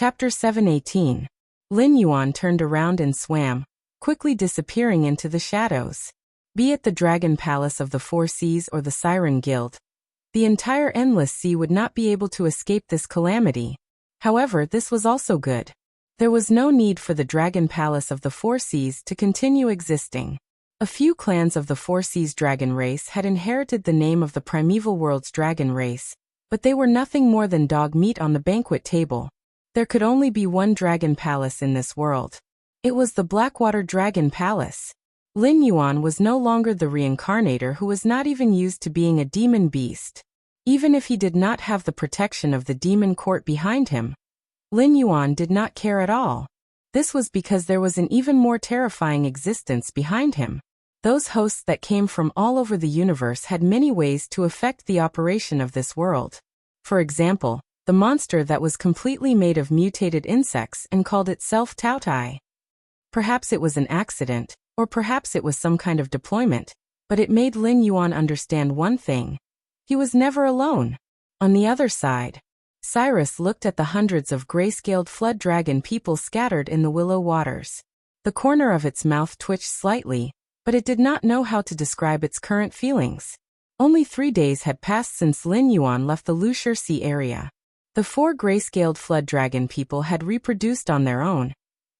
Chapter 7:18. Lin Yuan turned around and swam, quickly disappearing into the shadows. Be it the Dragon Palace of the Four Seas or the Siren Guild, the entire endless sea would not be able to escape this calamity. However, this was also good. There was no need for the Dragon Palace of the Four Seas to continue existing. A few clans of the Four Seas dragon race had inherited the name of the primeval world's dragon race, but they were nothing more than dog meat on the banquet table. There could only be one dragon palace in this world. It was the Blackwater Dragon Palace. Lin Yuan was no longer the reincarnator who was not even used to being a demon beast. Even if he did not have the protection of the demon court behind him, Lin Yuan did not care at all. This was because there was an even more terrifying existence behind him. Those hosts that came from all over the universe had many ways to affect the operation of this world. For example, the monster that was completely made of mutated insects and called itself Taotai. Perhaps it was an accident, or perhaps it was some kind of deployment, but it made Lin Yuan understand one thing. He was never alone. On the other side, Cyrus looked at the hundreds of gray-scaled flood dragon people scattered in the willow waters. The corner of its mouth twitched slightly, but it did not know how to describe its current feelings. Only 3 days had passed since Lin Yuan left the Lushur Sea area. The 4 gray-scaled flood dragon people had reproduced on their own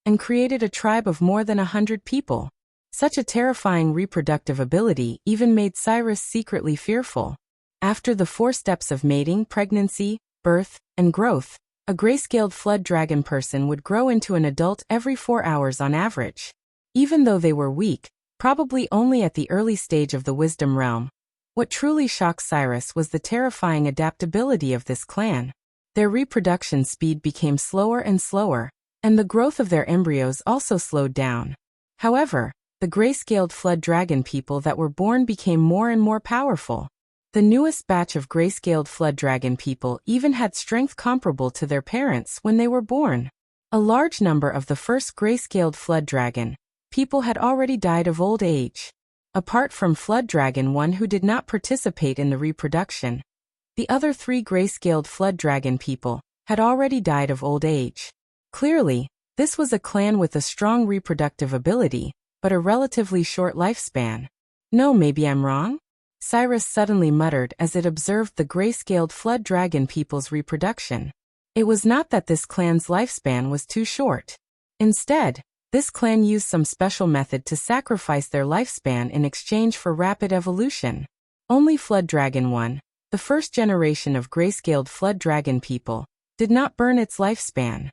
and created a tribe of more than 100 people. Such a terrifying reproductive ability even made Cyrus secretly fearful. After the 4 steps of mating, pregnancy, birth, and growth, a gray-scaled flood dragon person would grow into an adult every 4 hours on average. Even though they were weak, probably only at the early stage of the wisdom realm, what truly shocked Cyrus was the terrifying adaptability of this clan. Their reproduction speed became slower and slower, and the growth of their embryos also slowed down. However, the gray-scaled flood dragon people that were born became more and more powerful. The newest batch of gray-scaled flood dragon people even had strength comparable to their parents when they were born. A large number of the first gray-scaled flood dragon people had already died of old age. Apart from Flood Dragon 1 who did not participate in the reproduction, the other 3 gray-scaled flood dragon people had already died of old age. Clearly, this was a clan with a strong reproductive ability, but a relatively short lifespan. No, maybe I'm wrong? Cyrus suddenly muttered as it observed the gray-scaled flood dragon people's reproduction. It was not that this clan's lifespan was too short. Instead, this clan used some special method to sacrifice their lifespan in exchange for rapid evolution. Only Flood Dragon 1, the first generation of gray-scaled flood dragon people, did not burn its lifespan.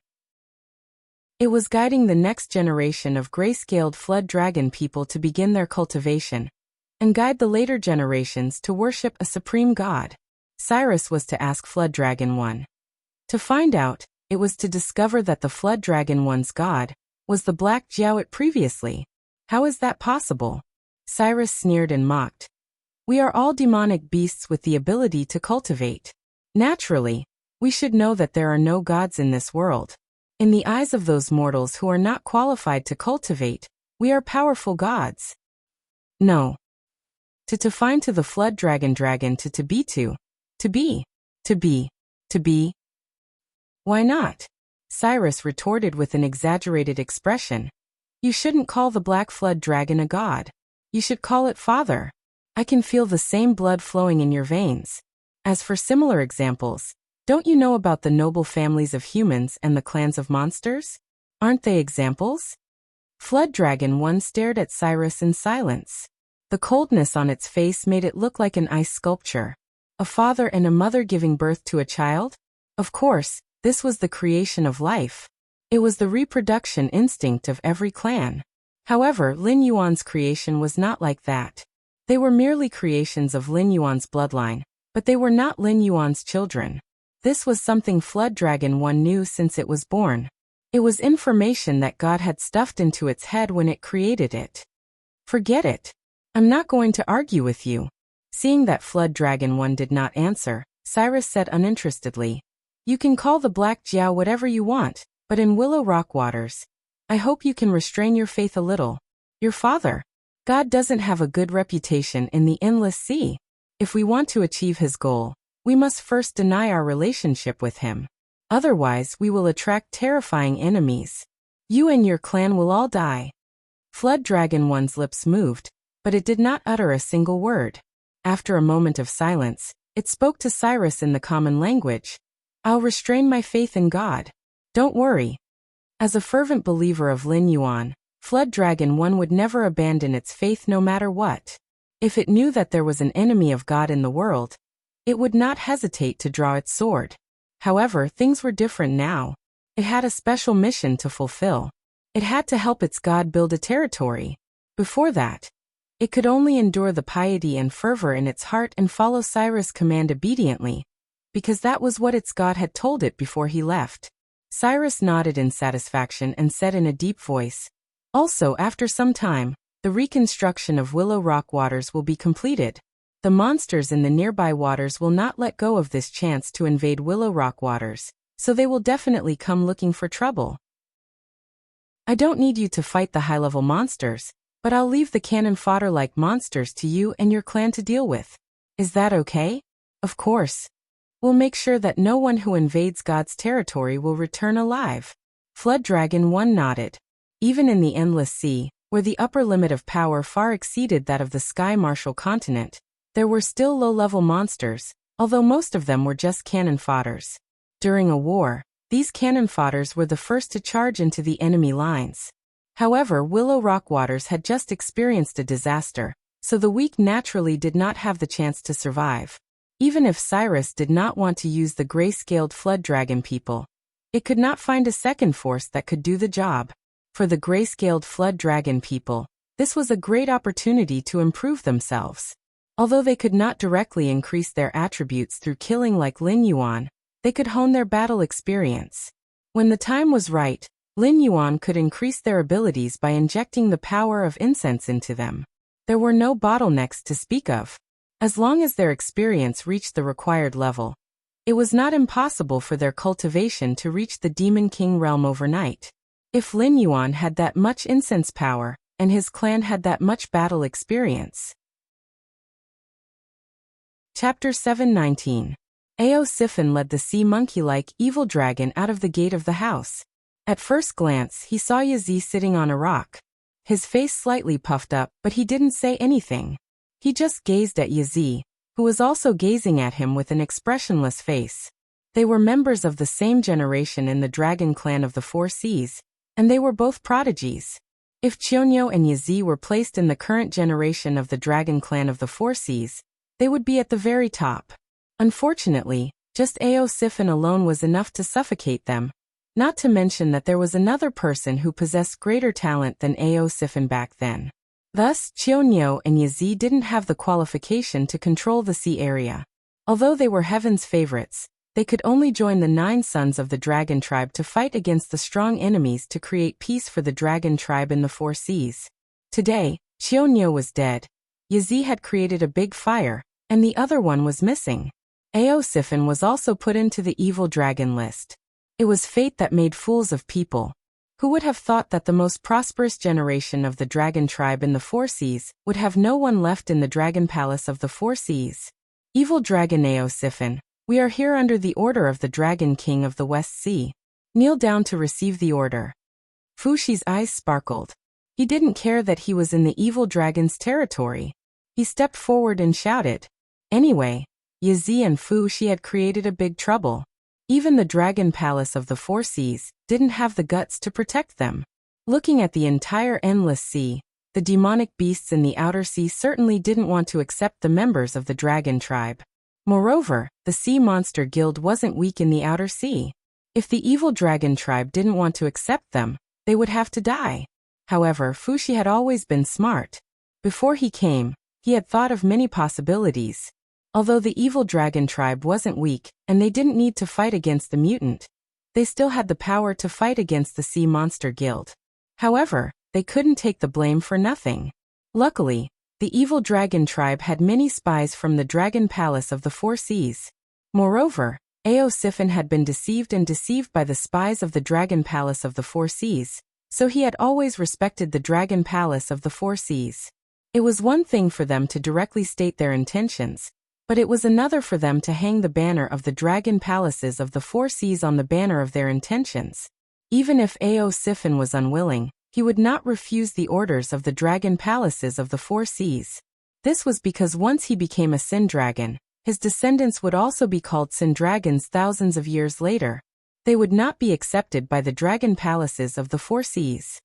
It was guiding the next generation of gray-scaled flood dragon people to begin their cultivation, and guide the later generations to worship a supreme god. Cyrus was to ask Flood Dragon 1. To find out, it was to discover that the Flood Dragon 1's god was the Black Jiaowit previously. How is that possible? Cyrus sneered and mocked. We are all demonic beasts with the ability to cultivate. Naturally, we should know that there are no gods in this world. In the eyes of those mortals who are not qualified to cultivate, we are powerful gods. No. To find to the flood dragon to be to be. Why not? Cyrus retorted with an exaggerated expression. You shouldn't call the black flood dragon a god. You should call it father. I can feel the same blood flowing in your veins. As for similar examples, don't you know about the noble families of humans and the clans of monsters? Aren't they examples? Flood Dragon 1 stared at Cyrus in silence. The coldness on its face made it look like an ice sculpture. A father and a mother giving birth to a child? Of course, this was the creation of life. It was the reproduction instinct of every clan. However, Lin Yuan's creation was not like that. They were merely creations of Lin Yuan's bloodline, but they were not Lin Yuan's children. This was something Flood Dragon 1 knew since it was born. It was information that God had stuffed into its head when it created it. Forget it. I'm not going to argue with you. Seeing that Flood Dragon 1 did not answer, Cyrus said uninterestedly, You can call the Black Jiao whatever you want, but in Willow Rock Waters, I hope you can restrain your faith a little. Your father, God doesn't have a good reputation in the endless sea. If we want to achieve his goal, we must first deny our relationship with him. Otherwise, we will attract terrifying enemies. You and your clan will all die. Flood Dragon 1's lips moved, but it did not utter a single word. After a moment of silence, it spoke to Cyrus in the common language. I'll restrain my faith in God. Don't worry. As a fervent believer of Lin Yuan, Flood Dragon 1 would never abandon its faith no matter what. If it knew that there was an enemy of God in the world, it would not hesitate to draw its sword. However, things were different now. It had a special mission to fulfill. It had to help its God build a territory. Before that, it could only endure the piety and fervor in its heart and follow Cyrus' command obediently, because that was what its God had told it before he left. Cyrus nodded in satisfaction and said in a deep voice, also, after some time, the reconstruction of Willow Rock waters will be completed. The monsters in the nearby waters will not let go of this chance to invade Willow Rock waters, so they will definitely come looking for trouble. I don't need you to fight the high-level monsters, but I'll leave the cannon fodder-like monsters to you and your clan to deal with. Is that okay? Of course. We'll make sure that no one who invades God's territory will return alive. Flood Dragon 1 nodded. Even in the Endless Sea, where the upper limit of power far exceeded that of the Sky Martial continent, there were still low-level monsters, although most of them were just cannon fodders. During a war, these cannon fodders were the first to charge into the enemy lines. However, Willow Rock waters had just experienced a disaster, so the weak naturally did not have the chance to survive. Even if Cyrus did not want to use the gray-scaled Flood Dragon people, it could not find a second force that could do the job. For the gray-scaled Flood Dragon people, this was a great opportunity to improve themselves. Although they could not directly increase their attributes through killing like Lin Yuan, they could hone their battle experience. When the time was right, Lin Yuan could increase their abilities by injecting the power of incense into them. There were no bottlenecks to speak of. As long as their experience reached the required level, it was not impossible for their cultivation to reach the Demon King realm overnight. If Lin Yuan had that much incense power, and his clan had that much battle experience. Chapter 7:19. Sifin led the sea monkey-like evil dragon out of the gate of the house. At first glance, he saw Yazi sitting on a rock. His face slightly puffed up, but he didn't say anything. He just gazed at Yazi, who was also gazing at him with an expressionless face. They were members of the same generation in the dragon clan of the Four Seas, and they were both prodigies. If Chionyo and Yazi were placed in the current generation of the dragon clan of the Four Seas, they would be at the very top. Unfortunately, just Sifin alone was enough to suffocate them, not to mention that there was another person who possessed greater talent than Sifin back then. Thus, Chionyo and Yazi didn't have the qualification to control the sea area. Although they were heaven's favorites, they could only join the 9 sons of the dragon tribe to fight against the strong enemies to create peace for the dragon tribe in the Four Seas. Today, Chionyo was dead. Yazi had created a big fire, and the other one was missing. Sifin was also put into the evil dragon list. It was fate that made fools of people. Who would have thought that the most prosperous generation of the dragon tribe in the Four Seas would have no one left in the dragon palace of the Four Seas? Evil dragon Sifin, we are here under the order of the Dragon King of the West Sea. Kneel down to receive the order. Fushi's eyes sparkled. He didn't care that he was in the evil dragon's territory. He stepped forward and shouted. Anyway, Yazi and Fushi had created a big trouble. Even the dragon palace of the Four Seas didn't have the guts to protect them. Looking at the entire endless sea, the demonic beasts in the outer sea certainly didn't want to accept the members of the dragon tribe. Moreover, the Sea Monster Guild wasn't weak in the outer sea. If the evil dragon tribe didn't want to accept them, they would have to die. However, Fushi had always been smart. Before he came, he had thought of many possibilities. Although the evil dragon tribe wasn't weak, and they didn't need to fight against the mutant, they still had the power to fight against the Sea Monster Guild. However, they couldn't take the blame for nothing. Luckily, the evil dragon tribe had many spies from the dragon palace of the Four Seas. Moreover, Sifin had been deceived by the spies of the dragon palace of the Four Seas, so he had always respected the dragon palace of the Four Seas. It was one thing for them to directly state their intentions, But it was another for them to hang the banner of the dragon palaces of the four seas on the banner of their intentions. Even if Aosifin was unwilling, he would not refuse the orders of the dragon palaces of the four seas. This was because once he became a Sin Dragon, his descendants would also be called Sin Dragons thousands of years later. They would not be accepted by the dragon palaces of the four seas.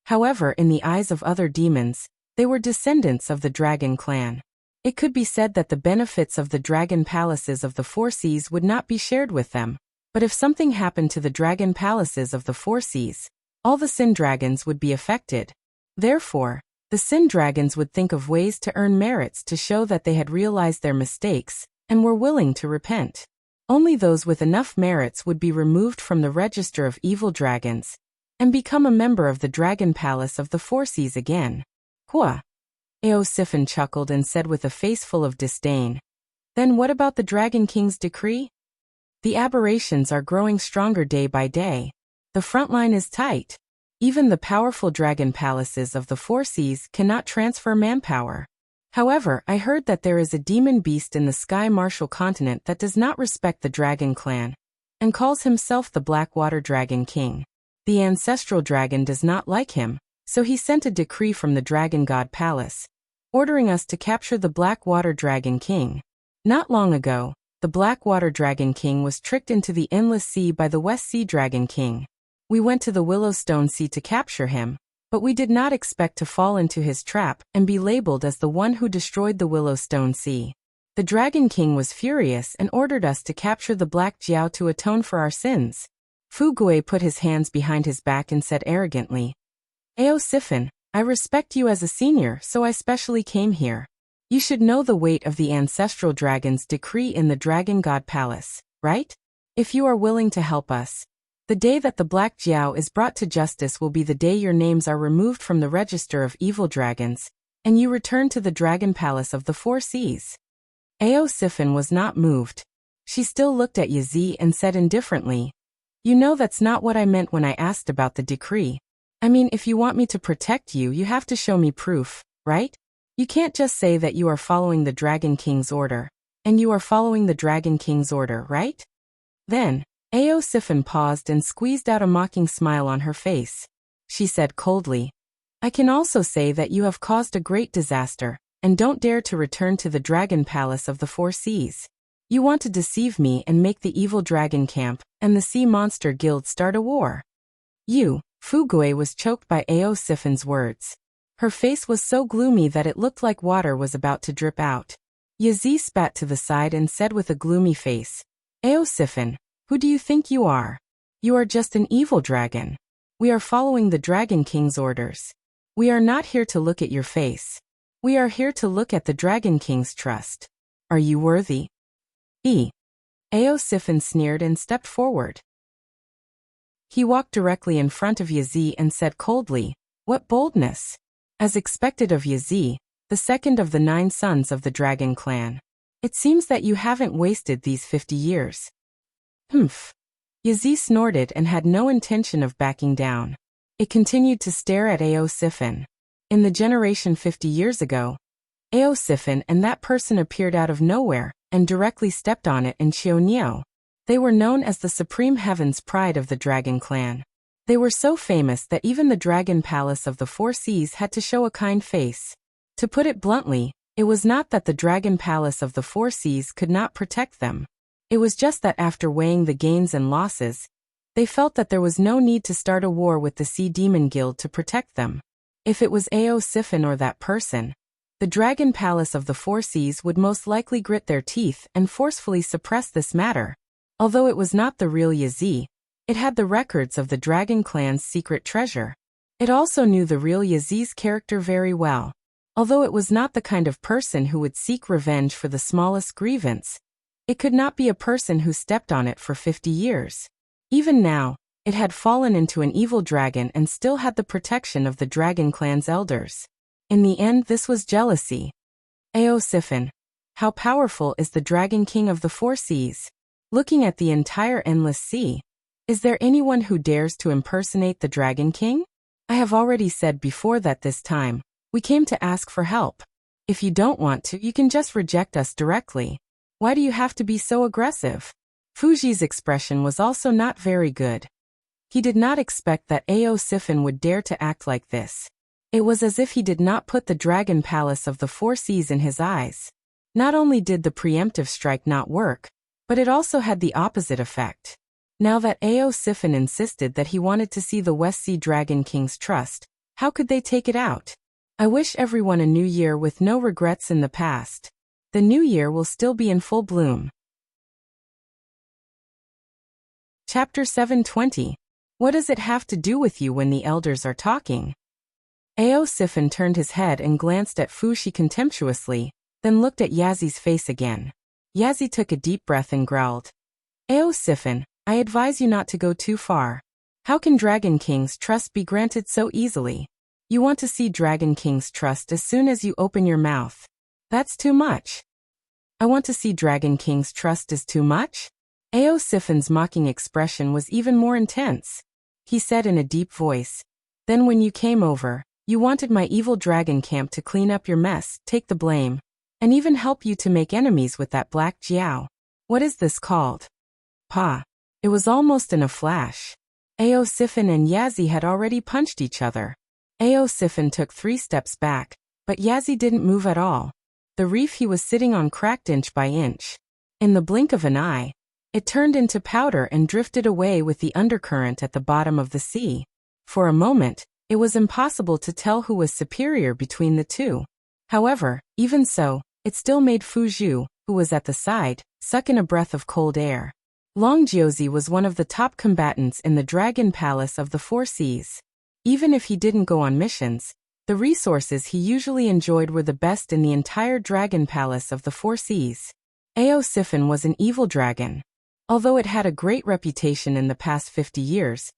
However, in the eyes of other demons, they were descendants of the dragon clan. It could be said that the benefits of the dragon palaces of the four seas would not be shared with them, but if something happened to the dragon palaces of the four seas, all the Sin Dragons would be affected. Therefore, the Sin Dragons would think of ways to earn merits to show that they had realized their mistakes and were willing to repent. Only those with enough merits would be removed from the register of evil dragons and become a member of the dragon palace of the four seas again. Hua! Aosifin chuckled and said with a face full of disdain. Then what about the Dragon King's decree? The aberrations are growing stronger day by day. The front line is tight. Even the powerful dragon palaces of the four seas cannot transfer manpower. However, I heard that there is a demon beast in the Sky Martial continent that does not respect the dragon clan and calls himself the Blackwater Dragon King. The ancestral dragon does not like him, so he sent a decree from the Dragon God Palace, ordering us to capture the Blackwater Dragon King. Not long ago, the Blackwater Dragon King was tricked into the Endless Sea by the West Sea Dragon King. We went to the Willowstone Sea to capture him, but we did not expect to fall into his trap and be labeled as the one who destroyed the Willowstone Sea. The Dragon King was furious and ordered us to capture the Black Jiao to atone for our sins. Fu Gui put his hands behind his back and said arrogantly, Aosifin, I respect you as a senior, so I specially came here. You should know the weight of the ancestral dragon's decree in the Dragon God Palace, right? If you are willing to help us, the day that the Black Jiao is brought to justice will be the day your names are removed from the register of evil dragons, and you return to the Dragon Palace of the Four Seas. Aosifin was not moved. She still looked at Yazi and said indifferently, You know that's not what I meant when I asked about the decree. I mean, if you want me to protect you, you have to show me proof, right? You can't just say that you are following the Dragon King's order. And you are following the Dragon King's order, right? Then, Aosifin paused and squeezed out a mocking smile on her face. She said coldly, I can also say that you have caused a great disaster, and don't dare to return to the Dragon Palace of the Four Seas. You want to deceive me and make the evil dragon camp and the Sea Monster Guild start a war. Fu Gui was choked by Aosifin's words. Her face was so gloomy that it looked like water was about to drip out. Yazi spat to the side and said with a gloomy face, Aosifin, who do you think you are? You are just an evil dragon. We are following the Dragon King's orders. We are not here to look at your face. We are here to look at the Dragon King's trust. Are you worthy? Aosifin sneered and stepped forward. He walked directly in front of Yazi and said coldly, What boldness! As expected of Yazi, the second of the 9 sons of the Dragon Clan. It seems that you haven't wasted these 50 years. Humph. Yazi snorted and had no intention of backing down. It continued to stare at Aosifin. In the generation 50 years ago, Aosifin and that person appeared out of nowhere and directly stepped on it in Xiaoniao. They were known as the Supreme Heaven's Pride of the Dragon Clan. They were so famous that even the Dragon Palace of the Four Seas had to show a kind face. To put it bluntly, it was not that the Dragon Palace of the Four Seas could not protect them. It was just that after weighing the gains and losses, they felt that there was no need to start a war with the Sea Demon Guild to protect them. If it was Aosifin or that person, the Dragon Palace of the Four Seas would most likely grit their teeth and forcefully suppress this matter. Although it was not the real Yazi, it had the records of the Dragon Clan's secret treasure. It also knew the real Yazi's character very well. Although it was not the kind of person who would seek revenge for the smallest grievance, it could not be a person who stepped on it for 50 years. Even now, it had fallen into an evil dragon and still had the protection of the Dragon Clan's elders. In the end, this was jealousy. Aosifin, how powerful is the Dragon King of the Four Seas? Looking at the entire Endless Sea, is there anyone who dares to impersonate the Dragon King? I have already said before that this time, we came to ask for help. If you don't want to, you can just reject us directly. Why do you have to be so aggressive? Fuji's expression was also not very good. He did not expect that Ao Sifin would dare to act like this. It was as if he did not put the Dragon Palace of the Four Seas in his eyes. Not only did the preemptive strike not work, but it also had the opposite effect. Now that Ao Sifin insisted that he wanted to see the West Sea Dragon King's trust, how could they take it out? I wish everyone a new year with no regrets in the past. The new year will still be in full bloom. Chapter 720. What does it have to do with you when the elders are talking? Ao Sifin turned his head and glanced at Fuji contemptuously, then looked at Yazi's face again. Yazi took a deep breath and growled. Ao Sifin, I advise you not to go too far. How can Dragon King's trust be granted so easily? You want to see Dragon King's trust as soon as you open your mouth. That's too much. I want to see Dragon King's trust is too much? Ao Sifin's mocking expression was even more intense. He said in a deep voice, then when you came over, you wanted my evil dragon camp to clean up your mess, take the blame, and even help you to make enemies with that black Jiao. What is this called? Pa. It was almost in a flash. Ao Sifin and Yazi had already punched each other. Ao Sifin took 3 steps back, but Yazi didn't move at all. The reef he was sitting on cracked inch by inch. In the blink of an eye, it turned into powder and drifted away with the undercurrent at the bottom of the sea. For a moment, it was impossible to tell who was superior between the two. However, even so, it still made Fuju, who was at the side, suck in a breath of cold air. Long Jiuzi was one of the top combatants in the Dragon Palace of the Four Seas. Even if he didn't go on missions, the resources he usually enjoyed were the best in the entire Dragon Palace of the Four Seas. Ao Sifin was an evil dragon. Although it had a great reputation in the past 50 years,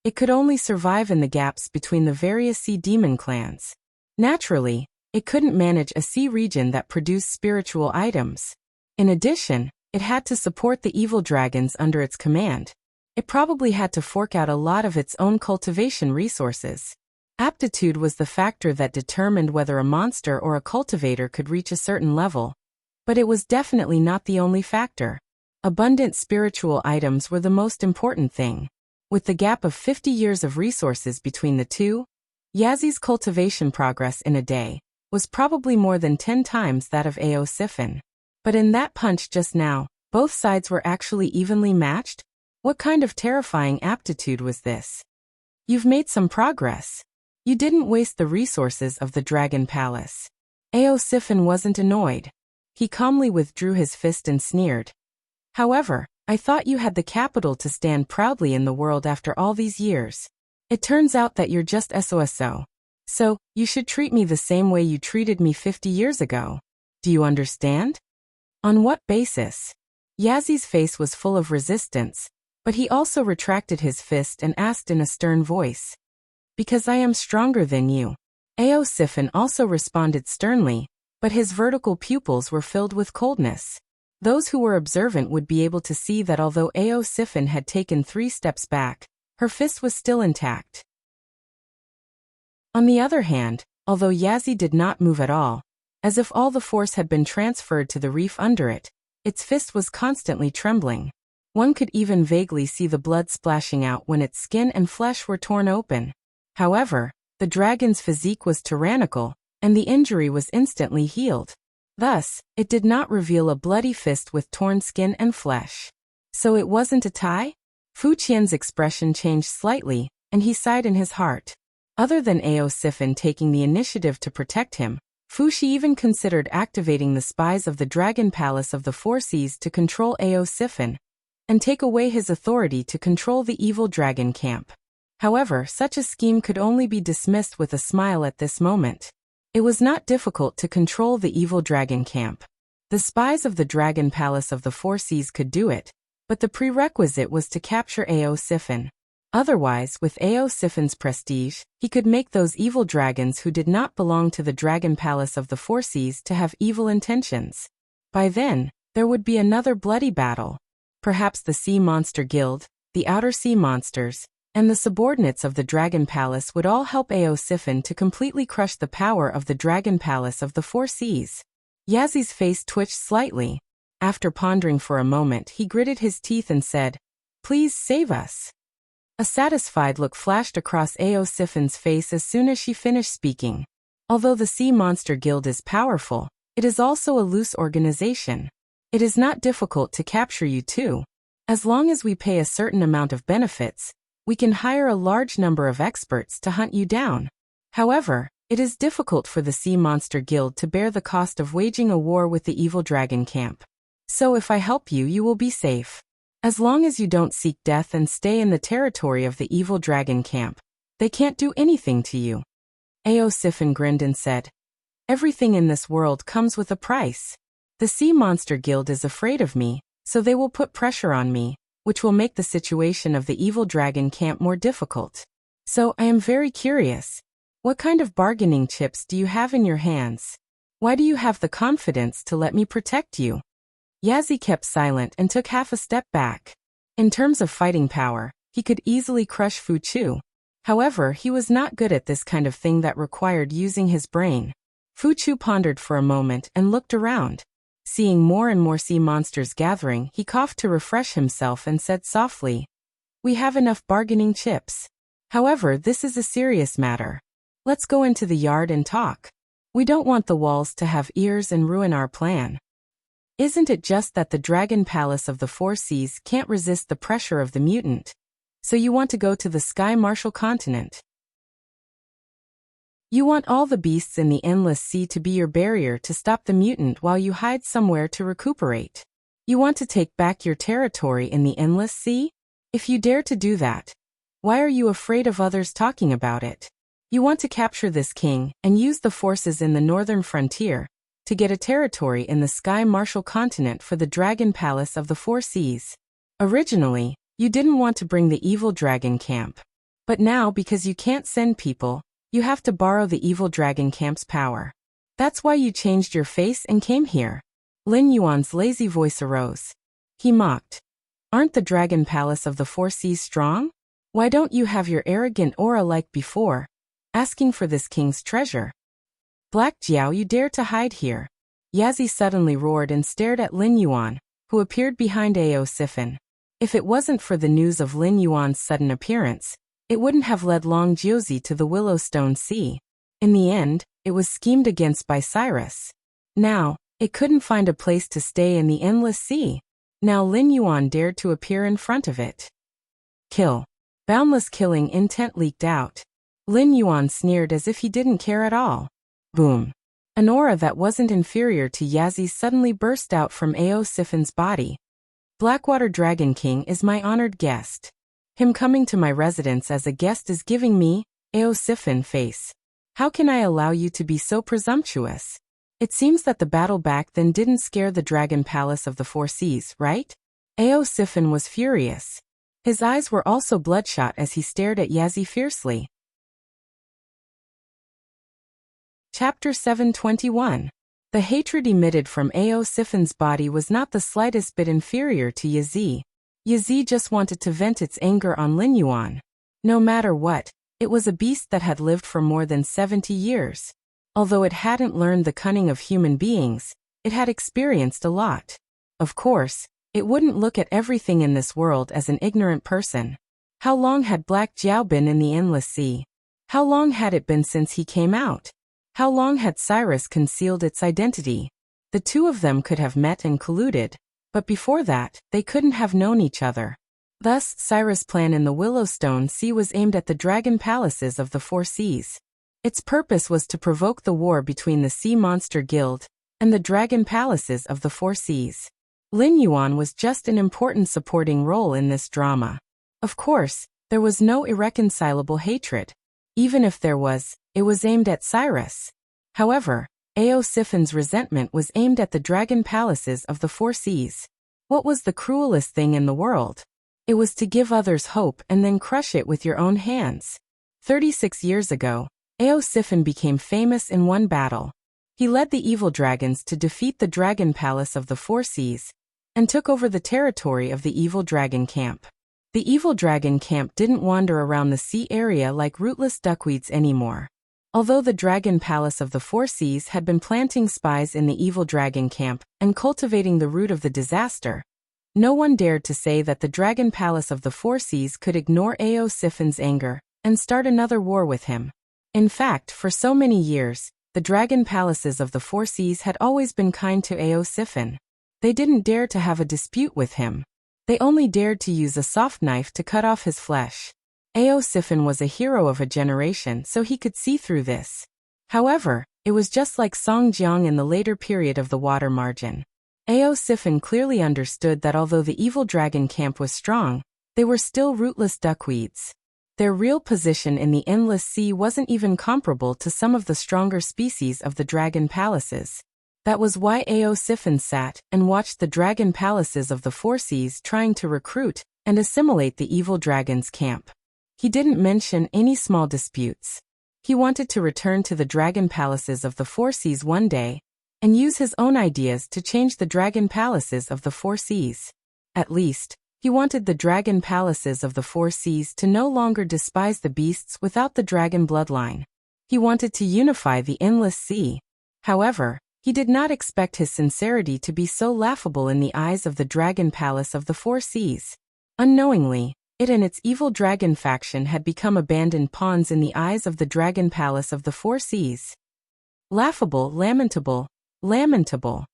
it could only survive in the gaps between the various sea demon clans. Naturally, it couldn't manage a sea region that produced spiritual items. In addition, it had to support the evil dragons under its command. It probably had to fork out a lot of its own cultivation resources. Aptitude was the factor that determined whether a monster or a cultivator could reach a certain level. But it was definitely not the only factor. Abundant spiritual items were the most important thing. With the gap of 50 years of resources between the two, Yazi's cultivation progress in a day was probably more than 10 times that of Ao Sifin. But in that punch just now, both sides were actually evenly matched? What kind of terrifying aptitude was this? You've made some progress. You didn't waste the resources of the Dragon Palace. Ao Sifin wasn't annoyed. He calmly withdrew his fist and sneered. However, I thought you had the capital to stand proudly in the world after all these years. It turns out that you're just SOSO. So, you should treat me the same way you treated me 50 years ago. Do you understand? On what basis? Yazi's face was full of resistance, but he also retracted his fist and asked in a stern voice. Because I am stronger than you. Ao Sifin also responded sternly, but his vertical pupils were filled with coldness. Those who were observant would be able to see that although Ao Sifin had taken 3 steps back, her fist was still intact. On the other hand, although Yazi did not move at all, as if all the force had been transferred to the reef under it, its fist was constantly trembling. One could even vaguely see the blood splashing out when its skin and flesh were torn open. However, the dragon's physique was tyrannical, and the injury was instantly healed. Thus, it did not reveal a bloody fist with torn skin and flesh. So it wasn't a tie? Fu Qian's expression changed slightly, and he sighed in his heart. Other than Ao Sifin taking the initiative to protect him, Fu Xi even considered activating the spies of the Dragon Palace of the Four Seas to control Ao Sifin, and take away his authority to control the evil dragon camp. However, such a scheme could only be dismissed with a smile at this moment. It was not difficult to control the evil dragon camp. The spies of the Dragon Palace of the Four Seas could do it, but the prerequisite was to capture Ao Sifin. Otherwise, with Ao Sifin's prestige, he could make those evil dragons who did not belong to the Dragon Palace of the Four Seas to have evil intentions. By then, there would be another bloody battle. Perhaps the Sea Monster Guild, the Outer Sea Monsters, and the subordinates of the Dragon Palace would all help Eosifin to completely crush the power of the Dragon Palace of the Four Seas. Yazi's face twitched slightly. After pondering for a moment, he gritted his teeth and said, "Please save us." A satisfied look flashed across Eosifin's face as soon as she finished speaking. Although the Sea Monster Guild is powerful, it is also a loose organization. It is not difficult to capture you too. As long as we pay a certain amount of benefits, we can hire a large number of experts to hunt you down. However, it is difficult for the Sea Monster Guild to bear the cost of waging a war with the evil dragon camp. So if I help you, you will be safe. As long as you don't seek death and stay in the territory of the evil dragon camp, they can't do anything to you. Eosifin grinned and said, "Everything in this world comes with a price. The Sea Monster Guild is afraid of me, so they will put pressure on me, which will make the situation of the evil dragon camp more difficult. So I am very curious. What kind of bargaining chips do you have in your hands? Why do you have the confidence to let me protect you?" Yazi kept silent and took half a step back. In terms of fighting power, he could easily crush Fu Chu. However, he was not good at this kind of thing that required using his brain. Fu Chu pondered for a moment and looked around. Seeing more and more sea monsters gathering, he coughed to refresh himself and said softly, "We have enough bargaining chips. However, this is a serious matter. Let's go into the yard and talk. We don't want the walls to have ears and ruin our plan. Isn't it just that the Dragon Palace of the Four Seas can't resist the pressure of the mutant? So you want to go to the Sky Martial Continent? You want all the beasts in the Endless Sea to be your barrier to stop the mutant while you hide somewhere to recuperate. You want to take back your territory in the Endless Sea? If you dare to do that, why are you afraid of others talking about it? You want to capture this king and use the forces in the northern frontier to get a territory in the Sky Martial Continent for the Dragon Palace of the Four Seas. Originally, you didn't want to bring the evil dragon camp. But now, because you can't send people, you have to borrow the evil dragon camp's power. That's why you changed your face and came here." Lin Yuan's lazy voice arose. He mocked. "Aren't the Dragon Palace of the Four Seas strong? Why don't you have your arrogant aura like before, asking for this king's treasure? Black Jiao, you dare to hide here?" Yazi suddenly roared and stared at Lin Yuan, who appeared behind Eosifin. If it wasn't for the news of Lin Yuan's sudden appearance, it wouldn't have led Long Jiuzi to the Willowstone Sea. In the end, it was schemed against by Cyrus. Now, it couldn't find a place to stay in the Endless Sea. Now Lin Yuan dared to appear in front of it. Kill. Boundless killing intent leaked out. Lin Yuan sneered as if he didn't care at all. Boom. An aura that wasn't inferior to Yazi's suddenly burst out from Eosifin's body. "Blackwater Dragon King is my honored guest. Him coming to my residence as a guest is giving me, Eosifin face. How can I allow you to be so presumptuous? It seems that the battle back then didn't scare the Dragon Palace of the Four Seas, right?" Eosifin was furious. His eyes were also bloodshot as he stared at Yazi fiercely. Chapter 721. The hatred emitted from Eosifin's body was not the slightest bit inferior to Yazi. Yazi just wanted to vent its anger on Lin Yuan. No matter what, it was a beast that had lived for more than 70 years. Although it hadn't learned the cunning of human beings, it had experienced a lot. Of course, it wouldn't look at everything in this world as an ignorant person. How long had Black Jiao been in the Endless Sea? How long had it been since he came out? How long had Cyrus concealed its identity? The two of them could have met and colluded, but before that, they couldn't have known each other. Thus, Cyrus' plan in the Willowstone Sea was aimed at the dragon palaces of the Four Seas. Its purpose was to provoke the war between the Sea Monster Guild and the dragon palaces of the Four Seas. Lin Yuan was just an important supporting role in this drama. Of course, there was no irreconcilable hatred. Even if there was, it was aimed at Cyrus. However, Eosifin's resentment was aimed at the dragon palaces of the Four Seas. What was the cruelest thing in the world? It was to give others hope and then crush it with your own hands. 36 years ago, Eosifin became famous in one battle. He led the evil dragons to defeat the dragon palace of the Four Seas and took over the territory of the evil dragon camp. The evil dragon camp didn't wander around the sea area like rootless duckweeds anymore. Although the Dragon Palace of the Four Seas had been planting spies in the evil dragon camp and cultivating the root of the disaster, no one dared to say that the Dragon Palace of the Four Seas could ignore Siffin's anger and start another war with him. In fact, for so many years, the Dragon Palaces of the Four Seas had always been kind to Siffin. They didn't dare to have a dispute with him. They only dared to use a soft knife to cut off his flesh. Siffin was a hero of a generation, so he could see through this. However, it was just like Song Jiang in the later period of the water margin. Siffin clearly understood that although the evil dragon camp was strong, they were still rootless duckweeds. Their real position in the endless sea wasn't even comparable to some of the stronger species of the dragon palaces. That was why Siffin sat and watched the dragon palaces of the Four Seas trying to recruit and assimilate the evil dragon's camp. He didn't mention any small disputes. He wanted to return to the dragon palaces of the Four Seas one day and use his own ideas to change the dragon palaces of the Four Seas. At least, he wanted the dragon palaces of the Four Seas to no longer despise the beasts without the dragon bloodline. He wanted to unify the endless sea. However, he did not expect his sincerity to be so laughable in the eyes of the dragon palace of the Four Seas. Unknowingly, it and its evil dragon faction had become abandoned pawns in the eyes of the Dragon Palace of the Four Seas. Laughable, lamentable, lamentable.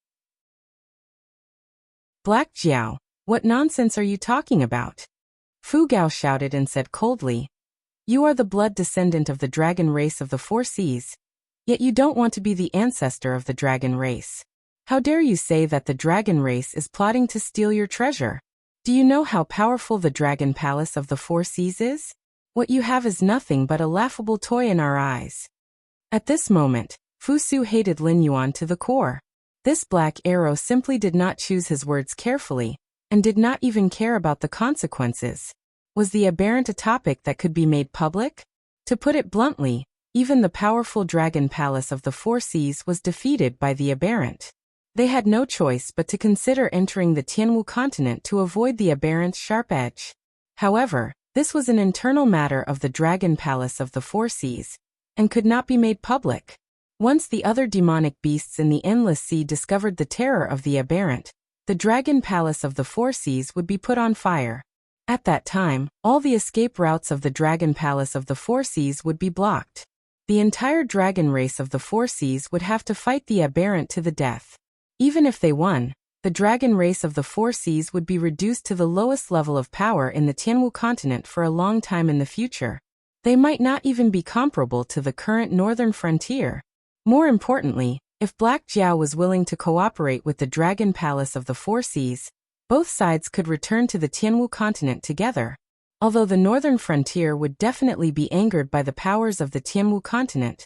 Black Jiao, what nonsense are you talking about? Fu Gao shouted and said coldly. You are the blood descendant of the dragon race of the Four Seas, yet you don't want to be the ancestor of the dragon race. How dare you say that the dragon race is plotting to steal your treasure? Do you know how powerful the Dragon Palace of the Four Seas is? What you have is nothing but a laughable toy in our eyes. At this moment, Fu Su hated Lin Yuan to the core. This black arrow simply did not choose his words carefully, and did not even care about the consequences. Was the aberrant a topic that could be made public? To put it bluntly, even the powerful Dragon Palace of the Four Seas was defeated by the aberrant. They had no choice but to consider entering the Tianwu continent to avoid the aberrant's sharp edge. However, this was an internal matter of the Dragon Palace of the Four Seas, and could not be made public. Once the other demonic beasts in the endless sea discovered the terror of the aberrant, the Dragon Palace of the Four Seas would be put on fire. At that time, all the escape routes of the Dragon Palace of the Four Seas would be blocked. The entire dragon race of the Four Seas would have to fight the aberrant to the death. Even if they won, the dragon race of the Four Seas would be reduced to the lowest level of power in the Tianwu continent for a long time in the future. They might not even be comparable to the current northern frontier. More importantly, if Black Jiao was willing to cooperate with the Dragon Palace of the Four Seas, both sides could return to the Tianwu continent together. Although the northern frontier would definitely be angered by the powers of the Tianwu continent,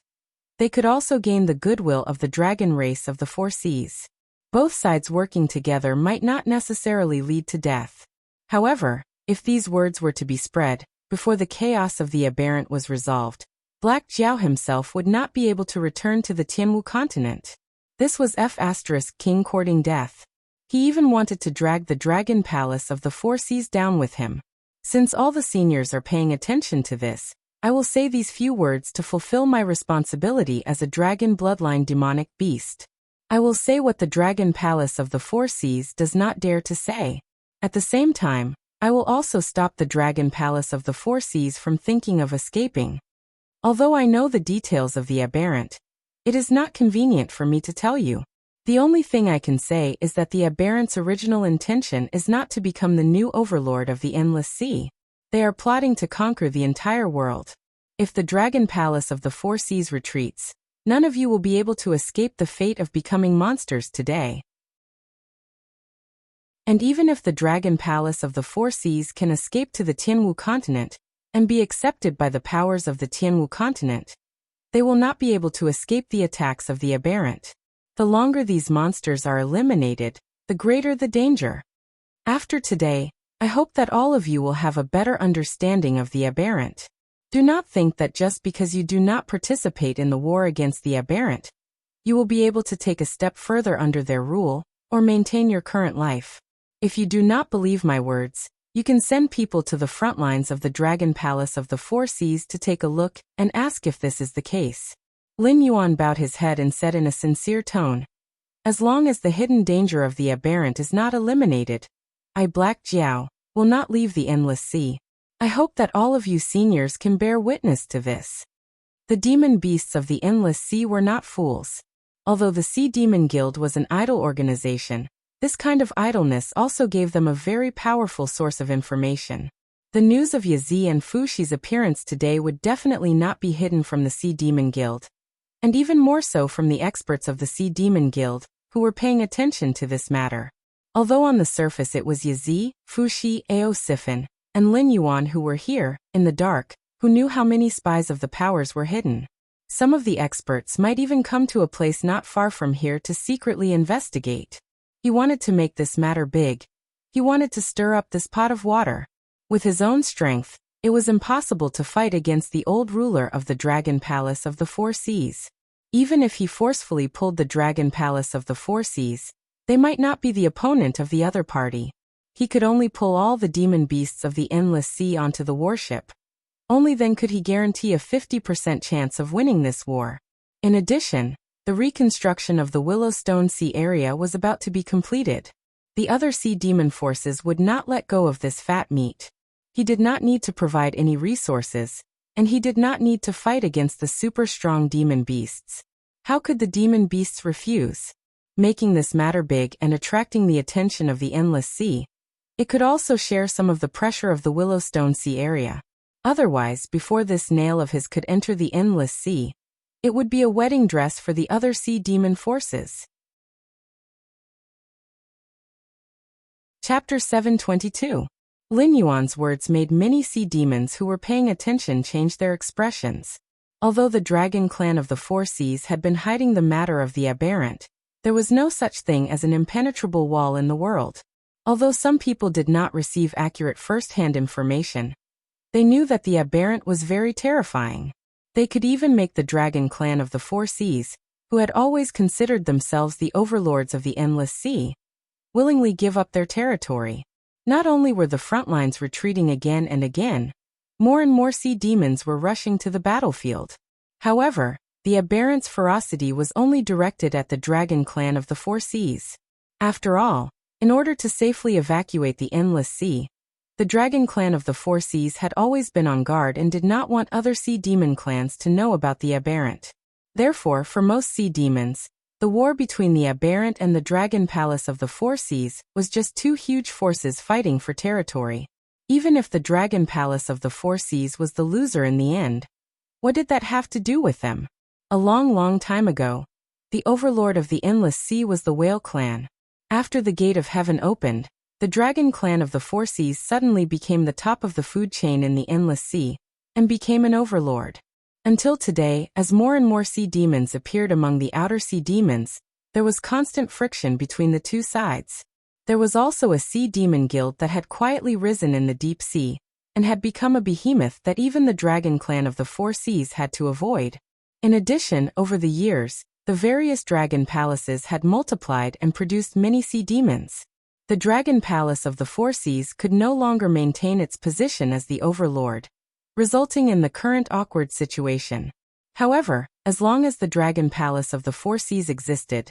they could also gain the goodwill of the dragon race of the Four Seas. Both sides working together might not necessarily lead to death. However, if these words were to be spread, before the chaos of the aberrant was resolved, Black Jiao himself would not be able to return to the Tianwu continent. This was King courting death. He even wanted to drag the Dragon Palace of the Four Seas down with him. Since all the seniors are paying attention to this, I will say these few words to fulfill my responsibility as a dragon bloodline demonic beast. I will say what the Dragon Palace of the Four Seas does not dare to say. At the same time, I will also stop the Dragon Palace of the Four Seas from thinking of escaping. Although I know the details of the aberrant, it is not convenient for me to tell you. The only thing I can say is that the aberrant's original intention is not to become the new overlord of the endless sea. They are plotting to conquer the entire world. If the Dragon Palace of the Four Seas retreats, none of you will be able to escape the fate of becoming monsters today. And even if the Dragon Palace of the Four Seas can escape to the Tianwu continent, and be accepted by the powers of the Tianwu continent, they will not be able to escape the attacks of the aberrant. The longer these monsters are eliminated, the greater the danger. After today, I hope that all of you will have a better understanding of the aberrant. Do not think that just because you do not participate in the war against the aberrant, you will be able to take a step further under their rule, or maintain your current life. If you do not believe my words, You can send people to the front lines of the Dragon Palace of the Four Seas to take a look and ask if this is the case. Lin Yuan bowed his head and said in a sincere tone, "As long as the hidden danger of the aberrant is not eliminated, I, Black Jiao, will not leave the endless sea. I hope that all of you seniors can bear witness to this." The demon beasts of the endless sea were not fools. Although the Sea Demon Guild was an idle organization, this kind of idleness also gave them a very powerful source of information. The news of Yazi and Fushi's appearance today would definitely not be hidden from the Sea Demon Guild, and even more so from the experts of the Sea Demon Guild, who were paying attention to this matter. Although on the surface it was Yazi, Fushi, Ao Sifan, and Lin Yuan who were here, in the dark, who knew how many spies of the powers were hidden. Some of the experts might even come to a place not far from here to secretly investigate. He wanted to make this matter big. He wanted to stir up this pot of water. With his own strength, it was impossible to fight against the old ruler of the Dragon Palace of the Four Seas. Even if he forcefully pulled the Dragon Palace of the Four Seas, they might not be the opponent of the other party. He could only pull all the demon beasts of the endless sea onto the warship. Only then could he guarantee a 50% chance of winning this war. In addition, the reconstruction of the Willowstone Sea area was about to be completed. The other sea demon forces would not let go of this fat meat. He did not need to provide any resources, and he did not need to fight against the super strong demon beasts. How could the demon beasts refuse? Making this matter big and attracting the attention of the endless sea, it could also share some of the pressure of the Willowstone Sea area. Otherwise, before this nail of his could enter the endless sea, it would be a wedding dress for the other sea demon forces. Chapter 722. Lin Yuan's words made many sea demons who were paying attention change their expressions. Although the dragon clan of the Four Seas had been hiding the matter of the aberrant, there was no such thing as an impenetrable wall in the world. Although some people did not receive accurate first-hand information, they knew that the aberrant was very terrifying. They could even make the Dragon Clan of the Four Seas, who had always considered themselves the overlords of the endless sea, willingly give up their territory. Not only were the front lines retreating again and again, more and more sea demons were rushing to the battlefield. However, the aberrant's ferocity was only directed at the Dragon Clan of the Four Seas. After all, in order to safely evacuate the endless sea, the Dragon Clan of the Four Seas had always been on guard and did not want other sea demon clans to know about the aberrant. Therefore, for most sea demons, the war between the aberrant and the Dragon Palace of the Four Seas was just two huge forces fighting for territory. Even if the Dragon Palace of the Four Seas was the loser in the end, what did that have to do with them? A long, long time ago, the overlord of the endless sea was the Whale Clan. After the Gate of Heaven opened, the Dragon Clan of the Four Seas suddenly became the top of the food chain in the endless sea, and became an overlord. Until today, as more and more sea demons appeared among the outer sea demons, there was constant friction between the two sides. There was also a sea demon guild that had quietly risen in the deep sea, and had become a behemoth that even the Dragon Clan of the Four Seas had to avoid. In addition, over the years, the various dragon palaces had multiplied and produced many sea demons. The Dragon Palace of the Four Seas could no longer maintain its position as the overlord, resulting in the current awkward situation. However, as long as the Dragon Palace of the Four Seas existed,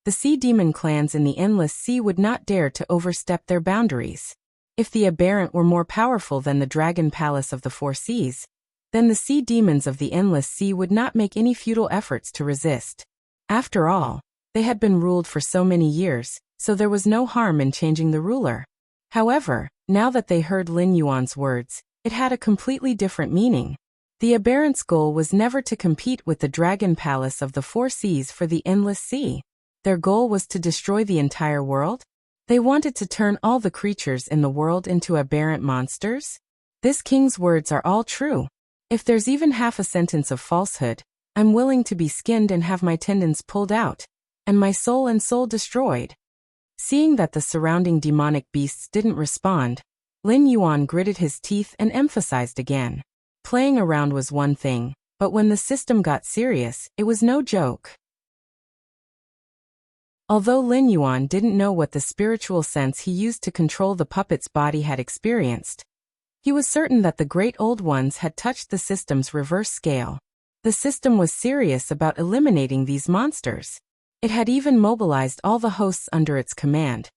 the sea demon clans in the endless sea would not dare to overstep their boundaries. If the aberrant were more powerful than the Dragon Palace of the Four Seas, then the sea demons of the endless sea would not make any futile efforts to resist. After all, they had been ruled for so many years, so there was no harm in changing the ruler. However, now that they heard Lin Yuan's words, it had a completely different meaning. The aberrant's goal was never to compete with the Dragon Palace of the Four Seas for the endless sea. Their goal was to destroy the entire world? They wanted to turn all the creatures in the world into aberrant monsters? This king's words are all true. If there's even half a sentence of falsehood, I'm willing to be skinned and have my tendons pulled out, and my soul and soul destroyed. Seeing that the surrounding demonic beasts didn't respond, Lin Yuan gritted his teeth and emphasized again. Playing around was one thing, but when the system got serious, it was no joke. Although Lin Yuan didn't know what the spiritual sense he used to control the puppet's body had experienced, he was certain that the Great Old Ones had touched the system's reverse scale. The system was serious about eliminating these monsters. It had even mobilized all the hosts under its command,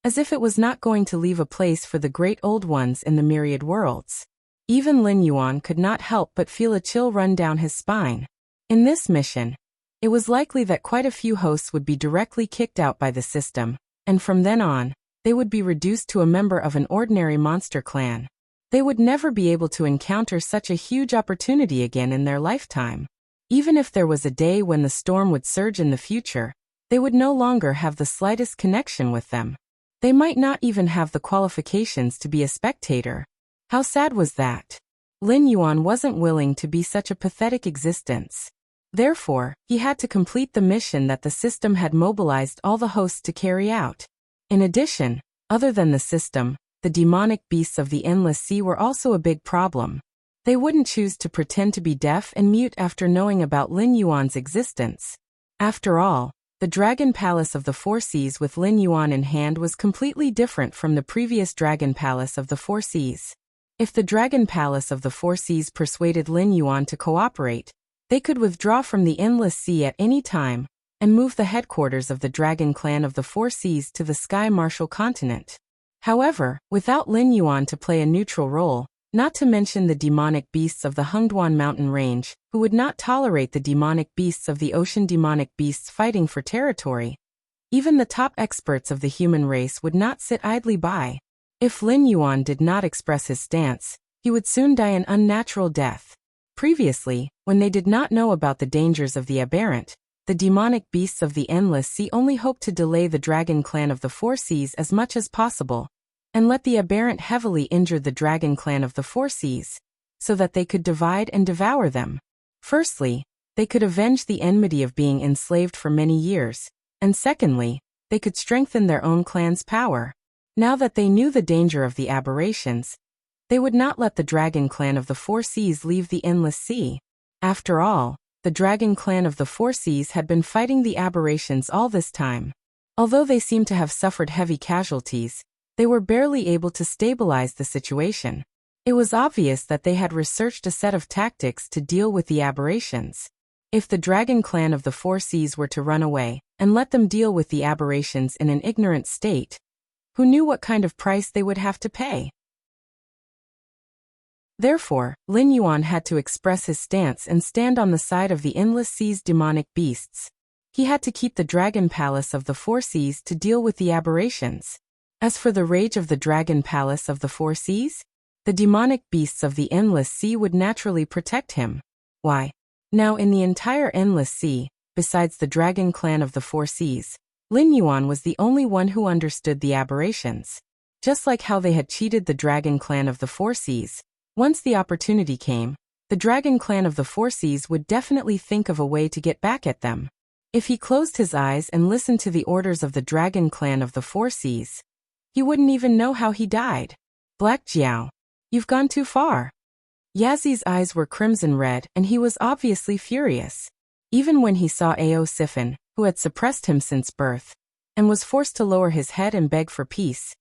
as if it was not going to leave a place for the Great Old Ones in the myriad worlds. Even Lin Yuan could not help but feel a chill run down his spine. In this mission, it was likely that quite a few hosts would be directly kicked out by the system, and from then on, they would be reduced to a member of an ordinary monster clan. They would never be able to encounter such a huge opportunity again in their lifetime. Even if there was a day when the storm would surge in the future, they would no longer have the slightest connection with them. They might not even have the qualifications to be a spectator. How sad was that? Lin Yuan wasn't willing to be such a pathetic existence. Therefore, he had to complete the mission that the system had mobilized all the hosts to carry out. In addition, other than the system, the demonic beasts of the Endless Sea were also a big problem. They wouldn't choose to pretend to be deaf and mute after knowing about Lin Yuan's existence. After all, the Dragon Palace of the Four Seas with Lin Yuan in hand was completely different from the previous Dragon Palace of the Four Seas. If the Dragon Palace of the Four Seas persuaded Lin Yuan to cooperate, they could withdraw from the Endless Sea at any time and move the headquarters of the Dragon Clan of the Four Seas to the Sky Martial Continent. However, without Lin Yuan to play a neutral role, not to mention the demonic beasts of the Hengduan mountain range, who would not tolerate the demonic beasts of the ocean demonic beasts fighting for territory, even the top experts of the human race would not sit idly by. If Lin Yuan did not express his stance, he would soon die an unnatural death. Previously, when they did not know about the dangers of the aberrant, the demonic beasts of the Endless Sea only hoped to delay the Dragon Clan of the Four Seas as much as possible, and let the aberrant heavily injure the Dragon Clan of the Four Seas, so that they could divide and devour them. Firstly, they could avenge the enmity of being enslaved for many years, and secondly, they could strengthen their own clan's power. Now that they knew the danger of the aberrations, they would not let the Dragon Clan of the Four Seas leave the Endless Sea. After all, the Dragon Clan of the Four Seas had been fighting the aberrations all this time. Although they seemed to have suffered heavy casualties, they were barely able to stabilize the situation. It was obvious that they had researched a set of tactics to deal with the aberrations. If the Dragon Clan of the Four Seas were to run away and let them deal with the aberrations in an ignorant state, who knew what kind of price they would have to pay? Therefore, Lin Yuan had to express his stance and stand on the side of the Endless Sea's demonic beasts. He had to keep the Dragon Palace of the Four Seas to deal with the aberrations. As for the rage of the Dragon Palace of the Four Seas, the demonic beasts of the Endless Sea would naturally protect him. Why? Now in the entire Endless Sea, besides the Dragon Clan of the Four Seas, Lin Yuan was the only one who understood the aberrations. Just like how they had cheated the Dragon Clan of the Four Seas, once the opportunity came, the Dragon Clan of the Four Seas would definitely think of a way to get back at them. If he closed his eyes and listened to the orders of the Dragon Clan of the Four Seas, he wouldn't even know how he died. Black Jiao, you've gone too far. Yazi's eyes were crimson red and he was obviously furious. Even when he saw Ao Sifan, who had suppressed him since birth, and was forced to lower his head and beg for peace,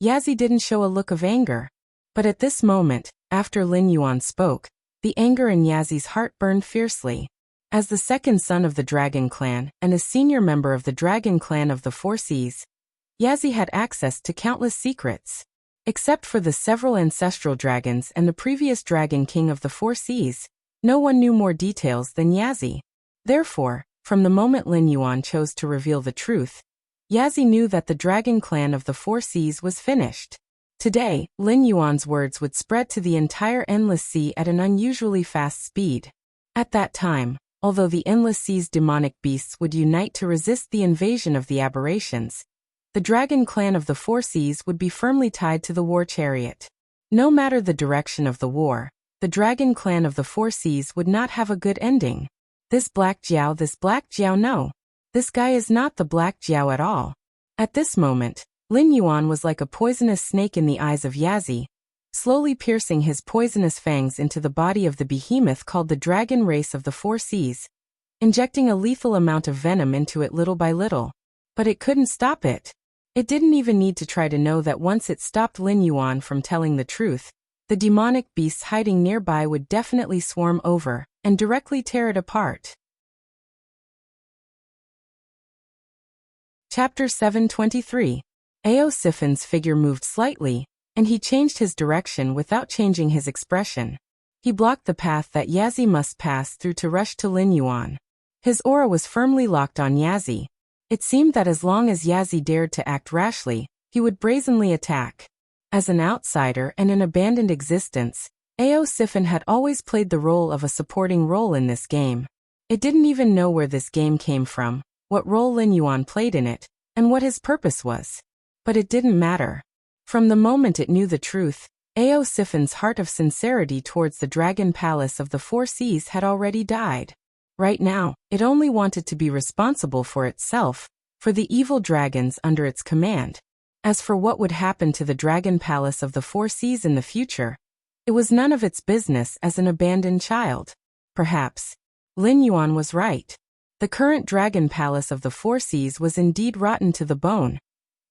Yazi didn't show a look of anger. But at this moment, after Lin Yuan spoke, the anger in Yazi's heart burned fiercely. As the second son of the Dragon Clan and a senior member of the Dragon Clan of the Four Seas, Yazi had access to countless secrets. Except for the several ancestral dragons and the previous Dragon King of the Four Seas, no one knew more details than Yazi. Therefore, from the moment Lin Yuan chose to reveal the truth, Yazi knew that the Dragon Clan of the Four Seas was finished. Today, Lin Yuan's words would spread to the entire Endless Sea at an unusually fast speed. At that time, although the Endless Sea's demonic beasts would unite to resist the invasion of the aberrations, the Dragon Clan of the Four Seas would be firmly tied to the war chariot. No matter the direction of the war, the Dragon Clan of the Four Seas would not have a good ending. This Black Jiao no. This guy is not the Black Jiao at all. At this moment, Lin Yuan was like a poisonous snake in the eyes of Yazi, slowly piercing his poisonous fangs into the body of the behemoth called the Dragon Race of the Four Seas, injecting a lethal amount of venom into it little by little. But it couldn't stop it. It didn't even need to try to know that once it stopped Lin Yuan from telling the truth, the demonic beasts hiding nearby would definitely swarm over and directly tear it apart. Chapter 723. Sifen's figure moved slightly, and he changed his direction without changing his expression. He blocked the path that Yazi must pass through to rush to Lin Yuan. His aura was firmly locked on Yazi. It seemed that as long as Yazi dared to act rashly, he would brazenly attack. As an outsider and an abandoned existence, Sifen had always played the role of a supporting role in this game. It didn't even know where this game came from, what role Lin Yuan played in it, and what his purpose was. But it didn't matter. From the moment it knew the truth, Sifen's heart of sincerity towards the Dragon Palace of the Four Seas had already died. Right now, it only wanted to be responsible for itself, for the evil dragons under its command. As for what would happen to the Dragon Palace of the Four Seas in the future, it was none of its business as an abandoned child. Perhaps Lin Yuan was right. The current Dragon Palace of the Four Seas was indeed rotten to the bone,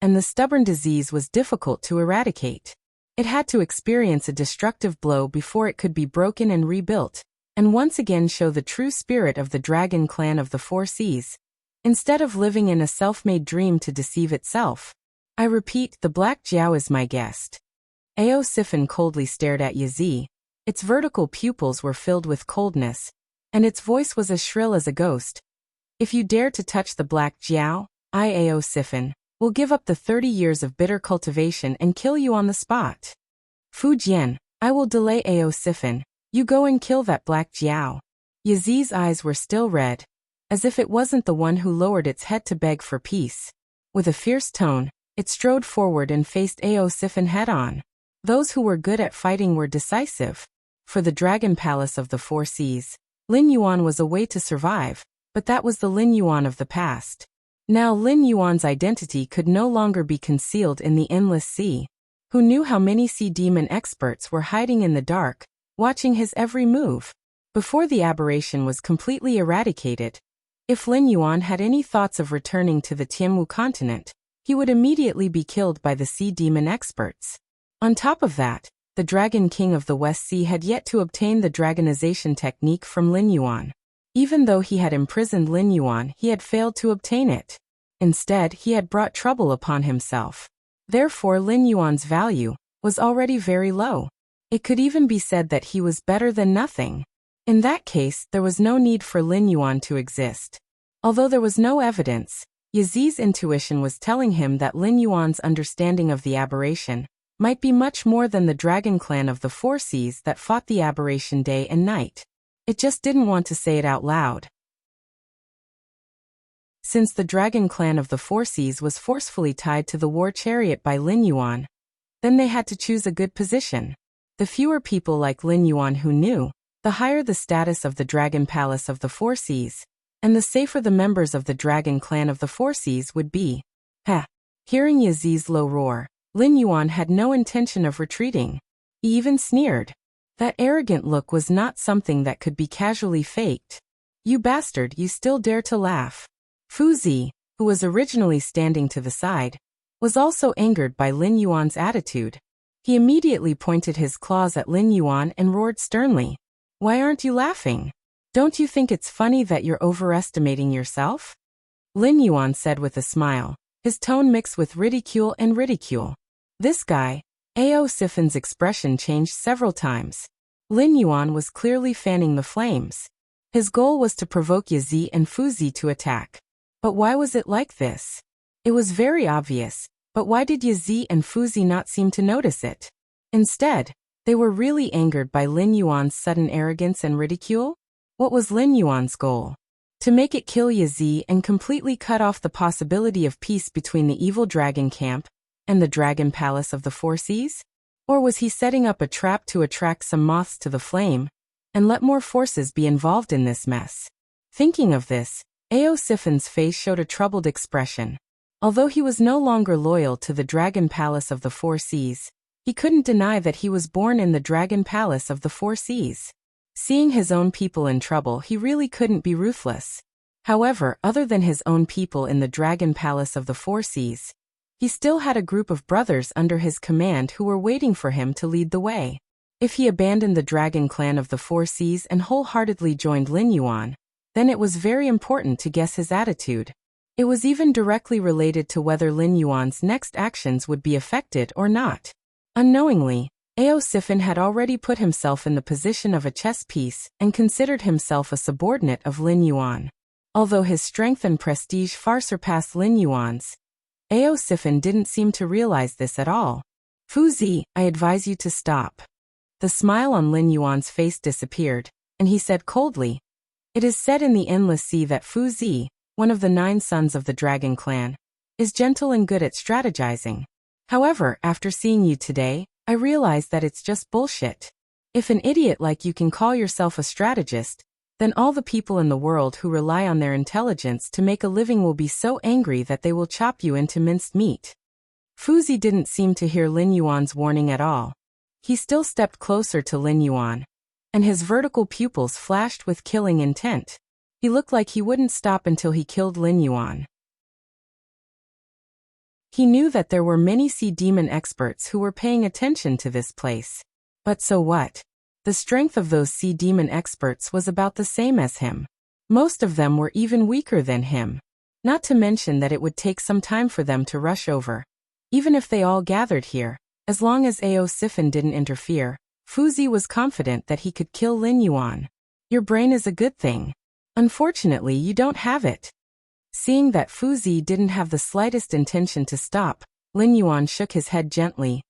and the stubborn disease was difficult to eradicate. It had to experience a destructive blow before it could be broken and rebuilt, and once again show the true spirit of the Dragon Clan of the Four Seas, instead of living in a self-made dream to deceive itself. I repeat, the Black Jiao is my guest. Sifen coldly stared at Yazi. Its vertical pupils were filled with coldness, and its voice was as shrill as a ghost. If you dare to touch the Black Jiao, I, Sifen, will give up the 30 years of bitter cultivation and kill you on the spot. Fu Jian, I will delay Sifen. You go and kill that Black Jiao. Yazi's eyes were still red, as if it wasn't the one who lowered its head to beg for peace. With a fierce tone, it strode forward and faced Sifen head-on. Those who were good at fighting were decisive. For the Dragon Palace of the Four Seas, Lin Yuan was a way to survive, but that was the Lin Yuan of the past. Now Lin Yuan's identity could no longer be concealed in the endless sea. Who knew how many sea demon experts were hiding in the dark, watching his every move? Before the aberration was completely eradicated, if Lin Yuan had any thoughts of returning to the Tianwu continent, he would immediately be killed by the sea demon experts. On top of that, the Dragon King of the West Sea had yet to obtain the dragonization technique from Lin Yuan. Even though he had imprisoned Lin Yuan, he had failed to obtain it. Instead, he had brought trouble upon himself. Therefore, Lin Yuan's value was already very low. It could even be said that he was better than nothing. In that case, there was no need for Lin Yuan to exist. Although there was no evidence, Yazi's intuition was telling him that Lin Yuan's understanding of the aberration might be much more than the Dragon Clan of the Four Seas that fought the aberration day and night. It just didn't want to say it out loud. Since the Dragon Clan of the Four Seas was forcefully tied to the war chariot by Lin Yuan, then they had to choose a good position. The fewer people like Lin Yuan who knew, the higher the status of the Dragon Palace of the Four Seas, and the safer the members of the Dragon Clan of the Four Seas would be. Hearing Yazi's low roar, Lin Yuan had no intention of retreating. He even sneered. That arrogant look was not something that could be casually faked. You bastard, you still dare to laugh. Fu Zi, who was originally standing to the side, was also angered by Lin Yuan's attitude. He immediately pointed his claws at Lin Yuan and roared sternly. Why aren't you laughing? Don't you think it's funny that you're overestimating yourself? Lin Yuan said with a smile, his tone mixed with ridicule and ridicule. This guy, Sifen's expression changed several times. Lin Yuan was clearly fanning the flames. His goal was to provoke Yazi and Fu Zi to attack. But why was it like this? It was very obvious, but why did Yazi and Fu Zi not seem to notice it? Instead, they were really angered by Lin Yuan's sudden arrogance and ridicule? What was Lin Yuan's goal? To make it kill Yazi and completely cut off the possibility of peace between the evil dragon camp and the Dragon Palace of the Four Seas? Or was he setting up a trap to attract some moths to the flame and let more forces be involved in this mess? Thinking of this, Sifen's face showed a troubled expression. Although he was no longer loyal to the Dragon Palace of the Four Seas, he couldn't deny that he was born in the Dragon Palace of the Four Seas. Seeing his own people in trouble, he really couldn't be ruthless. However, other than his own people in the Dragon Palace of the Four Seas, he still had a group of brothers under his command who were waiting for him to lead the way. If he abandoned the Dragon Clan of the Four Seas and wholeheartedly joined Lin Yuan, then it was very important to guess his attitude. It was even directly related to whether Lin Yuan's next actions would be affected or not. Unknowingly, Ao Sifin had already put himself in the position of a chess piece and considered himself a subordinate of Lin Yuan. Although his strength and prestige far surpassed Lin Yuan's, Ao Sifin didn't seem to realize this at all. Fu Zi, I advise you to stop. The smile on Lin Yuan's face disappeared, and he said coldly, "It is said in the Endless Sea that Fu Zi, one of the 9 sons of the Dragon Clan, is gentle and good at strategizing. However, after seeing you today, I realize that it's just bullshit. If an idiot like you can call yourself a strategist, then all the people in the world who rely on their intelligence to make a living will be so angry that they will chop you into minced meat." Fu Zi didn't seem to hear Lin Yuan's warning at all. He still stepped closer to Lin Yuan, and his vertical pupils flashed with killing intent. He looked like he wouldn't stop until he killed Lin Yuan. He knew that there were many sea demon experts who were paying attention to this place. But so what? The strength of those sea demon experts was about the same as him. Most of them were even weaker than him. Not to mention that it would take some time for them to rush over. Even if they all gathered here, as long as Ao Sifin didn't interfere, Fu Zi was confident that he could kill Lin Yuan. Your brain is a good thing. Unfortunately, you don't have it. Seeing that Fu Zi didn't have the slightest intention to stop, Lin Yuan shook his head gently,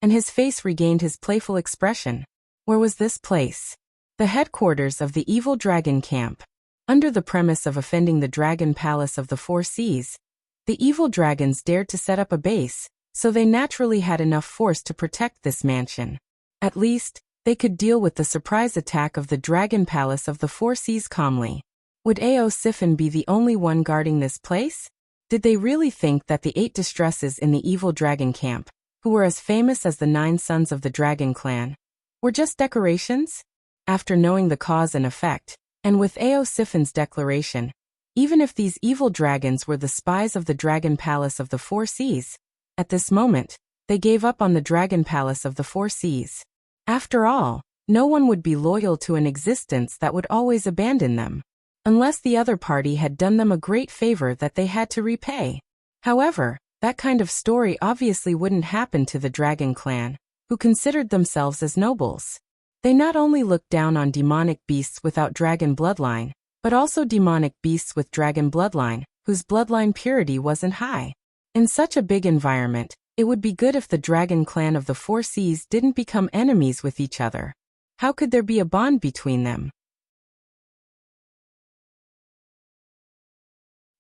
and his face regained his playful expression. Where was this place? The headquarters of the evil dragon camp. Under the premise of offending the Dragon Palace of the Four Seas, the evil dragons dared to set up a base, so they naturally had enough force to protect this mansion. At least, they could deal with the surprise attack of the Dragon Palace of the Four Seas calmly. Would Ao Sifin be the only one guarding this place? Did they really think that the 8 distresses in the evil dragon camp, who were as famous as the 9 sons of the Dragon Clan, were just decorations? After knowing the cause and effect, and with Ao Sifin's declaration, even if these evil dragons were the spies of the Dragon Palace of the Four Seas, at this moment, they gave up on the Dragon Palace of the Four Seas. After all, no one would be loyal to an existence that would always abandon them, unless the other party had done them a great favor that they had to repay. However, that kind of story obviously wouldn't happen to the Dragon Clan, who considered themselves as nobles. They not only looked down on demonic beasts without dragon bloodline, but also demonic beasts with dragon bloodline, whose bloodline purity wasn't high. In such a big environment, it would be good if the Dragon Clan of the Four Seas didn't become enemies with each other. How could there be a bond between them?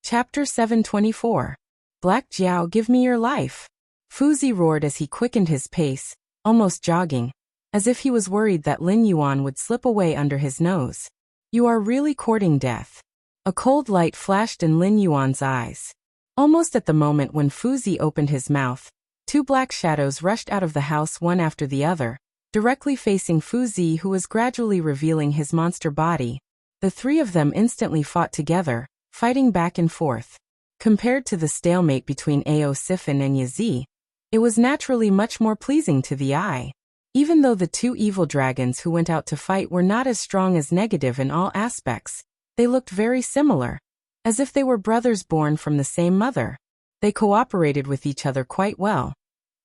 Chapter 724. Black Jiao, give me your life. Fu Zi roared as he quickened his pace, almost jogging, as if he was worried that Lin Yuan would slip away under his nose. You are really courting death. A cold light flashed in Lin Yuan's eyes. Almost at the moment when Fu Zi opened his mouth, 2 black shadows rushed out of the house one after the other, directly facing Fu Zi, who was gradually revealing his monster body. The 3 of them instantly fought together, fighting back and forth. Compared to the stalemate between Ao Sifin and Yazi, it was naturally much more pleasing to the eye. Even though the 2 evil dragons who went out to fight were not as strong as negative in all aspects, they looked very similar, as if they were brothers born from the same mother. They cooperated with each other quite well,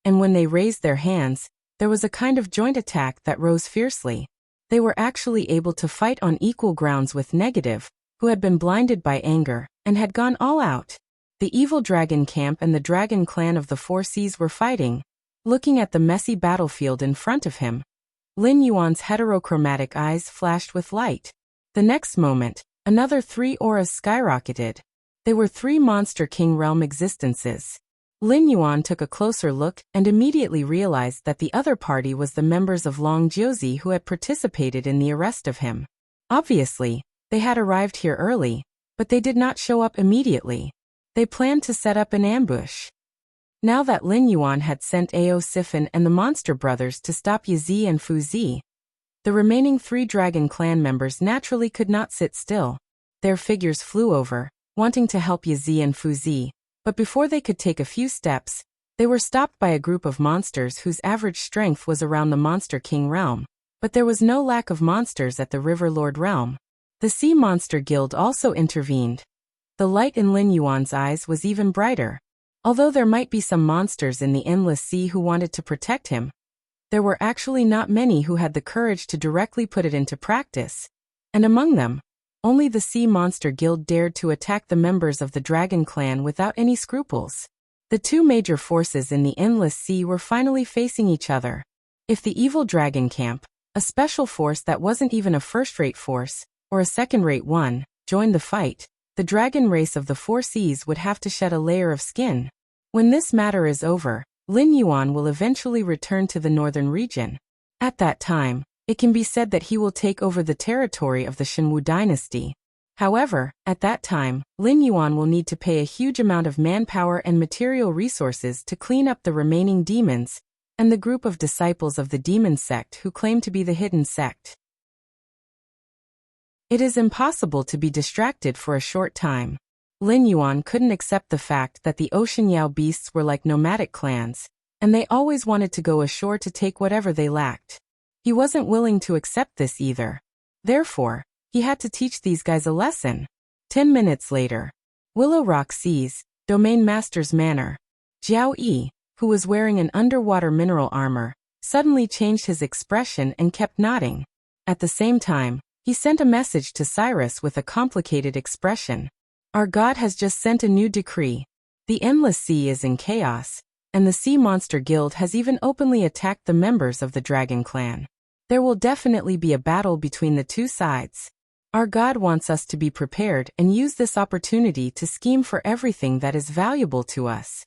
and when they raised their hands, there was a kind of joint attack that rose fiercely. They were actually able to fight on equal grounds with negative, who had been blinded by anger, and had gone all out. The evil dragon camp and the Dragon Clan of the Four Seas were fighting. Looking at the messy battlefield in front of him, Lin Yuan's heterochromatic eyes flashed with light. The next moment, another 3 auras skyrocketed. They were 3 monster king realm existences. Lin Yuan took a closer look and immediately realized that the other party was the members of Long Jiuzi who had participated in the arrest of him. Obviously, they had arrived here early, but they did not show up immediately. They planned to set up an ambush. Now that Lin Yuan had sent Ao Sifin and the Monster Brothers to stop Yazi and Fu Zi, the remaining 3 Dragon Clan members naturally could not sit still. Their figures flew over, wanting to help Yazi and Fuzi, but before they could take a few steps, they were stopped by a group of monsters whose average strength was around the Monster King realm. But there was no lack of monsters at the River Lord realm. The Sea Monster Guild also intervened. The light in Lin Yuan's eyes was even brighter. Although there might be some monsters in the Endless Sea who wanted to protect him, there were actually not many who had the courage to directly put it into practice. And among them, only the Sea Monster Guild dared to attack the members of the Dragon Clan without any scruples. The two major forces in the Endless Sea were finally facing each other. If the evil Dragon Camp, a special force that wasn't even a first-rate force, or a second-rate one, joined the fight, the dragon race of the Four Seas would have to shed a layer of skin. When this matter is over, Lin Yuan will eventually return to the northern region. At that time, it can be said that he will take over the territory of the Shenwu dynasty. However, at that time, Lin Yuan will need to pay a huge amount of manpower and material resources to clean up the remaining demons and the group of disciples of the demon sect who claim to be the hidden sect. It is impossible to be distracted for a short time. Lin Yuan couldn't accept the fact that the Ocean Yao beasts were like nomadic clans, and they always wanted to go ashore to take whatever they lacked. He wasn't willing to accept this either. Therefore, he had to teach these guys a lesson. 10 minutes later, Willow Rock Seas, Domain Master's Manor. Jiao Yi, who was wearing an underwater mineral armor, suddenly changed his expression and kept nodding. At the same time, he sent a message to Cyrus with a complicated expression. Our God has just sent a new decree. The Endless Sea is in chaos, and the Sea Monster Guild has even openly attacked the members of the Dragon Clan. There will definitely be a battle between the two sides. Our God wants us to be prepared and use this opportunity to scheme for everything that is valuable to us.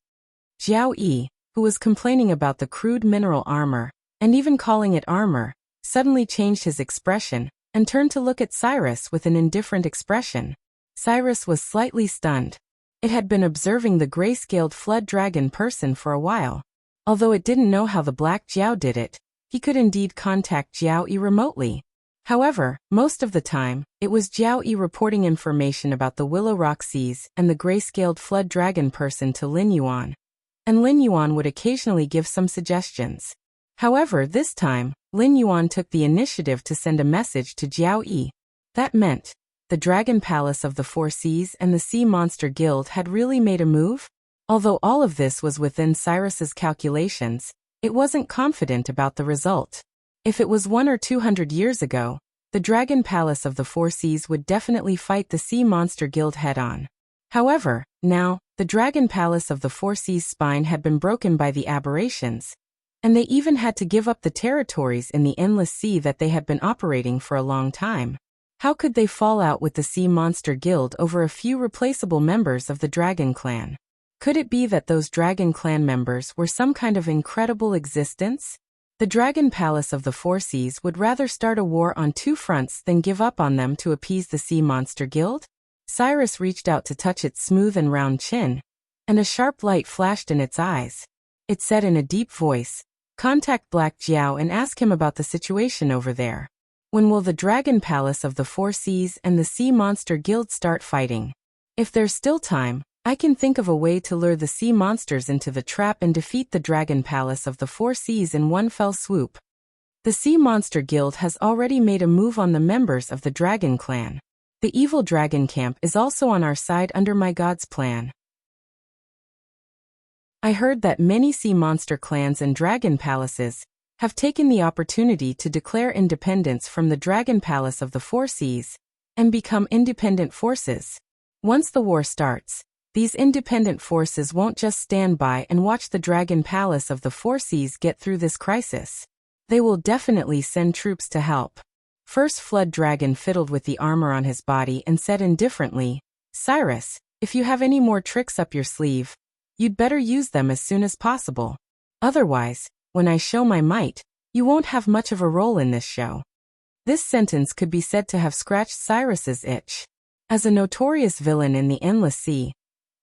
Jiao Yi, who was complaining about the crude mineral armor, and even calling it armor, suddenly changed his expression and turned to look at Cyrus with an indifferent expression. Cyrus was slightly stunned. It had been observing the gray-scaled flood dragon person for a while. Although it didn't know how the Black Jiao did it, he could indeed contact Jiao Yi remotely. However, most of the time, it was Jiao Yi reporting information about the Willow Rock Seas and the gray-scaled flood dragon person to Lin Yuan. And Lin Yuan would occasionally give some suggestions. However, this time, Lin Yuan took the initiative to send a message to Jiao Yi. That meant, the Dragon Palace of the Four Seas and the Sea Monster Guild had really made a move? Although all of this was within Cyrus's calculations, it wasn't confident about the result. If it was 100 or 200 years ago, the Dragon Palace of the Four Seas would definitely fight the Sea Monster Guild head-on. However, now, the Dragon Palace of the Four Seas' spine had been broken by the aberrations, and they even had to give up the territories in the Endless Sea that they had been operating for a long time. How could they fall out with the Sea Monster Guild over a few replaceable members of the Dragon Clan? Could it be that those Dragon Clan members were some kind of incredible existence? The Dragon Palace of the Four Seas would rather start a war on two fronts than give up on them to appease the Sea Monster Guild? Cyrus reached out to touch its smooth and round chin, and a sharp light flashed in its eyes. It said in a deep voice, "Contact Black Jiao and ask him about the situation over there. When will the Dragon Palace of the Four Seas and the Sea Monster Guild start fighting? If there's still time, I can think of a way to lure the sea monsters into the trap and defeat the Dragon Palace of the Four Seas in one fell swoop." The Sea Monster Guild has already made a move on the members of the Dragon Clan. The evil Dragon Camp is also on our side under my God's plan. I heard that many sea monster clans and dragon palaces have taken the opportunity to declare independence from the Dragon Palace of the Four Seas and become independent forces. Once the war starts, these independent forces won't just stand by and watch the Dragon Palace of the Four Seas get through this crisis. They will definitely send troops to help. First Flood Dragon fiddled with the armor on his body and said indifferently, "Cyrus, if you have any more tricks up your sleeve, you'd better use them as soon as possible. Otherwise, when I show my might, you won't have much of a role in this show." This sentence could be said to have scratched Cyrus's itch. As a notorious villain in the Endless Sea,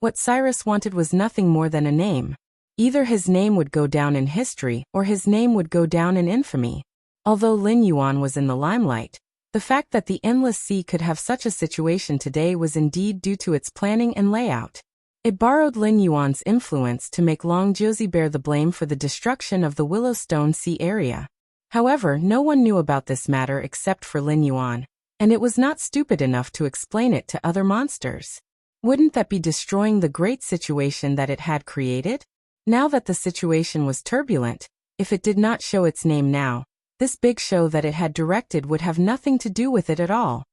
what Cyrus wanted was nothing more than a name. Either his name would go down in history or his name would go down in infamy. Although Lin Yuan was in the limelight, The fact that the endless sea could have such a situation today was indeed due to its planning and layout. It borrowed Lin Yuan's influence to make Long Jiuzi bear the blame for the destruction of the Willowstone Sea area. However, no one knew about this matter except for Lin Yuan, and it was not stupid enough to explain it to other monsters. Wouldn't that be destroying the great situation that it had created? Now that the situation was turbulent, if it did not show its name now, this big show that it had directed would have nothing to do with it at all.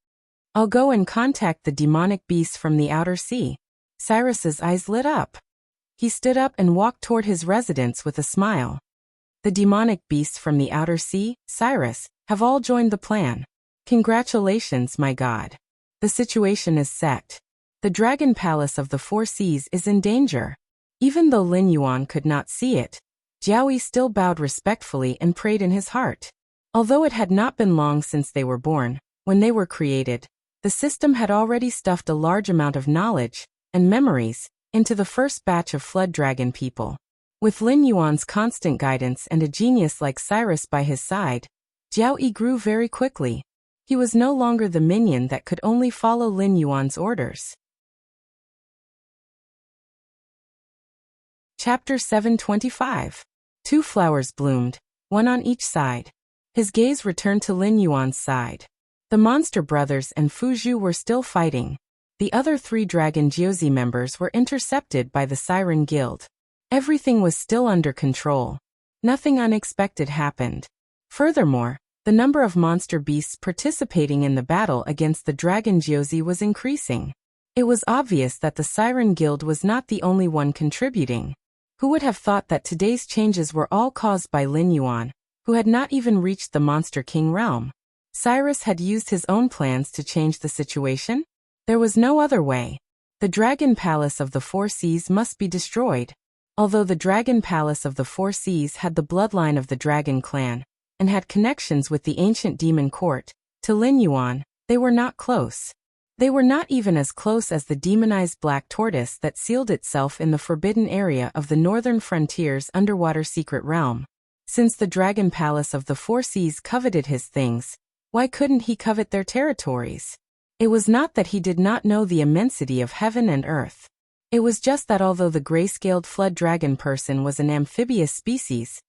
I'll go and contact the demonic beasts from the outer sea. Cyrus's eyes lit up. He stood up and walked toward his residence with a smile. The demonic beasts from the outer sea, Cyrus, have all joined the plan. Congratulations, my god. The situation is set. The Dragon Palace of the Four Seas is in danger. Even though Lin Yuan could not see it, Jiaoyi still bowed respectfully and prayed in his heart. Although it had not been long since they were born, when they were created, the system had already stuffed a large amount of knowledge and memories into the first batch of Flood Dragon people. With Lin Yuan's constant guidance and a genius like Cyrus by his side, Jiaoyi grew very quickly. He was no longer the minion that could only follow Lin Yuan's orders. Chapter 725. 2 flowers bloomed, one on each side. His gaze returned to Lin Yuan's side. The monster brothers and Fu Zhu were still fighting. The other 3 Dragon Jiuzi members were intercepted by the Siren Guild. Everything was still under control. Nothing unexpected happened. Furthermore, the number of monster beasts participating in the battle against the Dragon Jiuzi was increasing. It was obvious that the Siren Guild was not the only one contributing. Who would have thought that today's changes were all caused by Lin Yuan, who had not even reached the Monster King realm? Cyrus had used his own plans to change the situation? There was no other way. The Dragon Palace of the Four Seas must be destroyed. Although the Dragon Palace of the Four Seas had the bloodline of the Dragon clan, and had connections with the ancient demon court, to Lin Yuan, they were not close. They were not even as close as the demonized black tortoise that sealed itself in the forbidden area of the northern frontier's underwater secret realm. Since the Dragon Palace of the Four Seas coveted his things, why couldn't he covet their territories? It was not that he did not know the immensity of heaven and earth. It was just that although the gray-scaled flood dragon person was an amphibious species,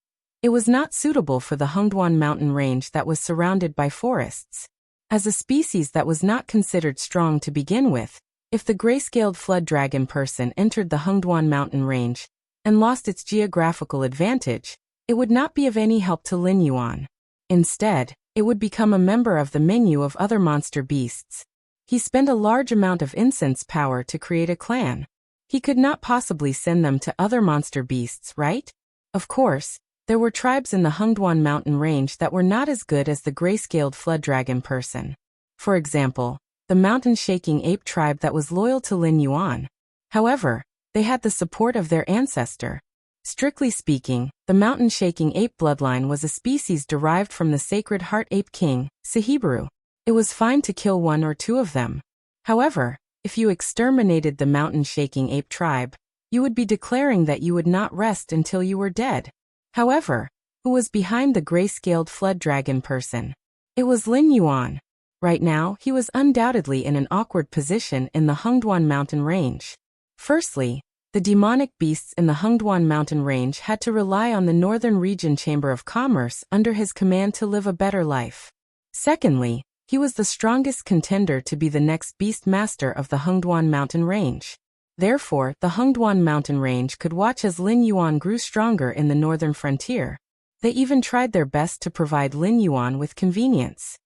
it was not suitable for the Hengduan mountain range that was surrounded by forests. As a species that was not considered strong to begin with, if the gray-scaled flood dragon person entered the Hengduan mountain range and lost its geographical advantage, it would not be of any help to Lin Yuan. Instead, it would become a member of the menu of other monster beasts. He spent a large amount of incense power to create a clan. He could not possibly send them to other monster beasts, right? Of course, there were tribes in the Hengduan mountain range that were not as good as the gray-scaled flood dragon person. For example, the mountain-shaking ape tribe that was loyal to Lin Yuan. However, they had the support of their ancestor. Strictly speaking, the mountain-shaking ape bloodline was a species derived from the sacred heart ape king, Sahiburu. It was fine to kill 1 or 2 of them. However, if you exterminated the mountain-shaking ape tribe, you would be declaring that you would not rest until you were dead. However, who was behind the gray-scaled flood dragon person? It was Lin Yuan. Right now, he was undoubtedly in an awkward position in the Hengduan mountain range. Firstly, the demonic beasts in the Hengduan mountain range had to rely on the Northern Region Chamber of Commerce under his command to live a better life. Secondly, he was the strongest contender to be the next beast master of the Hengduan mountain range. Therefore, the Hengduan mountain range could watch as Lin Yuan grew stronger in the northern frontier. They even tried their best to provide Lin Yuan with convenience.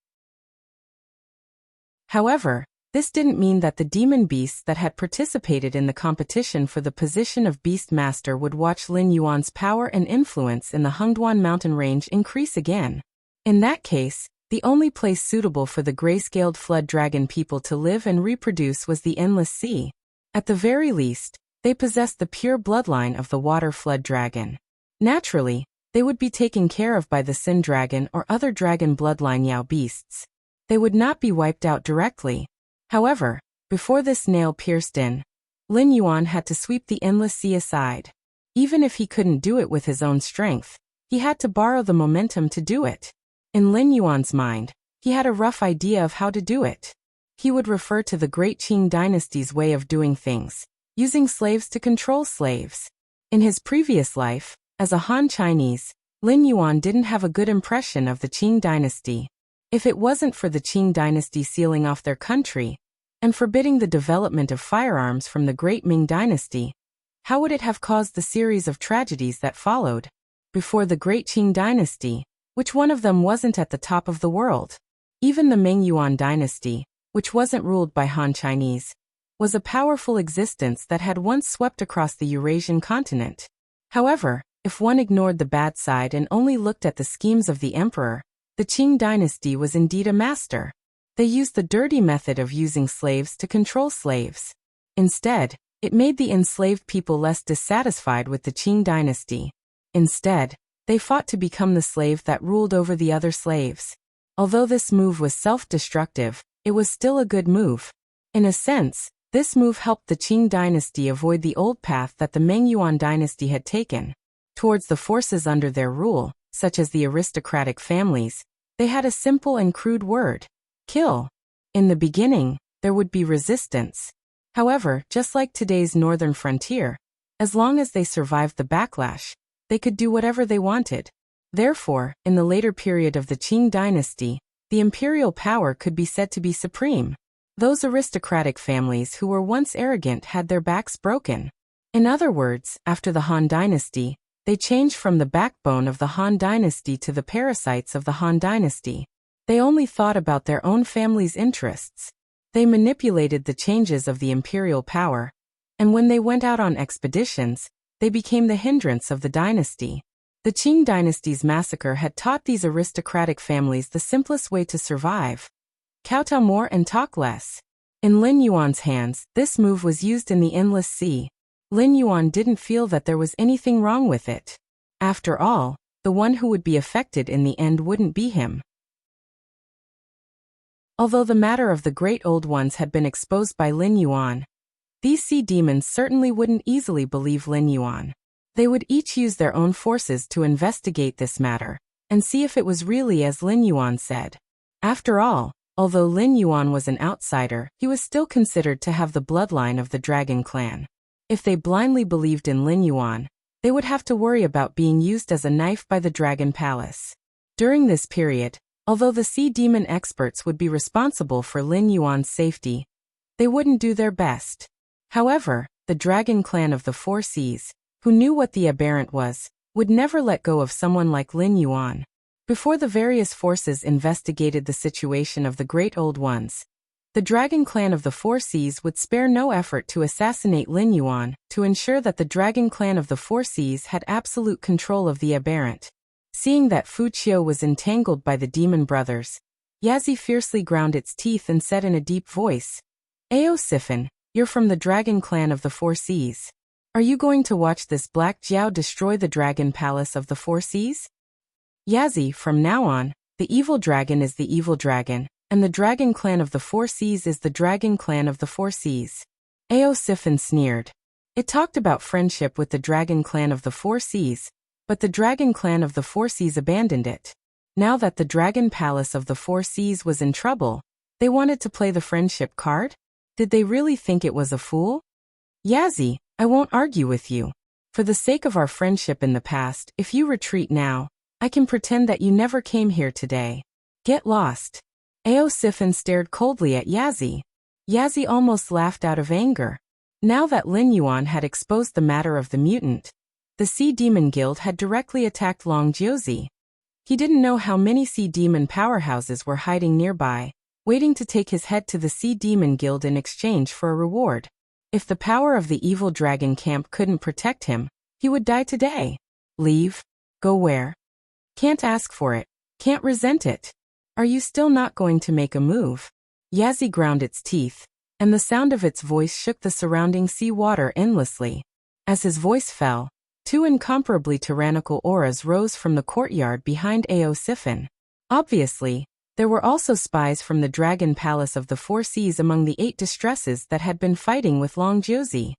However, this didn't mean that the demon beasts that had participated in the competition for the position of beast master would watch Lin Yuan's power and influence in the Hengduan mountain range increase again. In that case, the only place suitable for the gray-scaled flood dragon people to live and reproduce was the endless sea. At the very least, they possessed the pure bloodline of the water flood dragon. Naturally, they would be taken care of by the Sin Dragon or other dragon bloodline Yao beasts. They would not be wiped out directly. However, before this nail pierced in, Lin Yuan had to sweep the endless sea aside. Even if he couldn't do it with his own strength, he had to borrow the momentum to do it. In Lin Yuan's mind, he had a rough idea of how to do it. He would refer to the Great Qing dynasty's way of doing things, using slaves to control slaves. In his previous life, as a Han Chinese, Lin Yuan didn't have a good impression of the Qing dynasty. If it wasn't for the Qing dynasty sealing off their country and forbidding the development of firearms from the Great Ming dynasty, how would it have caused the series of tragedies that followed? Before the Great Qing dynasty, which one of them wasn't at the top of the world? Even the Ming Yuan dynasty, which wasn't ruled by Han Chinese, was a powerful existence that had once swept across the Eurasian continent. However, if one ignored the bad side and only looked at the schemes of the emperor, the Qing dynasty was indeed a master. They used the dirty method of using slaves to control slaves. Instead, it made the enslaved people less dissatisfied with the Qing dynasty. Instead, they fought to become the slave that ruled over the other slaves. Although this move was self-destructive, it was still a good move. In a sense, this move helped the Qing dynasty avoid the old path that the Ming Yuan dynasty had taken. Towards the forces under their rule, such as the aristocratic families, they had a simple and crude word: kill. In the beginning, there would be resistance. However, just like today's northern frontier, as long as they survived the backlash, they could do whatever they wanted. Therefore, in the later period of the Qing dynasty, the imperial power could be said to be supreme. Those aristocratic families who were once arrogant had their backs broken. In other words, after the Han dynasty, they changed from the backbone of the Han dynasty to the parasites of the Han dynasty. They only thought about their own family's interests. They manipulated the changes of the imperial power, and when they went out on expeditions, they became the hindrance of the dynasty. The Qing dynasty's massacre had taught these aristocratic families the simplest way to survive: kowtow more and talk less. In Lin Yuan's hands, this move was used in the Endless Sea. Lin Yuan didn't feel that there was anything wrong with it. After all, the one who would be affected in the end wouldn't be him. Although the matter of the Great Old Ones had been exposed by Lin Yuan, these sea demons certainly wouldn't easily believe Lin Yuan. They would each use their own forces to investigate this matter and see if it was really as Lin Yuan said. After all, although Lin Yuan was an outsider, he was still considered to have the bloodline of the Dragon Clan. If they blindly believed in Lin Yuan, they would have to worry about being used as a knife by the Dragon Palace. During this period, although the sea demon experts would be responsible for Lin Yuan's safety, they wouldn't do their best. However, the Dragon Clan of the Four Seas, who knew what the aberrant was, would never let go of someone like Lin Yuan. Before the various forces investigated the situation of the Great Old Ones, the Dragon Clan of the Four Seas would spare no effort to assassinate Lin Yuan to ensure that the Dragon Clan of the Four Seas had absolute control of the aberrant. Seeing that Fu Qiu was entangled by the demon brothers, Yazi fiercely ground its teeth and said in a deep voice, "Ao Sifin, you're from the Dragon Clan of the Four Seas. Are you going to watch this Black Jiao destroy the Dragon Palace of the Four Seas?" Yazi, from now on, the evil dragon is the evil dragon, and the Dragon Clan of the Four Seas is the Dragon Clan of the Four Seas. Ao Sifin sneered. It talked about friendship with the Dragon Clan of the Four Seas, but the Dragon Clan of the Four Seas abandoned it. Now that the Dragon Palace of the Four Seas was in trouble, they wanted to play the friendship card? Did they really think it was a fool? Yazi, I won't argue with you. For the sake of our friendship in the past, if you retreat now, I can pretend that you never came here today. Get lost. Ao Sifin stared coldly at Yazi. Yazi almost laughed out of anger. Now that Lin Yuan had exposed the matter of the mutant, the Sea Demon Guild had directly attacked Long Jiuzi. He didn't know how many Sea Demon powerhouses were hiding nearby, waiting to take his head to the Sea Demon Guild in exchange for a reward. If the power of the evil dragon camp couldn't protect him, he would die today. Leave? Go where? Can't ask for it. Can't resent it. Are you still not going to make a move? Yazi ground its teeth, and the sound of its voice shook the surrounding sea water endlessly. As his voice fell, two incomparably tyrannical auras rose from the courtyard behind Ao Sifin. Obviously, there were also spies from the Dragon Palace of the Four Seas among the 8 distresses that had been fighting with Long Jiuzi.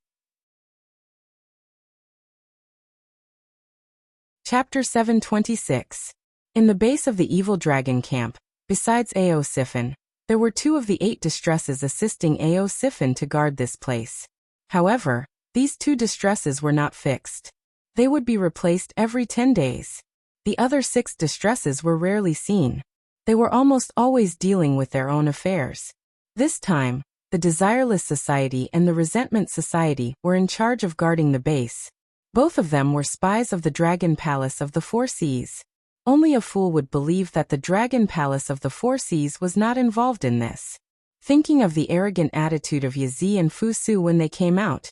Chapter 726. In the base of the evil dragon camp, Besides Aosifin, there were 2 of the 8 distresses assisting Aosifin to guard this place. However, these 2 distresses were not fixed. They would be replaced every 10 days. The other 6 distresses were rarely seen. They were almost always dealing with their own affairs. This time, the Desireless Society and the Resentment Society were in charge of guarding the base. Both of them were spies of the Dragon Palace of the Four Seas. Only a fool would believe that the Dragon Palace of the Four Seas was not involved in this. Thinking of the arrogant attitude of Yazi and Fusu when they came out,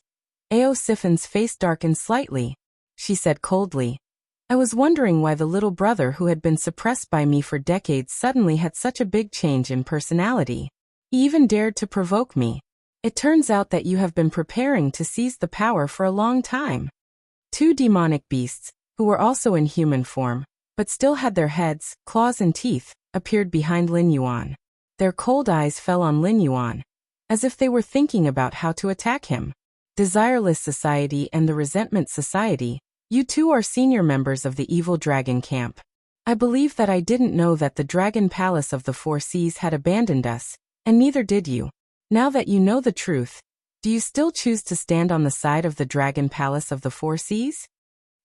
Aosifin's face darkened slightly. She said coldly, "I was wondering why the little brother who had been suppressed by me for decades suddenly had such a big change in personality. He even dared to provoke me. It turns out that you have been preparing to seize the power for a long time." 2 demonic beasts, who were also in human form, but still had their heads, claws and teeth, appeared behind Lin Yuan. Their cold eyes fell on Lin Yuan, as if they were thinking about how to attack him. Desireless Society and the Resentment Society, you 2 are senior members of the Evil Dragon Camp. I believe that I didn't know that the Dragon Palace of the Four Seas had abandoned us, and neither did you. Now that you know the truth, do you still choose to stand on the side of the Dragon Palace of the Four Seas?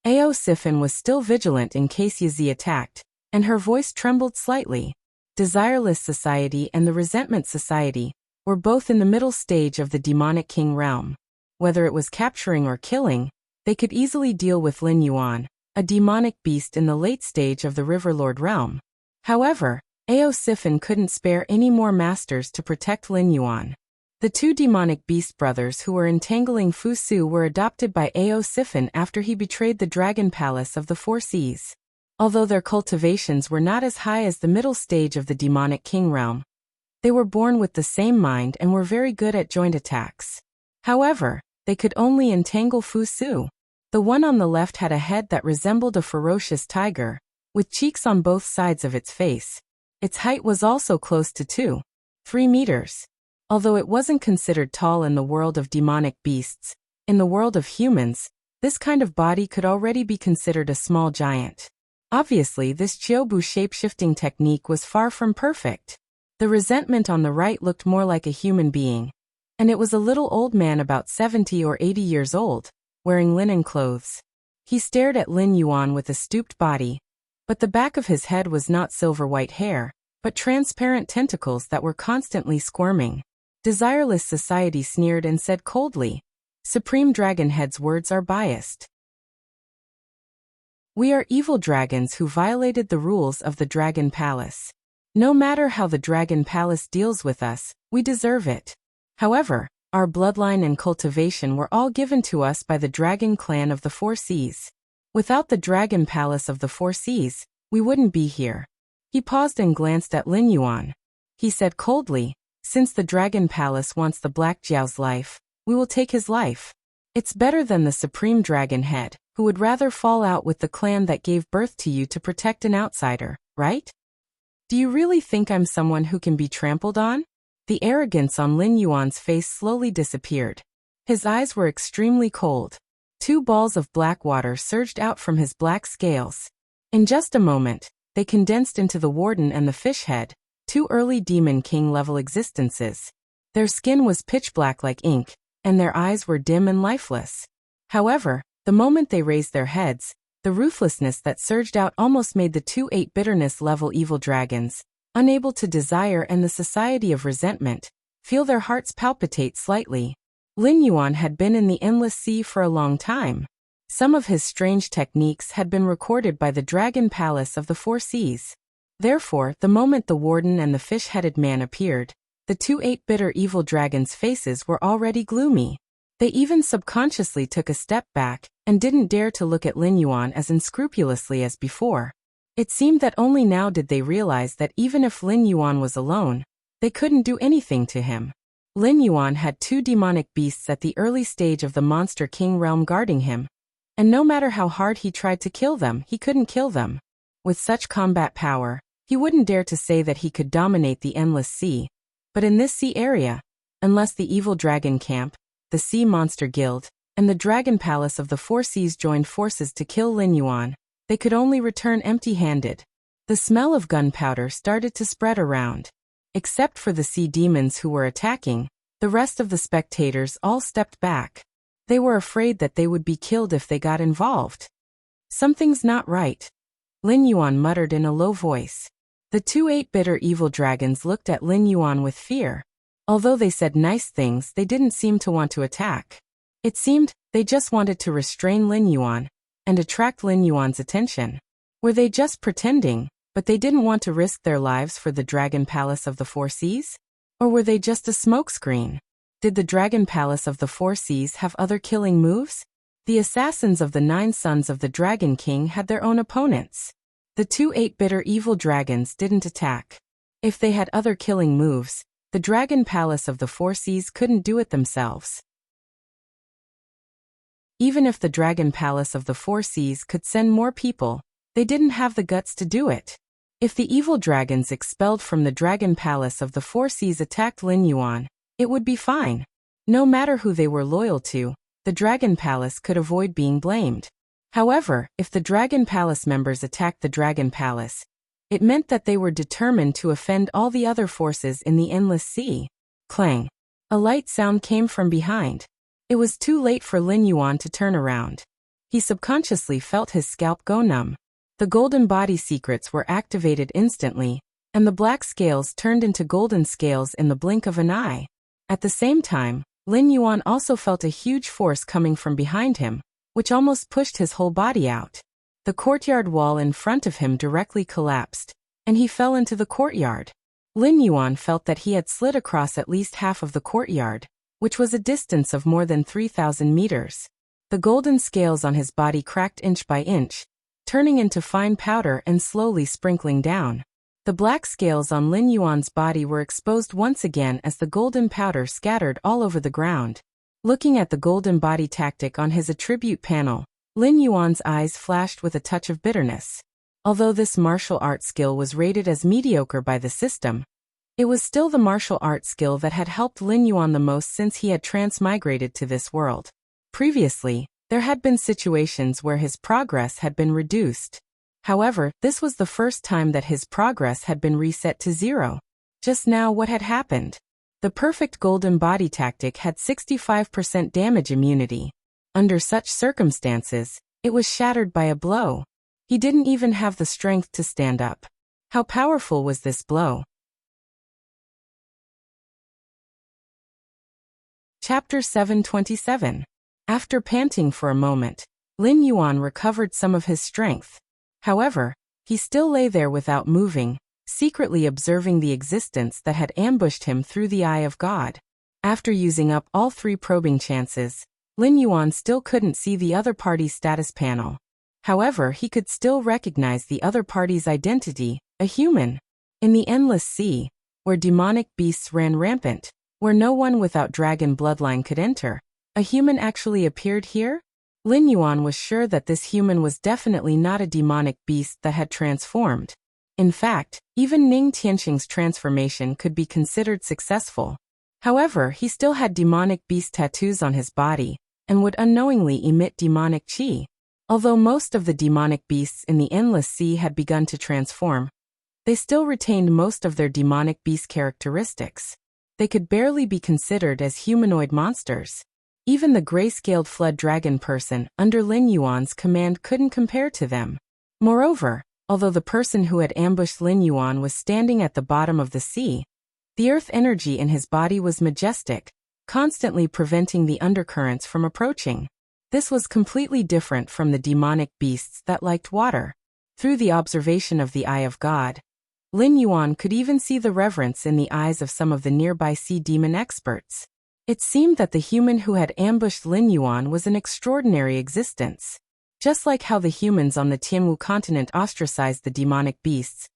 Aosifin was still vigilant in case Yazi attacked, and her voice trembled slightly. Desireless Society and the Resentment Society were both in the middle stage of the Demonic King realm. Whether it was capturing or killing, they could easily deal with Lin Yuan, a demonic beast in the late stage of the Riverlord realm. However, Aosifin couldn't spare any more masters to protect Lin Yuan. The 2 demonic beast brothers who were entangling Fusu were adopted by Aosifin after he betrayed the Dragon Palace of the Four Seas. Although their cultivations were not as high as the middle stage of the Demonic King realm, they were born with the same mind and were very good at joint attacks. However, they could only entangle Fusu. The one on the left had a head that resembled a ferocious tiger, with cheeks on both sides of its face. Its height was also close to 2.3 meters. Although it wasn't considered tall in the world of demonic beasts, in the world of humans, this kind of body could already be considered a small giant. Obviously, this Chiobu shape-shifting technique was far from perfect. The resentment on the right looked more like a human being, and it was a little old man about 70 or 80 years old, wearing linen clothes. He stared at Lin Yuan with a stooped body, but the back of his head was not silver-white hair, but transparent tentacles that were constantly squirming. Desireless Society sneered and said coldly, "Supreme Dragonhead's words are biased. We are evil dragons who violated the rules of the Dragon Palace. No matter how the Dragon Palace deals with us, we deserve it. However, our bloodline and cultivation were all given to us by the Dragon Clan of the Four Seas. Without the Dragon Palace of the Four Seas, we wouldn't be here." He paused and glanced at Lin Yuan. He said coldly, "Since the Dragon Palace wants the Black Jiao's life, we will take his life. It's better than the Supreme Dragon Head, who would rather fall out with the clan that gave birth to you to protect an outsider, right? Do you really think I'm someone who can be trampled on?" The arrogance on Lin Yuan's face slowly disappeared. His eyes were extremely cold. 2 balls of black water surged out from his black scales. In just a moment, they condensed into the Warden and the Fish Head, 2 early Demon King-level existences. Their skin was pitch black like ink, and their eyes were dim and lifeless. However, the moment they raised their heads, the ruthlessness that surged out almost made the 2-8 bitterness-level evil dragons, unable to desire and the Society of Resentment, feel their hearts palpitate slightly. Lin Yuan had been in the Endless Sea for a long time. Some of his strange techniques had been recorded by the Dragon Palace of the Four Seas. Therefore, the moment the Warden and the fish-headed man appeared, the 2-8 bitter evil dragons' faces were already gloomy. They even subconsciously took a step back and didn't dare to look at Lin Yuan as unscrupulously as before. It seemed that only now did they realize that even if Lin Yuan was alone, they couldn't do anything to him. Lin Yuan had 2 demonic beasts at the early stage of the Monster King realm guarding him, and no matter how hard he tried to kill them, he couldn't kill them. With such combat power, he wouldn't dare to say that he could dominate the Endless Sea. But in this sea area, unless the Evil Dragon Camp, the Sea Monster Guild, and the Dragon Palace of the Four Seas joined forces to kill Lin Yuan, they could only return empty-handed. The smell of gunpowder started to spread around. Except for the sea demons who were attacking, the rest of the spectators all stepped back. They were afraid that they would be killed if they got involved. Something's not right, Lin Yuan muttered in a low voice. The two 8-bitter evil dragons looked at Lin Yuan with fear. Although they said nice things, they didn't seem to want to attack. It seemed they just wanted to restrain Lin Yuan and attract Lin Yuan's attention. Were they just pretending, but they didn't want to risk their lives for the Dragon Palace of the Four Seas? Or were they just a smokescreen? Did the Dragon Palace of the Four Seas have other killing moves? The assassins of the 9 sons of the Dragon King had their own opponents. The two 8-bitter evil dragons didn't attack. If they had other killing moves, the Dragon Palace of the Four Seas couldn't do it themselves. Even if the Dragon Palace of the Four Seas could send more people, they didn't have the guts to do it. If the evil dragons expelled from the Dragon Palace of the Four Seas attacked Lin Yuan, it would be fine. No matter who they were loyal to, the Dragon Palace could avoid being blamed. However, if the Dragon Palace members attacked the Dragon Palace, it meant that they were determined to offend all the other forces in the Endless Sea. Clang! A light sound came from behind. It was too late for Lin Yuan to turn around. He subconsciously felt his scalp go numb. The golden body secrets were activated instantly, and the black scales turned into golden scales in the blink of an eye. At the same time, Lin Yuan also felt a huge force coming from behind him, which almost pushed his whole body out. The courtyard wall in front of him directly collapsed, and he fell into the courtyard. Lin Yuan felt that he had slid across at least half of the courtyard, which was a distance of more than 3,000 meters. The golden scales on his body cracked inch by inch, turning into fine powder and slowly sprinkling down. The black scales on Lin Yuan's body were exposed once again as the golden powder scattered all over the ground. Looking at the golden body tactic on his attribute panel, Lin Yuan's eyes flashed with a touch of bitterness. Although this martial art skill was rated as mediocre by the system, it was still the martial art skill that had helped Lin Yuan the most since he had transmigrated to this world. Previously, there had been situations where his progress had been reduced. However, this was the first time that his progress had been reset to 0. Just now, what had happened? The perfect golden body tactic had 65% damage immunity. Under such circumstances, it was shattered by a blow. He didn't even have the strength to stand up. How powerful was this blow? Chapter 727. After panting for a moment, Lin Yuan recovered some of his strength. However, he still lay there without moving, secretly observing the existence that had ambushed him through the Eye of God. After using up all 3 probing chances, Lin Yuan still couldn't see the other party's status panel. However, he could still recognize the other party's identity, a human. In the Endless Sea, where demonic beasts ran rampant, where no one without dragon bloodline could enter, a human actually appeared here? Lin Yuan was sure that this human was definitely not a demonic beast that had transformed. In fact, even Ning Tianxing's transformation could be considered successful. However, he still had demonic beast tattoos on his body, and would unknowingly emit demonic qi. Although most of the demonic beasts in the Endless Sea had begun to transform, they still retained most of their demonic beast characteristics. They could barely be considered as humanoid monsters. Even the gray-scaled flood dragon person under Lin Yuan's command couldn't compare to them. Moreover, although the person who had ambushed Lin Yuan was standing at the bottom of the sea, the earth energy in his body was majestic, constantly preventing the undercurrents from approaching. This was completely different from the demonic beasts that liked water. Through the observation of the Eye of God, Lin Yuan could even see the reverence in the eyes of some of the nearby sea demon experts. It seemed that the human who had ambushed Lin Yuan was an extraordinary existence. Just like how the humans on the Tianwu continent ostracized the demonic beasts,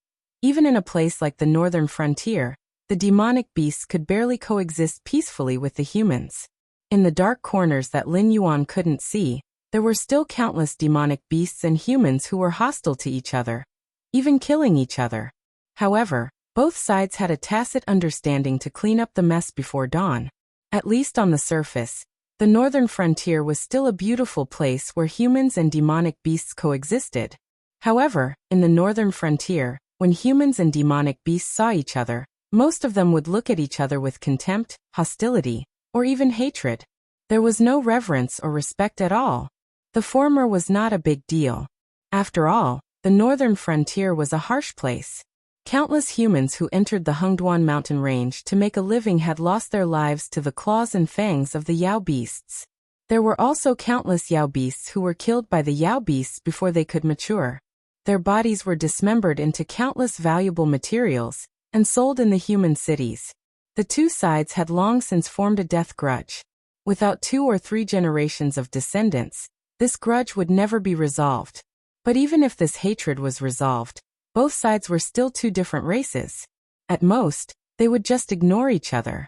even in a place like the northern frontier, the demonic beasts could barely coexist peacefully with the humans. In the dark corners that Lin Yuan couldn't see, there were still countless demonic beasts and humans who were hostile to each other, even killing each other. However, both sides had a tacit understanding to clean up the mess before dawn. At least on the surface, the northern frontier was still a beautiful place where humans and demonic beasts coexisted. However, in the northern frontier, When humans and demonic beasts saw each other, most of them would look at each other with contempt, hostility, or even hatred. There was no reverence or respect at all. The former was not a big deal. After all, the northern frontier was a harsh place. Countless humans who entered the Hungduan mountain range to make a living had lost their lives to the claws and fangs of the Yao beasts. There were also countless Yao beasts who were killed by the Yao beasts before they could mature. Their bodies were dismembered into countless valuable materials and sold in the human cities. The two sides had long since formed a death grudge. Without 2 or 3 generations of descendants, this grudge would never be resolved. But even if this hatred was resolved, both sides were still 2 different races. At most, they would just ignore each other.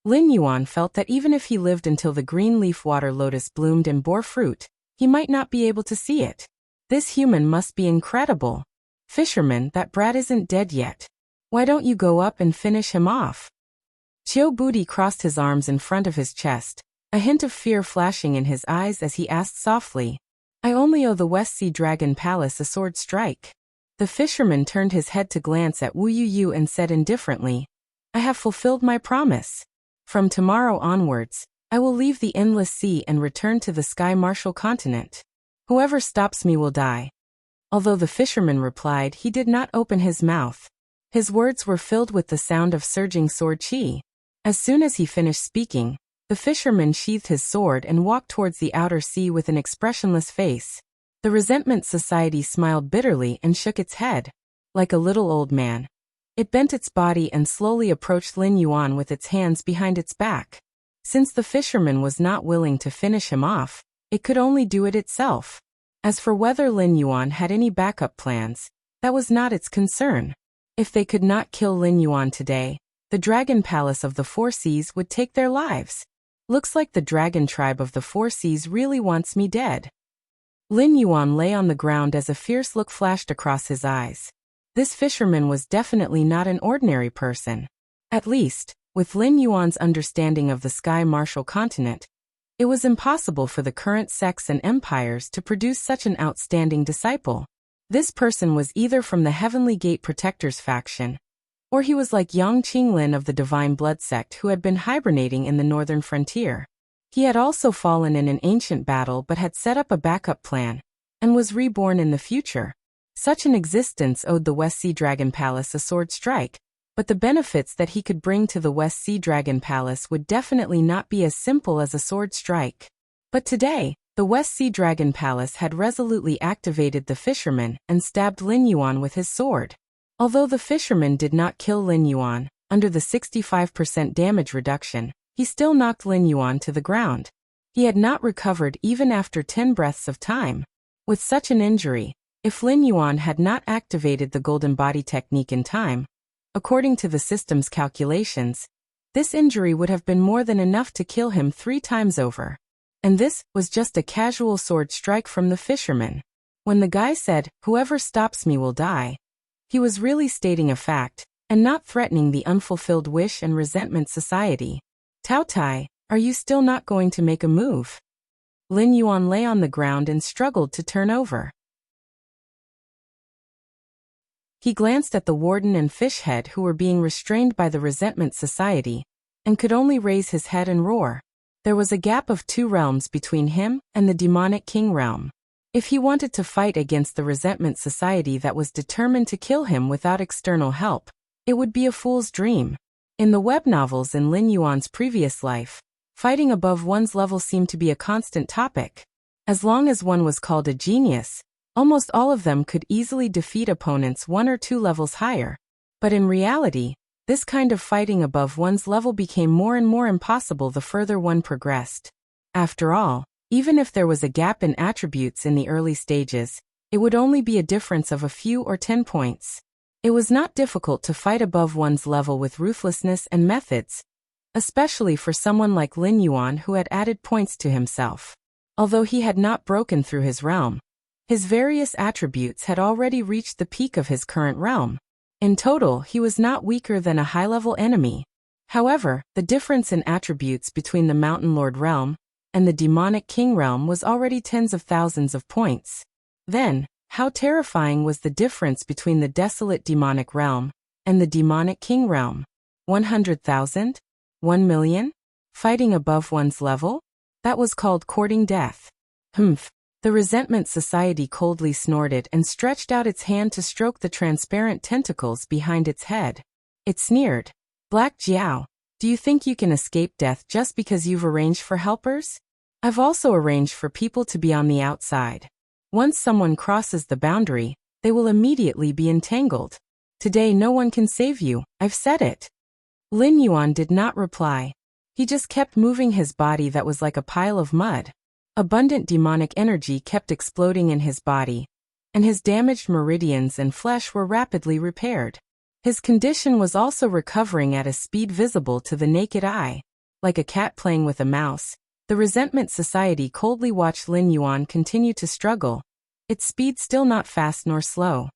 Lin Yuan felt that even if he lived until the green leaf water lotus bloomed and bore fruit, he might not be able to see it. This human must be incredible. Fisherman, that brat isn't dead yet. Why don't you go up and finish him off? Qiu Budi crossed his arms in front of his chest, a hint of fear flashing in his eyes as he asked softly, I only owe the West Sea Dragon Palace a sword strike. The fisherman turned his head to glance at Wu Yu and said indifferently, I have fulfilled my promise. From tomorrow onwards, I will leave the endless sea and return to the Sky Martial continent. Whoever stops me will die. Although the fisherman replied, he did not open his mouth. His words were filled with the sound of surging sword chi. As soon as he finished speaking, the fisherman sheathed his sword and walked towards the outer sea with an expressionless face. The Resentment Society smiled bitterly and shook its head. Like a little old man, it bent its body and slowly approached Lin Yuan with its hands behind its back. Since the fisherman was not willing to finish him off, it could only do it itself. As for whether Lin Yuan had any backup plans, that was not its concern. If they could not kill Lin Yuan today, the Dragon Palace of the Four Seas would take their lives. Looks like the Dragon Tribe of the Four Seas really wants me dead. Lin Yuan lay on the ground as a fierce look flashed across his eyes. This fisherman was definitely not an ordinary person. At least, with Lin Yuan's understanding of the Sky Martial continent, it was impossible for the current sects and empires to produce such an outstanding disciple. This person was either from the Heavenly Gate Protectors faction, or he was like Yang Qinglin of the Divine Blood sect who had been hibernating in the northern frontier. He had also fallen in an ancient battle but had set up a backup plan, and was reborn in the future. Such an existence owed the West Sea Dragon Palace a sword strike, but the benefits that he could bring to the West Sea Dragon Palace would definitely not be as simple as a sword strike. But today, the West Sea Dragon Palace had resolutely activated the fisherman and stabbed Lin Yuan with his sword. Although the fisherman did not kill Lin Yuan, under the 65% damage reduction, he still knocked Lin Yuan to the ground. He had not recovered even after 10 breaths of time. With such an injury, if Lin Yuan had not activated the golden body technique in time, according to the system's calculations, this injury would have been more than enough to kill him 3 times over. And this was just a casual sword strike from the fisherman. When the guy said, whoever stops me will die, he was really stating a fact, and not threatening the unfulfilled wish and Resentment Society. Tao Tai, are you still not going to make a move? Lin Yuan lay on the ground and struggled to turn over. He glanced at the warden and fishhead who were being restrained by the Resentment Society, and could only raise his head and roar. There was a gap of 2 realms between him and the demonic king realm. If he wanted to fight against the Resentment Society that was determined to kill him without external help, it would be a fool's dream. In the web novels in Lin Yuan's previous life, fighting above one's level seemed to be a constant topic. As long as one was called a genius, almost all of them could easily defeat opponents 1 or 2 levels higher. But in reality, this kind of fighting above one's level became more and more impossible the further one progressed. After all, even if there was a gap in attributes in the early stages, it would only be a difference of a few or 10 points. It was not difficult to fight above one's level with ruthlessness and methods, especially for someone like Lin Yuan who had added points to himself. Although he had not broken through his realm, his various attributes had already reached the peak of his current realm. In total, he was not weaker than a high-level enemy. However, the difference in attributes between the Mountain Lord realm and the Demonic King realm was already tens of thousands of points. Then, How terrifying was the difference between the desolate demonic realm and the demonic king realm? 100,000? 1,000,000? Fighting above one's level? That was called courting death. Humph. The Resentment Society coldly snorted and stretched out its hand to stroke the transparent tentacles behind its head. It sneered. Black Jiao, do you think you can escape death just because you've arranged for helpers? I've also arranged for people to be on the outside. Once someone crosses the boundary, they will immediately be entangled. Today no one can save you, I've said it. Lin Yuan did not reply. He just kept moving his body that was like a pile of mud. Abundant demonic energy kept exploding in his body, and his damaged meridians and flesh were rapidly repaired. His condition was also recovering at a speed visible to the naked eye. Like a cat playing with a mouse, the Resentment Society coldly watched Lin Yuan continue to struggle, its speed still not fast nor slow.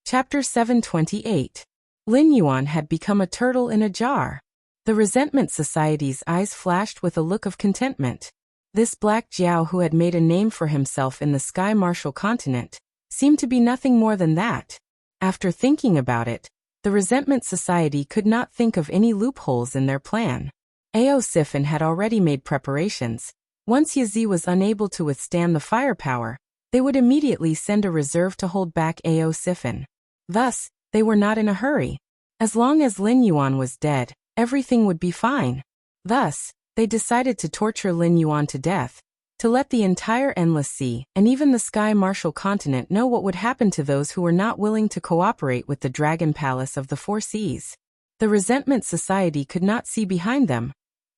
Chapter 728. Lin Yuan had become a turtle in a jar. The Resentment Society's eyes flashed with a look of contentment. This Black Jiao who had made a name for himself in the Sky Martial continent seemed to be nothing more than that. After thinking about it, the Resentment Society could not think of any loopholes in their plan. Ao Sifin had already made preparations. Once Yazi was unable to withstand the firepower, they would immediately send a reserve to hold back Ao Sifin. Thus, they were not in a hurry. As long as Lin Yuan was dead, everything would be fine. Thus, they decided to torture Lin Yuan to death, to let the entire Endless Sea and even the Sky Martial continent know what would happen to those who were not willing to cooperate with the Dragon Palace of the Four Seas. The Resentment Society could not see behind them,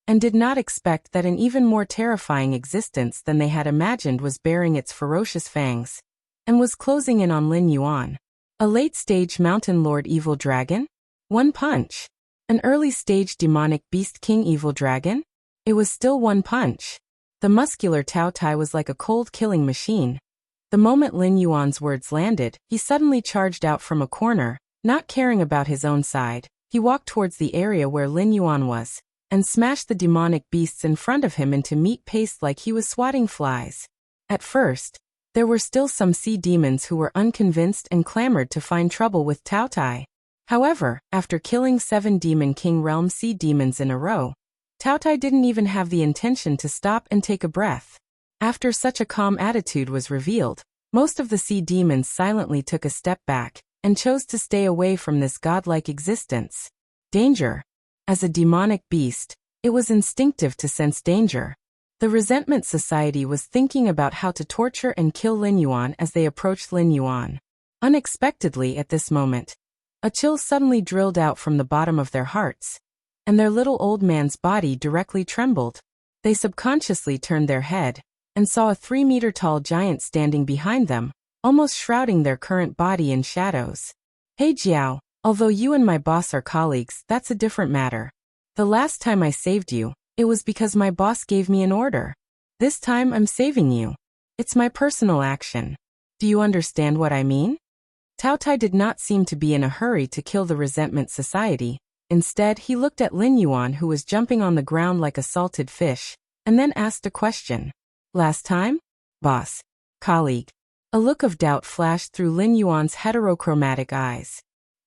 and did not expect that an even more terrifying existence than they had imagined was baring its ferocious fangs, and was closing in on Lin Yuan. A late-stage Mountain Lord Evil Dragon? One punch. An early-stage demonic beast king evil dragon? It was still one punch. The muscular Tao Tai was like a cold killing machine. The moment Lin Yuan's words landed, he suddenly charged out from a corner, not caring about his own side. He walked towards the area where Lin Yuan was, and smashed the demonic beasts in front of him into meat paste like he was swatting flies. At first, there were still some sea demons who were unconvinced and clamored to find trouble with Tao Tai. However, after killing 7 Demon King Realm sea demons in a row, Tao Tai didn't even have the intention to stop and take a breath. After such a calm attitude was revealed, most of the sea demons silently took a step back, and chose to stay away from this godlike existence. Danger. As a demonic beast, it was instinctive to sense danger. The Resentment Society was thinking about how to torture and kill Lin Yuan as they approached Lin Yuan. Unexpectedly at this moment, a chill suddenly drilled out from the bottom of their hearts, and their little old man's body directly trembled. They subconsciously turned their head, and saw a 3-meter-tall giant standing behind them, almost shrouding their current body in shadows. Hey Jiao, although you and my boss are colleagues, that's a different matter. The last time I saved you, it was because my boss gave me an order. This time I'm saving you. It's my personal action. Do you understand what I mean? Tao Tai did not seem to be in a hurry to kill the Resentment Society. Instead, he looked at Lin Yuan who was jumping on the ground like a salted fish, and then asked a question. Last time? Boss. Colleague. A look of doubt flashed through Lin Yuan's heterochromatic eyes.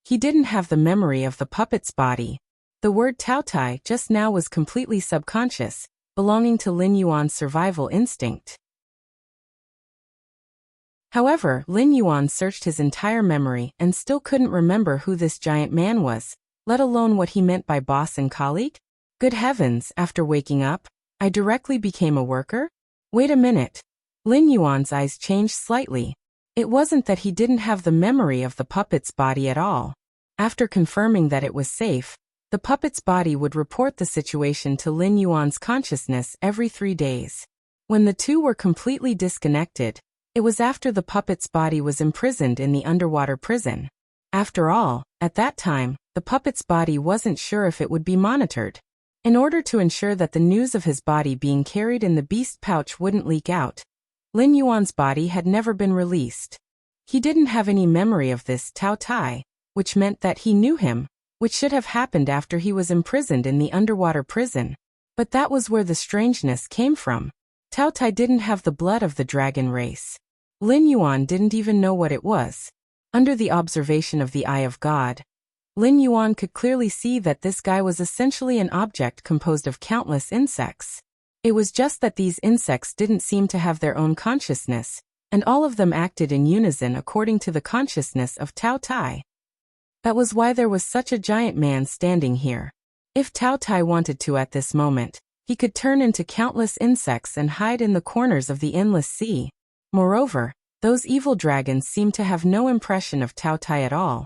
He didn't have the memory of the puppet's body. The word Tao Tai just now was completely subconscious, belonging to Lin Yuan's survival instinct. However, Lin Yuan searched his entire memory and still couldn't remember who this giant man was, let alone what he meant by boss and colleague. Good heavens, after waking up, I directly became a worker? Wait a minute. Lin Yuan's eyes changed slightly. It wasn't that he didn't have the memory of the puppet's body at all. After confirming that it was safe, the puppet's body would report the situation to Lin Yuan's consciousness every 3 days. When the two were completely disconnected, it was after the puppet's body was imprisoned in the underwater prison. After all, at that time, the puppet's body wasn't sure if it would be monitored. In order to ensure that the news of his body being carried in the beast pouch wouldn't leak out, Lin Yuan's body had never been released. He didn't have any memory of this Tao Tai, which meant that he knew him, which should have happened after he was imprisoned in the underwater prison. But that was where the strangeness came from. Tao Tai didn't have the blood of the dragon race. Lin Yuan didn't even know what it was. Under the observation of the eye of God, Lin Yuan could clearly see that this guy was essentially an object composed of countless insects. It was just that these insects didn't seem to have their own consciousness, and all of them acted in unison according to the consciousness of Tao Tai. That was why there was such a giant man standing here. If Tao Tai wanted to at this moment, he could turn into countless insects and hide in the corners of the endless sea. Moreover, those evil dragons seemed to have no impression of Tao Tai at all.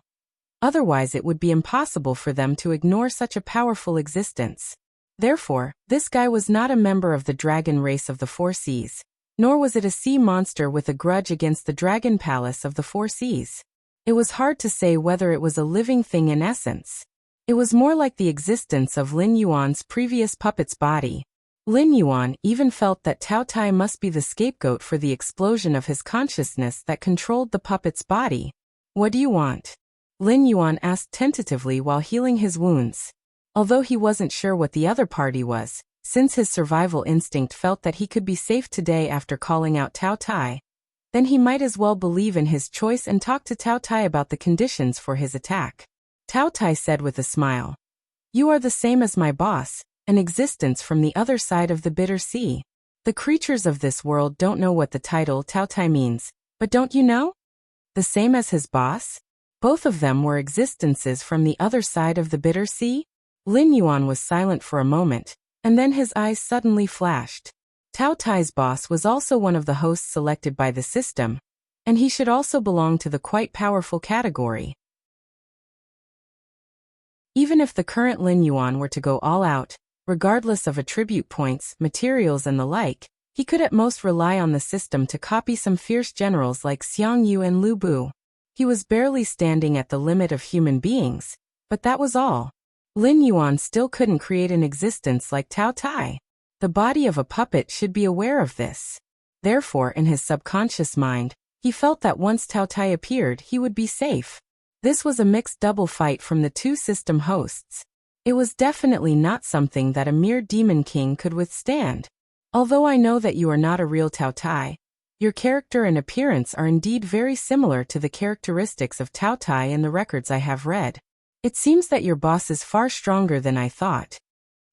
Otherwise it would be impossible for them to ignore such a powerful existence. Therefore, this guy was not a member of the dragon race of the Four Seas, nor was it a sea monster with a grudge against the dragon palace of the Four Seas. It was hard to say whether it was a living thing in essence. It was more like the existence of Lin Yuan's previous puppet's body. Lin Yuan even felt that Tao Tai must be the scapegoat for the explosion of his consciousness that controlled the puppet's body. "What do you want?" Lin Yuan asked tentatively while healing his wounds. Although he wasn't sure what the other party was, since his survival instinct felt that he could be safe today after calling out Tao Tai, then he might as well believe in his choice and talk to Tao Tai about the conditions for his attack. Tao Tai said with a smile, "You are the same as my boss, an existence from the other side of the bitter sea. The creatures of this world don't know what the title Tao Tai means, but don't you know? The same as his boss? Both of them were existences from the other side of the bitter sea?" Lin Yuan was silent for a moment, and then his eyes suddenly flashed. Tao Tai's boss was also one of the hosts selected by the system, and he should also belong to the quite powerful category. Even if the current Lin Yuan were to go all out, regardless of attribute points, materials and the like, he could at most rely on the system to copy some fierce generals like Xiang Yu and Lu Bu. He was barely standing at the limit of human beings, but that was all. Lin Yuan still couldn't create an existence like Tao Tai. The body of a puppet should be aware of this. Therefore, in his subconscious mind, he felt that once Tao Tai appeared, he would be safe. This was a mixed double fight from the two system hosts. It was definitely not something that a mere demon king could withstand. Although I know that you are not a real Tao Tai, your character and appearance are indeed very similar to the characteristics of Tao Tai in the records I have read. It seems that your boss is far stronger than I thought.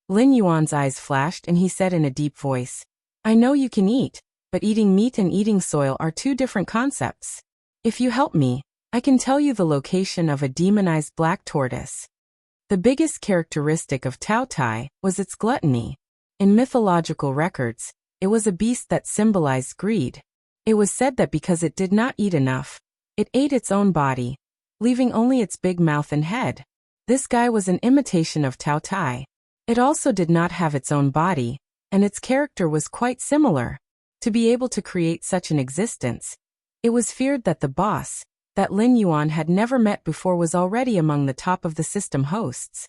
Lin Yuan's eyes flashed and he said in a deep voice, "I know you can eat, but eating meat and eating soil are two different concepts. If you help me, I can tell you the location of a demonized black tortoise." The biggest characteristic of Tao Tai was its gluttony. In mythological records, it was a beast that symbolized greed. It was said that because it did not eat enough, it ate its own body, leaving only its big mouth and head. This guy was an imitation of Tao Tai. It also did not have its own body, and its character was quite similar. To be able to create such an existence, it was feared that the boss, that Lin Yuan had never met before, was already among the top of the system hosts.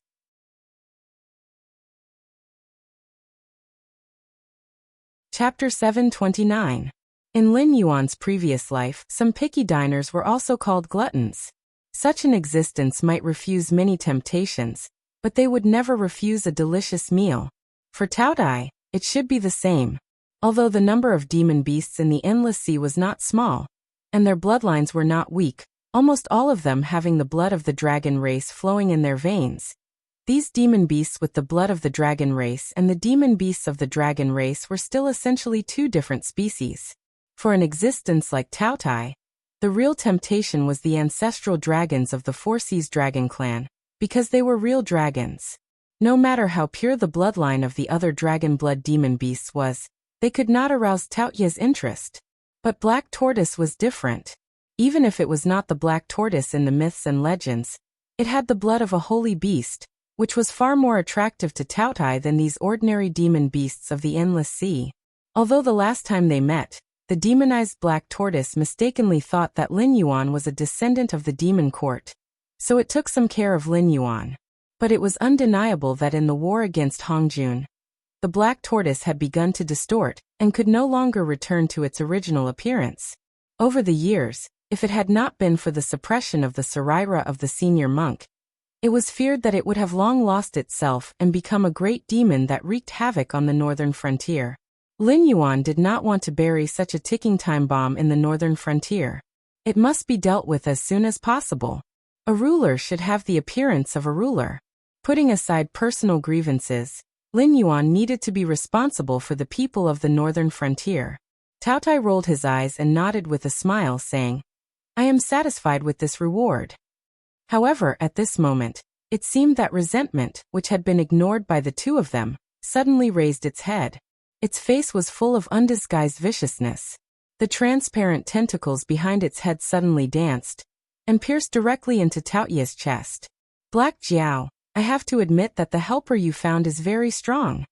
Chapter 729. In Lin Yuan's previous life, some picky diners were also called gluttons. Such an existence might refuse many temptations, but they would never refuse a delicious meal. For Tao Tai, it should be the same. Although the number of demon beasts in the endless sea was not small, and their bloodlines were not weak, almost all of them having the blood of the dragon race flowing in their veins. These demon beasts with the blood of the dragon race and the demon beasts of the dragon race were still essentially two different species. For an existence like Tao Tai, the real temptation was the ancestral dragons of the Four Seas Dragon Clan, because they were real dragons. No matter how pure the bloodline of the other dragon blood demon beasts was, they could not arouse Tao Tai's interest. But Black Tortoise was different. Even if it was not the Black Tortoise in the myths and legends, it had the blood of a holy beast, which was far more attractive to Tao Tai than these ordinary demon beasts of the endless sea. Although the last time they met, the demonized Black Tortoise mistakenly thought that Lin Yuan was a descendant of the demon court. So it took some care of Lin Yuan. But it was undeniable that in the war against Hongjun, the Black Tortoise had begun to distort and could no longer return to its original appearance. Over the years, if it had not been for the suppression of the Saraira of the senior monk, it was feared that it would have long lost itself and become a great demon that wreaked havoc on the northern frontier. Lin Yuan did not want to bury such a ticking time bomb in the northern frontier. It must be dealt with as soon as possible. A ruler should have the appearance of a ruler. Putting aside personal grievances, Lin Yuan needed to be responsible for the people of the northern frontier. Cao Tai rolled his eyes and nodded with a smile, saying, "I am satisfied with this reward." However, at this moment, it seemed that resentment, which had been ignored by the two of them, suddenly raised its head. Its face was full of undisguised viciousness. The transparent tentacles behind its head suddenly danced and pierced directly into Taoya's chest. "Black Jiao, I have to admit that the helper you found is very strong."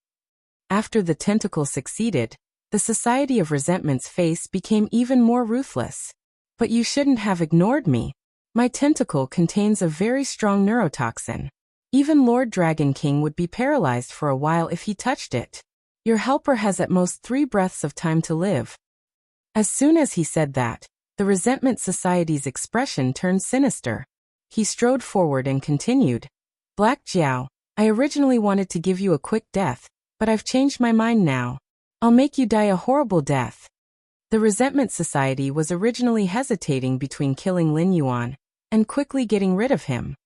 After the tentacle succeeded, the Society of Resentment's face became even more ruthless. "But you shouldn't have ignored me. My tentacle contains a very strong neurotoxin. Even Lord Dragon King would be paralyzed for a while if he touched it. Your helper has at most 3 breaths of time to live." As soon as he said that, the Resentment Society's expression turned sinister. He strode forward and continued, "Black Jiao, I originally wanted to give you a quick death, but I've changed my mind now. I'll make you die a horrible death." The Resentment Society was originally hesitating between killing Lin Yuan and quickly getting rid of him.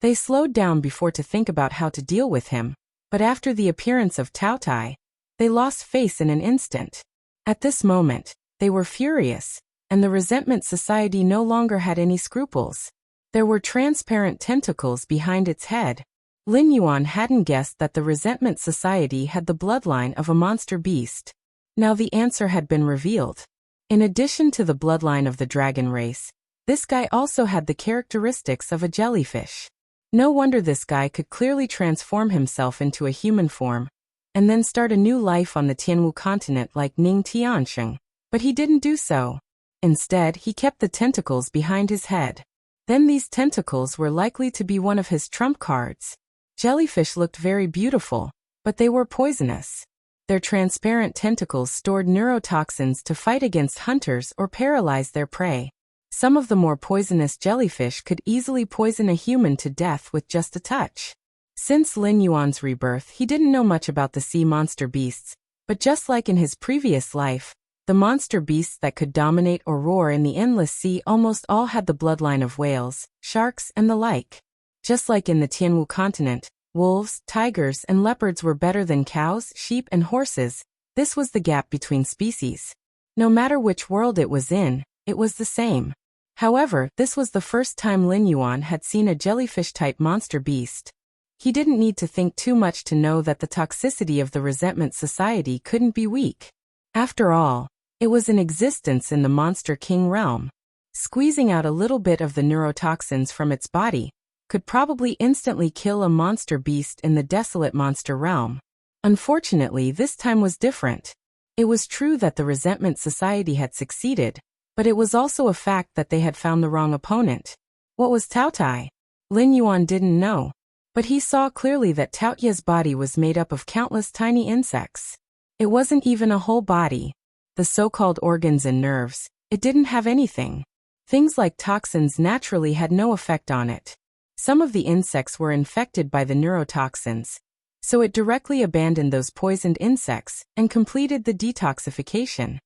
They slowed down before to think about how to deal with him, but after the appearance of Cao Tai, they lost face in an instant. At this moment, they were furious, and the Resentment Society no longer had any scruples. There were transparent tentacles behind its head. Lin Yuan hadn't guessed that the Resentment Society had the bloodline of a monster beast. Now the answer had been revealed. In addition to the bloodline of the dragon race, this guy also had the characteristics of a jellyfish. No wonder this guy could clearly transform himself into a human form, and then start a new life on the Tianwu continent like Ning Tiansheng. But he didn't do so. Instead, he kept the tentacles behind his head. Then these tentacles were likely to be one of his trump cards. Jellyfish looked very beautiful, but they were poisonous. Their transparent tentacles stored neurotoxins to fight against hunters or paralyze their prey. Some of the more poisonous jellyfish could easily poison a human to death with just a touch. Since Lin Yuan's rebirth, he didn't know much about the sea monster beasts, but just like in his previous life, the monster beasts that could dominate or roar in the endless sea almost all had the bloodline of whales, sharks, and the like. Just like in the Tianwu continent, wolves, tigers, and leopards were better than cows, sheep, and horses. This was the gap between species. No matter which world it was in, it was the same. However, this was the first time Lin Yuan had seen a jellyfish-type monster beast. He didn't need to think too much to know that the toxicity of the Resentment Society couldn't be weak. After all, it was in existence in the Monster King realm. Squeezing out a little bit of the neurotoxins from its body could probably instantly kill a monster beast in the desolate monster realm. Unfortunately, this time was different. It was true that the Resentment Society had succeeded, but it was also a fact that they had found the wrong opponent. What was Cao Tai? Lin Yuan didn't know, but he saw clearly that Taoya's body was made up of countless tiny insects. It wasn't even a whole body. The so-called organs and nerves, it didn't have anything. Things like toxins naturally had no effect on it. Some of the insects were infected by the neurotoxins, so it directly abandoned those poisoned insects and completed the detoxification.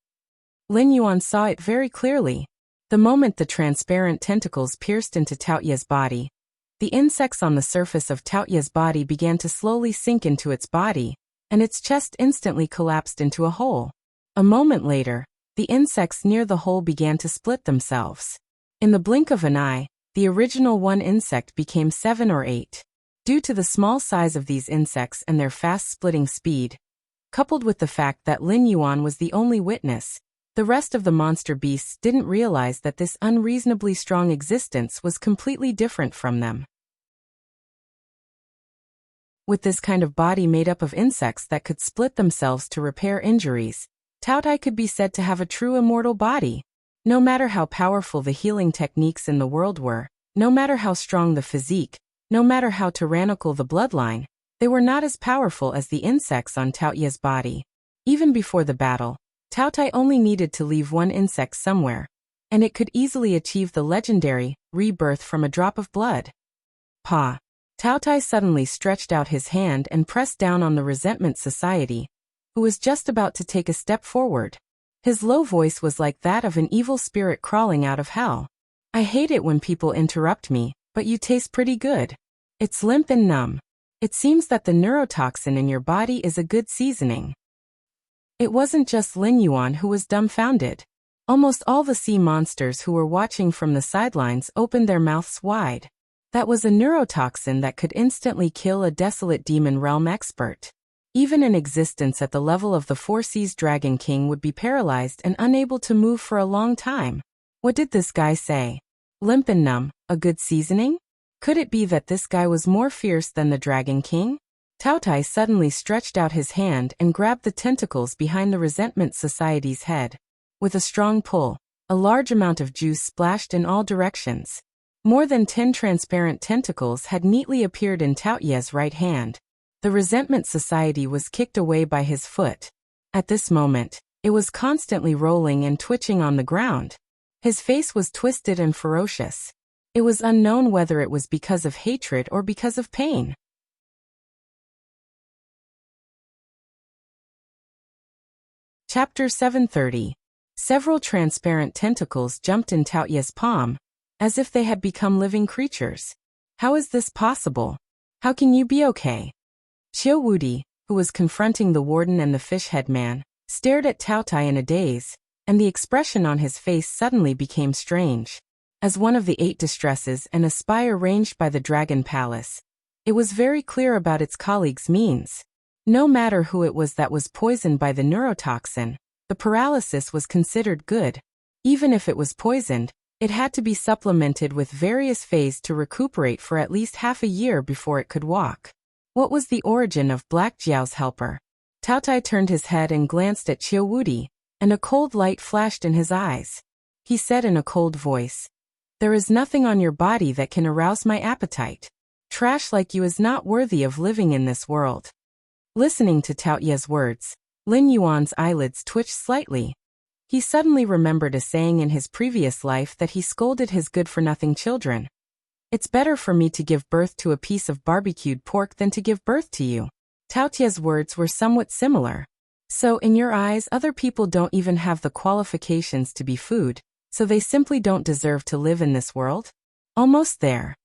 Lin Yuan saw it very clearly. The moment the transparent tentacles pierced into Taoya's body, the insects on the surface of Taoya's body began to slowly sink into its body, and its chest instantly collapsed into a hole. A moment later, the insects near the hole began to split themselves. In the blink of an eye, the original one insect became 7 or 8. Due to the small size of these insects and their fast splitting speed, coupled with the fact that Lin Yuan was the only witness, the rest of the monster beasts didn't realize that this unreasonably strong existence was completely different from them. With this kind of body made up of insects that could split themselves to repair injuries, Cao Tai could be said to have a true immortal body. No matter how powerful the healing techniques in the world were, no matter how strong the physique, no matter how tyrannical the bloodline, they were not as powerful as the insects on Taoya's body. Even before the battle, Cao Tai only needed to leave one insect somewhere, and it could easily achieve the legendary rebirth from a drop of blood. Pa. Taotai suddenly stretched out his hand and pressed down on the Resentment Society, who was just about to take a step forward. His low voice was like that of an evil spirit crawling out of hell. I hate it when people interrupt me, but you taste pretty good. It's limp and numb. It seems that the neurotoxin in your body is a good seasoning. It wasn't just Lin Yuan who was dumbfounded. Almost all the sea monsters who were watching from the sidelines opened their mouths wide. That was a neurotoxin that could instantly kill a desolate demon realm expert. Even an existence at the level of the Four Seas Dragon King would be paralyzed and unable to move for a long time. What did this guy say? Limp and numb, a good seasoning? Could it be that this guy was more fierce than the Dragon King? Taotai suddenly stretched out his hand and grabbed the tentacles behind the Resentment Society's head. With a strong pull, a large amount of juice splashed in all directions. More than 10 transparent tentacles had neatly appeared in Taoyu's right hand. The Resentment Society was kicked away by his foot. At this moment, it was constantly rolling and twitching on the ground. His face was twisted and ferocious. It was unknown whether it was because of hatred or because of pain. Chapter 730. Several transparent tentacles jumped in Taoyu's palm, as if they had become living creatures. How is this possible? How can you be okay? Xiao Wudi, who was confronting the warden and the fish-head man, stared at Taotai in a daze, and the expression on his face suddenly became strange. As one of the 8 distresses and a spy arranged by the Dragon Palace, it was very clear about its colleagues' means. No matter who it was that was poisoned by the neurotoxin, the paralysis was considered good. Even if it was poisoned, it had to be supplemented with various phases to recuperate for at least half a year before it could walk. What was the origin of Black Jiao's helper? Taotai turned his head and glanced at Xiao Wudi, and a cold light flashed in his eyes. He said in a cold voice, "There is nothing on your body that can arouse my appetite. Trash like you is not worthy of living in this world." Listening to Taoyu's words, Lin Yuan's eyelids twitched slightly. He suddenly remembered a saying in his previous life that he scolded his good-for-nothing children. It's better for me to give birth to a piece of barbecued pork than to give birth to you. Taoyu's words were somewhat similar. So in your eyes, other people don't even have the qualifications to be food, so they simply don't deserve to live in this world? Almost there.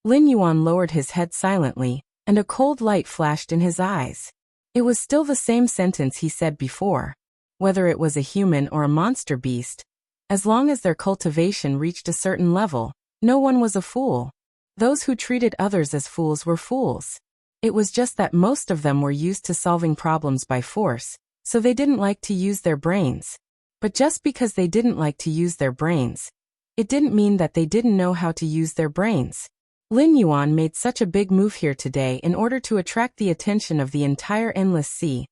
Lin Yuan lowered his head silently, and a cold light flashed in his eyes. It was still the same sentence he said before. Whether it was a human or a monster beast, as long as their cultivation reached a certain level, no one was a fool. Those who treated others as fools were fools. It was just that most of them were used to solving problems by force, so they didn't like to use their brains. But just because they didn't like to use their brains, it didn't mean that they didn't know how to use their brains. Lin Yuan made such a big move here today in order to attract the attention of the entire Endless Sea,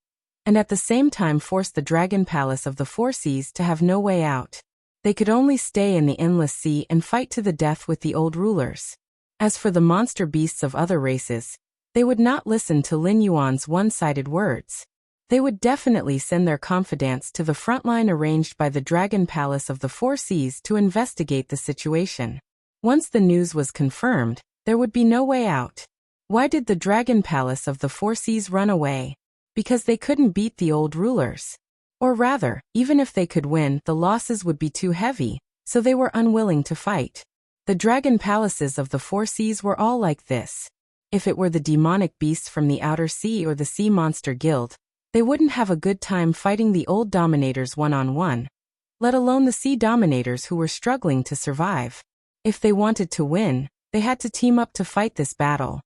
and at the same time force the Dragon Palace of the Four Seas to have no way out. They could only stay in the Endless Sea and fight to the death with the old rulers. As for the monster beasts of other races, they would not listen to Lin Yuan's one-sided words. They would definitely send their confidants to the front line arranged by the Dragon Palace of the Four Seas to investigate the situation. Once the news was confirmed, there would be no way out. Why did the Dragon Palace of the Four Seas run away? Because they couldn't beat the old rulers. Or rather, even if they could win, the losses would be too heavy, so they were unwilling to fight. The Dragon Palaces of the Four Seas were all like this. If it were the demonic beasts from the Outer Sea or the Sea Monster Guild, they wouldn't have a good time fighting the old dominators one-on-one, let alone the sea dominators who were struggling to survive. If they wanted to win, they had to team up to fight this battle.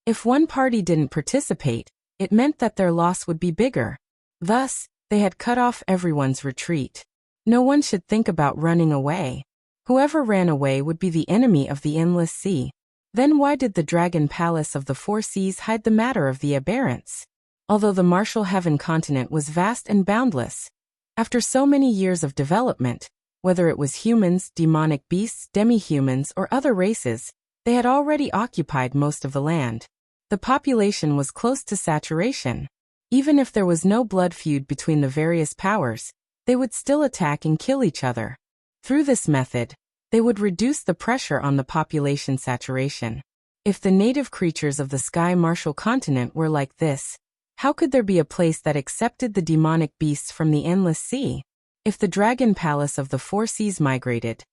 If one party didn't participate, it meant that their loss would be bigger. Thus, they had cut off everyone's retreat. No one should think about running away. Whoever ran away would be the enemy of the Endless Sea. Then why did the Dragon Palace of the Four Seas hide the matter of the aberrants? Although the Martial Heaven continent was vast and boundless, after so many years of development, whether it was humans, demonic beasts, demi-humans, or other races, they had already occupied most of the land. The population was close to saturation. Even if there was no blood feud between the various powers, they would still attack and kill each other. Through this method, They would reduce the pressure on the population saturation. If the native creatures of the Sky Martial continent were like this, how could there be a place that accepted the demonic beasts from the endless sea? If the dragon palace of the four seas migrated,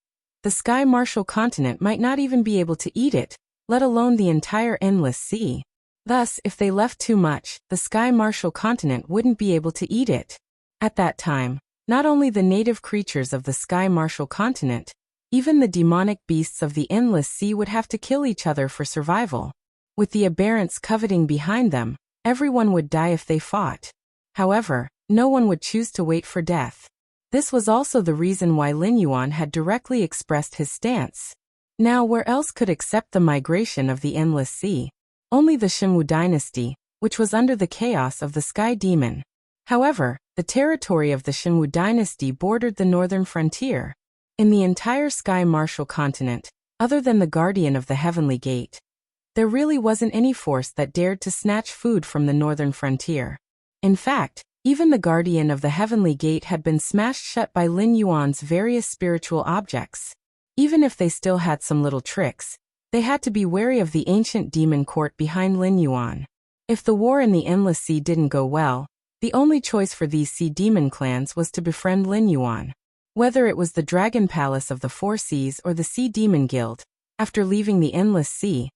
the Sky Martial continent might not even be able to eat it, let alone the entire endless sea. Thus, if they left too much, the Sky Martial continent wouldn't be able to eat it. At that time, not only the native creatures of the Sky Martial continent, even the demonic beasts of the endless sea would have to kill each other for survival. With the aberrants coveting behind them, everyone would die if they fought. However, no one would choose to wait for death. This was also the reason why Lin Yuan had directly expressed his stance. Now, where else could accept the migration of the endless sea? Only the Shenwu dynasty, which was under the chaos of the Sky Demon. However, the territory of the Shenwu dynasty bordered the northern frontier. In the entire Sky Martial continent, other than the Guardian of the Heavenly Gate, there really wasn't any force that dared to snatch food from the northern frontier. In fact, even the Guardian of the Heavenly Gate had been smashed shut by Lin Yuan's various spiritual objects. Even if they still had some little tricks, they had to be wary of the ancient demon court behind Lin Yuan. If the war in the Endless Sea didn't go well, the only choice for these sea demon clans was to befriend Lin Yuan. Whether it was the Dragon Palace of the Four Seas or the Sea Demon Guild, after leaving the Endless Sea,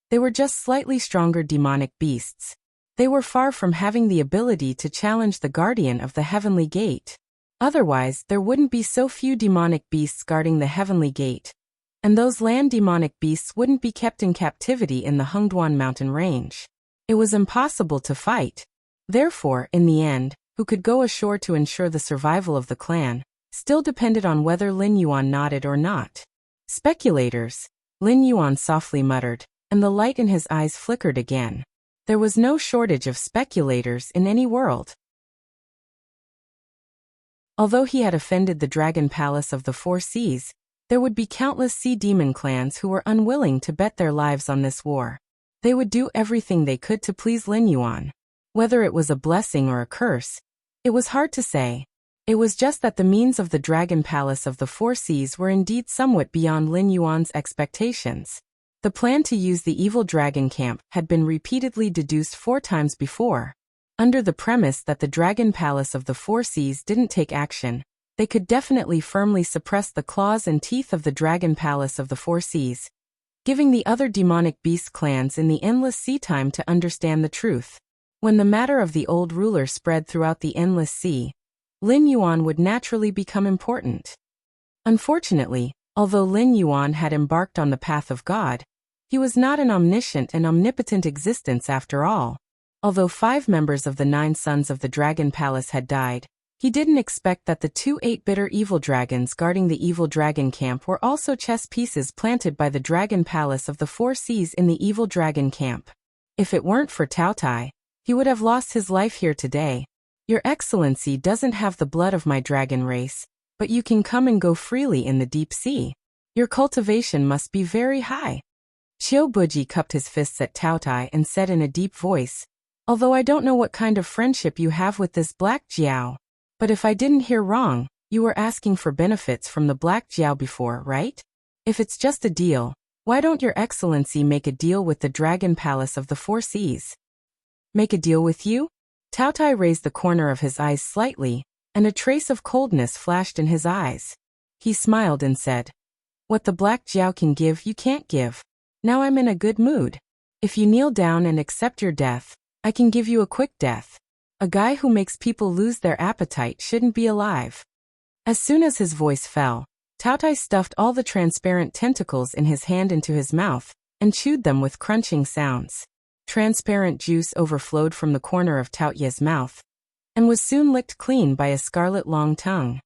they were just slightly stronger demonic beasts. They were far from having the ability to challenge the Guardian of the Heavenly Gate. Otherwise, there wouldn't be so few demonic beasts guarding the Heavenly Gate, and those land demonic beasts wouldn't be kept in captivity in the Hengduan mountain range. It was impossible to fight. Therefore, in the end, who could go ashore to ensure the survival of the clan, still depended on whether Lin Yuan nodded or not. Speculators, Lin Yuan softly muttered, and the light in his eyes flickered again. There was no shortage of speculators in any world. Although he had offended the Dragon Palace of the Four Seas, there would be countless sea demon clans who were unwilling to bet their lives on this war. They would do everything they could to please Lin Yuan. Whether it was a blessing or a curse, it was hard to say. It was just that the means of the Dragon Palace of the Four Seas were indeed somewhat beyond Lin Yuan's expectations. The plan to use the evil dragon camp had been repeatedly deduced 4 times before. Under the premise that the Dragon Palace of the Four Seas didn't take action, they could definitely firmly suppress the claws and teeth of the Dragon Palace of the Four Seas, giving the other demonic beast clans in the Endless Sea time to understand the truth. When the matter of the old ruler spread throughout the Endless Sea, Lin Yuan would naturally become important. Unfortunately, although Lin Yuan had embarked on the path of God, he was not an omniscient and omnipotent existence after all. Although 5 members of the 9 sons of the Dragon Palace had died, he didn't expect that the 2 8-bitter evil dragons guarding the evil dragon camp were also chess pieces planted by the Dragon Palace of the Four Seas in the evil dragon camp. If it weren't for Tao Tai, he would have lost his life here today. Your Excellency doesn't have the blood of my dragon race, but you can come and go freely in the deep sea. Your cultivation must be very high. Qiu Buji cupped his fists at Tao Tai and said in a deep voice, although I don't know what kind of friendship you have with this Black Jiao, but if I didn't hear wrong, you were asking for benefits from the Black Jiao before, right? If it's just a deal, why don't your Excellency make a deal with the Dragon Palace of the Four Seas? Make a deal with you? Tao Tai raised the corner of his eyes slightly, and a trace of coldness flashed in his eyes. He smiled and said, what the Black Jiao can give you can't give. Now I'm in a good mood. If you kneel down and accept your death, I can give you a quick death. A guy who makes people lose their appetite shouldn't be alive. As soon as his voice fell, Tao Tai stuffed all the transparent tentacles in his hand into his mouth, and chewed them with crunching sounds. Transparent juice overflowed from the corner of Tao Ye's mouth, and was soon licked clean by a scarlet long tongue.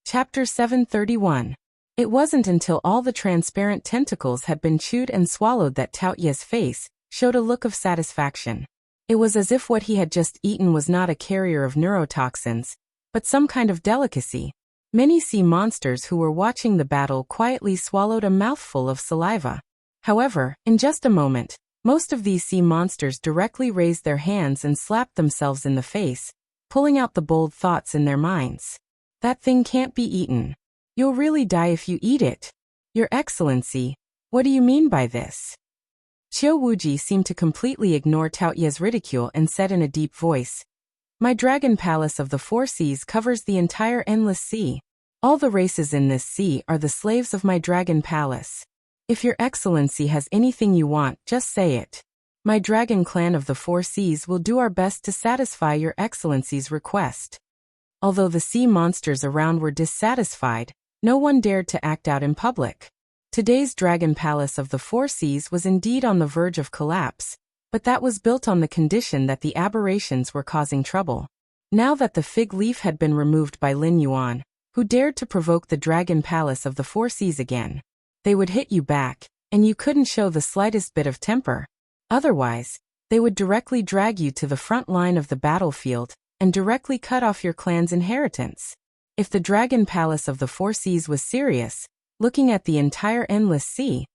Chapter 731. It wasn't until all the transparent tentacles had been chewed and swallowed that Tao Ye's face showed a look of satisfaction. It was as if what he had just eaten was not a carrier of neurotoxins, but some kind of delicacy. Many sea monsters who were watching the battle quietly swallowed a mouthful of saliva. However, in just a moment, most of these sea monsters directly raised their hands and slapped themselves in the face, pulling out the bold thoughts in their minds. That thing can't be eaten. You'll really die if you eat it. Your Excellency, what do you mean by this? Qiu Wuji seemed to completely ignore Tao Ye's ridicule and said in a deep voice, My dragon palace of the four seas covers the entire endless sea. All the races in this sea are the slaves of my dragon palace. If your Excellency has anything you want, just say it. My dragon clan of the four seas will do our best to satisfy your Excellency's request. Although the sea monsters around were dissatisfied, no one dared to act out in public. Today's dragon palace of the four seas was indeed on the verge of collapse, but that was built on the condition that the aberrations were causing trouble. Now that the fig leaf had been removed by Lin Yuan, who dared to provoke the dragon palace of the four seas again, they would hit you back, and you couldn't show the slightest bit of temper. Otherwise, they would directly drag you to the front line of the battlefield and directly cut off your clan's inheritance. If the dragon palace of the four seas was serious, looking at the entire endless sea,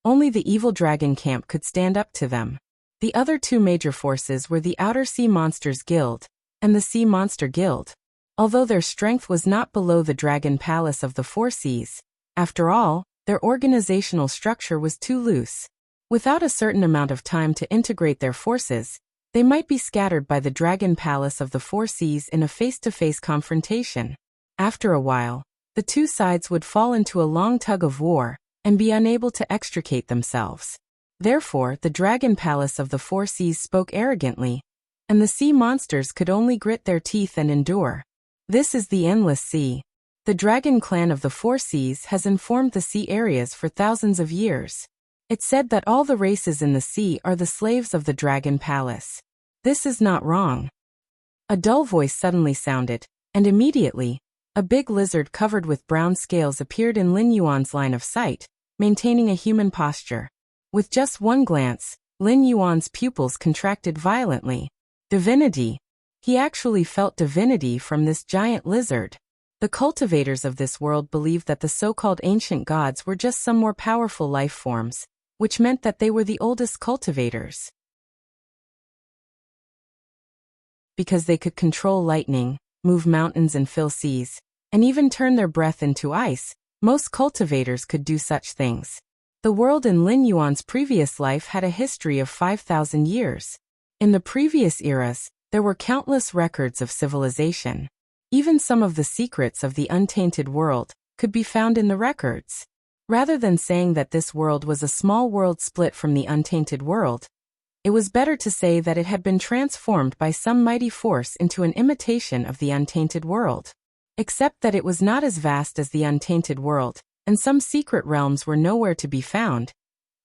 only the evil dragon camp could stand up to them. The other two major forces were the Outer Sea Monsters Guild and the Sea Monster Guild. Although their strength was not below the dragon palace of the four seas, after all, their organizational structure was too loose. Without a certain amount of time to integrate their forces, they might be scattered by the dragon palace of the four seas in a face-to-face confrontation. After a while, the two sides would fall into a long tug of war and be unable to extricate themselves. Therefore, the dragon palace of the four seas spoke arrogantly, and the sea monsters could only grit their teeth and endure. This is the endless sea. The dragon clan of the four seas has informed the sea areas for thousands of years. It said that all the races in the sea are the slaves of the dragon palace. This is not wrong. A dull voice suddenly sounded, and immediately, a big lizard covered with brown scales appeared in Lin Yuan's line of sight, maintaining a human posture. With just one glance, Lin Yuan's pupils contracted violently. Divinity. He actually felt divinity from this giant lizard. The cultivators of this world believed that the so-called ancient gods were just some more powerful life forms, which meant that they were the oldest cultivators. Because they could control lightning, move mountains and fill seas, and even turn their breath into ice, most cultivators could do such things. The world in Lin Yuan's previous life had a history of 5,000 years. In the previous eras, there were countless records of civilization. Even some of the secrets of the untainted world could be found in the records. Rather than saying that this world was a small world split from the untainted world, it was better to say that it had been transformed by some mighty force into an imitation of the untainted world. Except that it was not as vast as the untainted world, and some secret realms were nowhere to be found.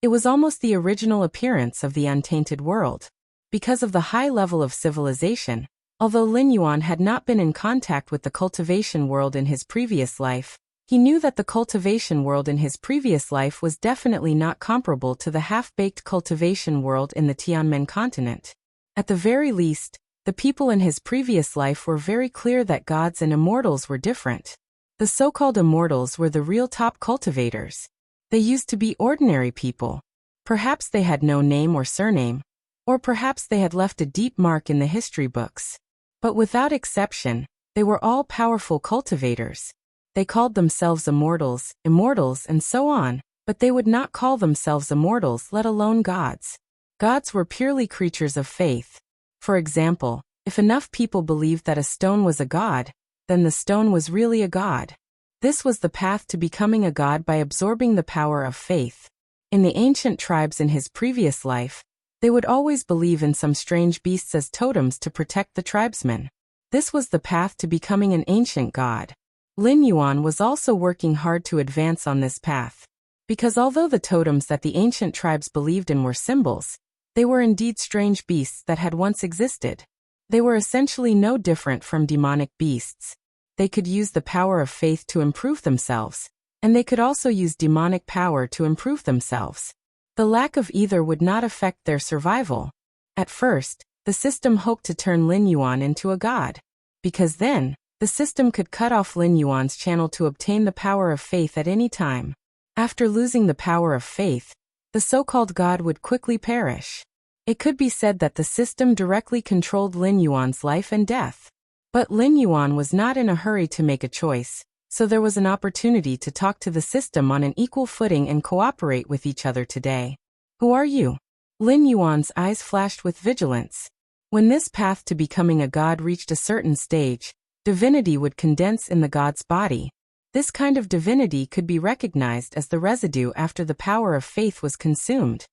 It was almost the original appearance of the untainted world. Because of the high level of civilization, although Lin Yuan had not been in contact with the cultivation world in his previous life, he knew that the cultivation world in his previous life was definitely not comparable to the half-baked cultivation world in the Tianmen continent. At the very least, the people in his previous life were very clear that gods and immortals were different. The so-called immortals were the real top cultivators. They used to be ordinary people. Perhaps they had no name or surname, or perhaps they had left a deep mark in the history books. But without exception, they were all powerful cultivators. They called themselves immortals, and so on, but they would not call themselves immortals, let alone gods. Gods were purely creatures of faith. For example, if enough people believed that a stone was a god, then the stone was really a god. This was the path to becoming a god by absorbing the power of faith. In the ancient tribes in his previous life, they would always believe in some strange beasts as totems to protect the tribesmen. This was the path to becoming an ancient god. Lin Yuan was also working hard to advance on this path. Because although the totems that the ancient tribes believed in were symbols, they were indeed strange beasts that had once existed. They were essentially no different from demonic beasts. They could use the power of faith to improve themselves, and they could also use demonic power to improve themselves. The lack of either would not affect their survival. At first, the system hoped to turn Lin Yuan into a god. Because then, the system could cut off Lin Yuan's channel to obtain the power of faith at any time. After losing the power of faith, the so-called god would quickly perish. It could be said that the system directly controlled Lin Yuan's life and death. But Lin Yuan was not in a hurry to make a choice, so there was an opportunity to talk to the system on an equal footing and cooperate with each other today. Who are you? Lin Yuan's eyes flashed with vigilance. When this path to becoming a god reached a certain stage, divinity would condense in the god's body. This kind of divinity could be recognized as the residue after the power of faith was consumed.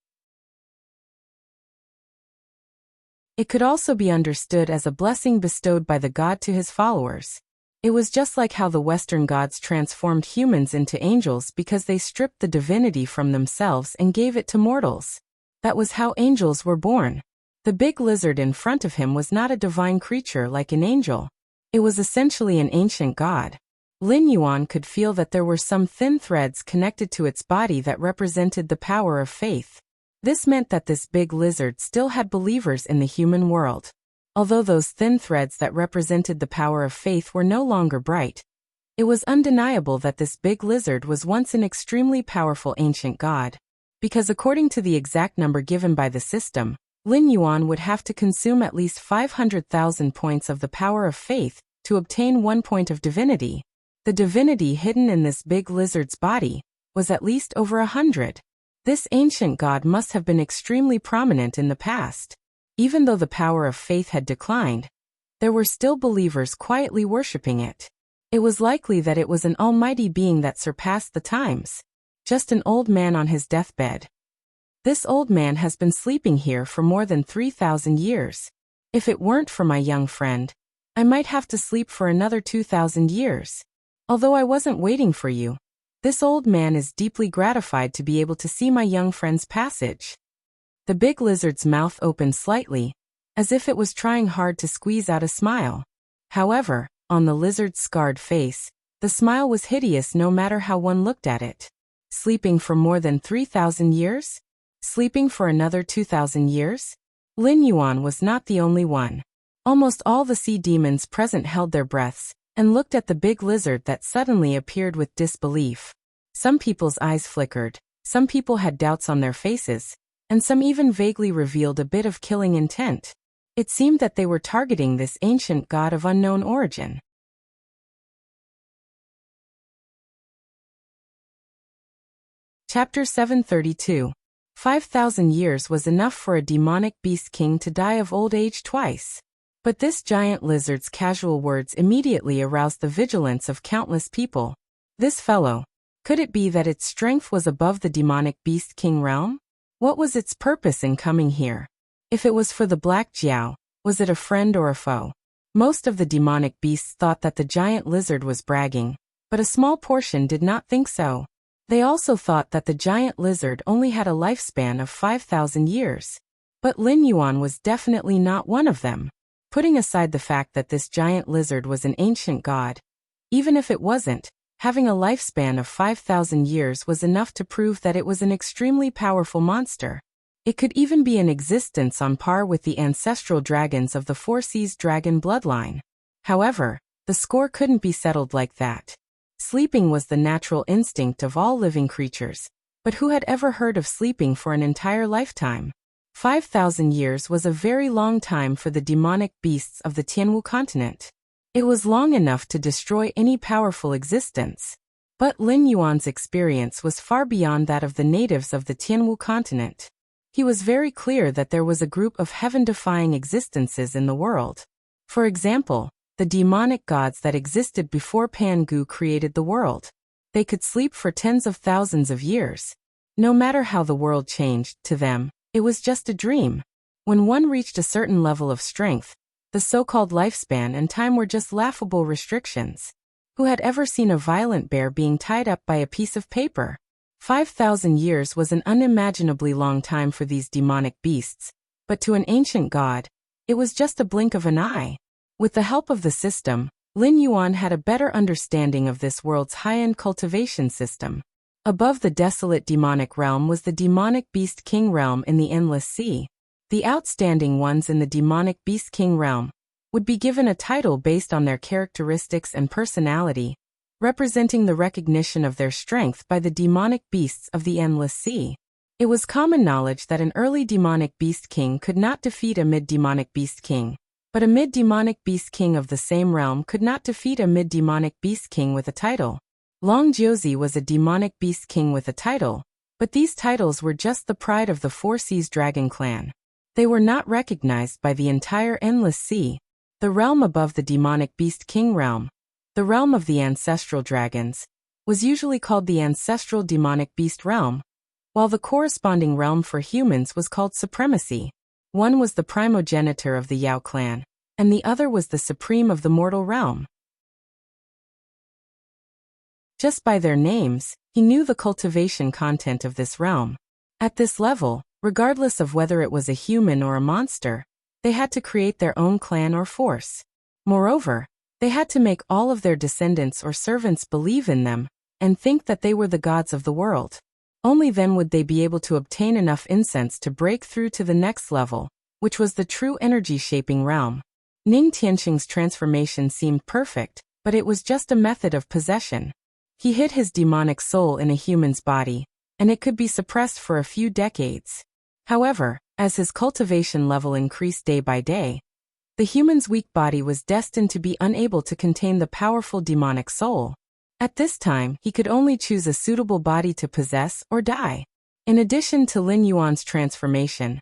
It could also be understood as a blessing bestowed by the god to his followers. It was just like how the Western gods transformed humans into angels because they stripped the divinity from themselves and gave it to mortals. That was how angels were born. The big lizard in front of him was not a divine creature like an angel. It was essentially an ancient god. Lin Yuan could feel that there were some thin threads connected to its body that represented the power of faith. This meant that this big lizard still had believers in the human world. Although those thin threads that represented the power of faith were no longer bright, it was undeniable that this big lizard was once an extremely powerful ancient god. Because according to the exact number given by the system, Lin Yuan would have to consume at least 500,000 points of the power of faith to obtain 1 point of divinity. The divinity hidden in this big lizard's body was at least over 100. This ancient god must have been extremely prominent in the past. Even though the power of faith had declined, there were still believers quietly worshipping it. It was likely that it was an almighty being that surpassed the times. Just an old man on his deathbed. This old man has been sleeping here for more than 3,000 years. If it weren't for my young friend, I might have to sleep for another 2,000 years. Although I wasn't waiting for you, this old man is deeply gratified to be able to see my young friend's passage. The big lizard's mouth opened slightly, as if it was trying hard to squeeze out a smile. However, on the lizard's scarred face, the smile was hideous no matter how one looked at it. Sleeping for more than 3,000 years? Sleeping for another 2,000 years? Lin Yuan was not the only one. Almost all the sea demons present held their breaths and looked at the big lizard that suddenly appeared with disbelief. Some people's eyes flickered, some people had doubts on their faces, and some even vaguely revealed a bit of killing intent. It seemed that they were targeting this ancient god of unknown origin. Chapter 732. 5,000 years was enough for a demonic beast king to die of old age twice. But this giant lizard's casual words immediately aroused the vigilance of countless people. This fellow, could it be that its strength was above the demonic beast king realm? What was its purpose in coming here? If it was for the Black Jiao, was it a friend or a foe? Most of the demonic beasts thought that the giant lizard was bragging, but a small portion did not think so. They also thought that the giant lizard only had a lifespan of 5,000 years. But Lin Yuan was definitely not one of them. Putting aside the fact that this giant lizard was an ancient god, even if it wasn't, having a lifespan of 5,000 years was enough to prove that it was an extremely powerful monster. It could even be in existence on par with the ancestral dragons of the Four Seas dragon bloodline. However, the score couldn't be settled like that. Sleeping was the natural instinct of all living creatures, but who had ever heard of sleeping for an entire lifetime? 5,000 years was a very long time for the demonic beasts of the Tianwu continent. It was long enough to destroy any powerful existence. But Lin Yuan's experience was far beyond that of the natives of the Tianwu continent. He was very clear that there was a group of heaven-defying existences in the world. For example, the demonic gods that existed before Pangu created the world. They could sleep for tens of thousands of years. No matter how the world changed, to them, it was just a dream. When one reached a certain level of strength, the so-called lifespan and time were just laughable restrictions. Who had ever seen a violent bear being tied up by a piece of paper? 5,000 years was an unimaginably long time for these demonic beasts, but to an ancient god, it was just a blink of an eye. With the help of the system, Lin Yuan had a better understanding of this world's high-end cultivation system. Above the desolate demonic realm was the demonic beast king realm in the endless sea. The outstanding ones in the demonic beast king realm would be given a title based on their characteristics and personality, representing the recognition of their strength by the demonic beasts of the endless sea. It was common knowledge that an early demonic beast king could not defeat a mid-demonic beast king, But a mid-demonic beast king of the same realm could not defeat a mid-demonic beast king with a title. Long Jiuzi was a demonic beast king with a title, but these titles were just the pride of the Four Seas Dragon clan. They were not recognized by the entire Endless Sea, the realm above the demonic beast king realm. The realm of the ancestral dragons was usually called the ancestral demonic beast realm, while the corresponding realm for humans was called supremacy. One was the primogenitor of the Yao clan, and the other was the supreme of the mortal realm. Just by their names, he knew the cultivation content of this realm. At this level, regardless of whether it was a human or a monster, they had to create their own clan or force. Moreover, they had to make all of their descendants or servants believe in them and think that they were the gods of the world. Only then would they be able to obtain enough incense to break through to the next level, which was the true energy-shaping realm. Ning Tianxing's transformation seemed perfect, but it was just a method of possession. He hid his demonic soul in a human's body, and it could be suppressed for a few decades. However, as his cultivation level increased day by day, the human's weak body was destined to be unable to contain the powerful demonic soul. At this time, he could only choose a suitable body to possess or die. In addition to Lin Yuan's transformation,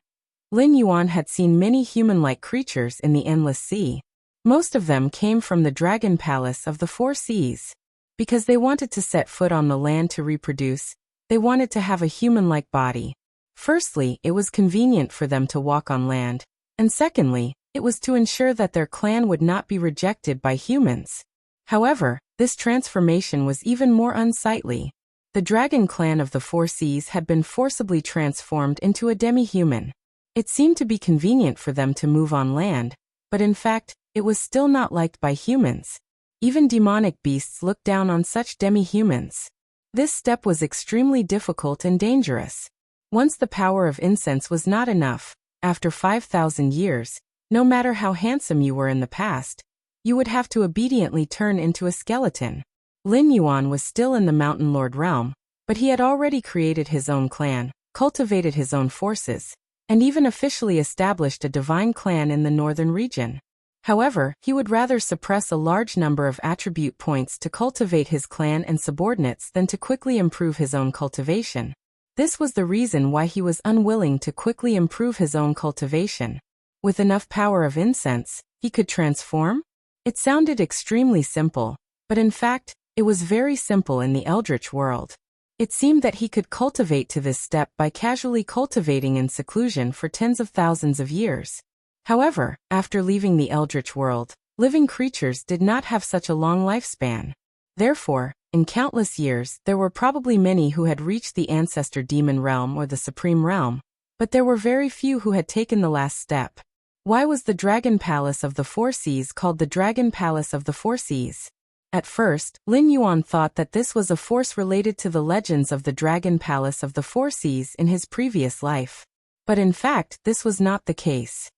Lin Yuan had seen many human-like creatures in the Endless Sea. Most of them came from the Dragon Palace of the Four Seas. Because they wanted to set foot on the land to reproduce, they wanted to have a human-like body. Firstly, it was convenient for them to walk on land, and secondly, it was to ensure that their clan would not be rejected by humans. However, this transformation was even more unsightly. The dragon clan of the Four Seas had been forcibly transformed into a demi-human. It seemed to be convenient for them to move on land, but in fact, it was still not liked by humans. Even demonic beasts looked down on such demi-humans. This step was extremely difficult and dangerous. Once the power of incense was not enough, after 5,000 years, no matter how handsome you were in the past, you would have to obediently turn into a skeleton. Lin Yuan was still in the Mountain Lord realm, but he had already created his own clan, cultivated his own forces, and even officially established a divine clan in the northern region. However, he would rather suppress a large number of attribute points to cultivate his clan and subordinates than to quickly improve his own cultivation. This was the reason why he was unwilling to quickly improve his own cultivation. With enough power of incense, he could transform? It sounded extremely simple, but in fact, it was very simple in the Eldritch world. It seemed that he could cultivate to this step by casually cultivating in seclusion for tens of thousands of years. However, after leaving the Eldritch world, living creatures did not have such a long lifespan. Therefore, in countless years, there were probably many who had reached the Ancestor Demon realm or the Supreme realm, but there were very few who had taken the last step. Why was the Dragon Palace of the Four Seas called the Dragon Palace of the Four Seas? At first, Lin Yuan thought that this was a force related to the legends of the Dragon Palace of the Four Seas in his previous life. But in fact, this was not the case.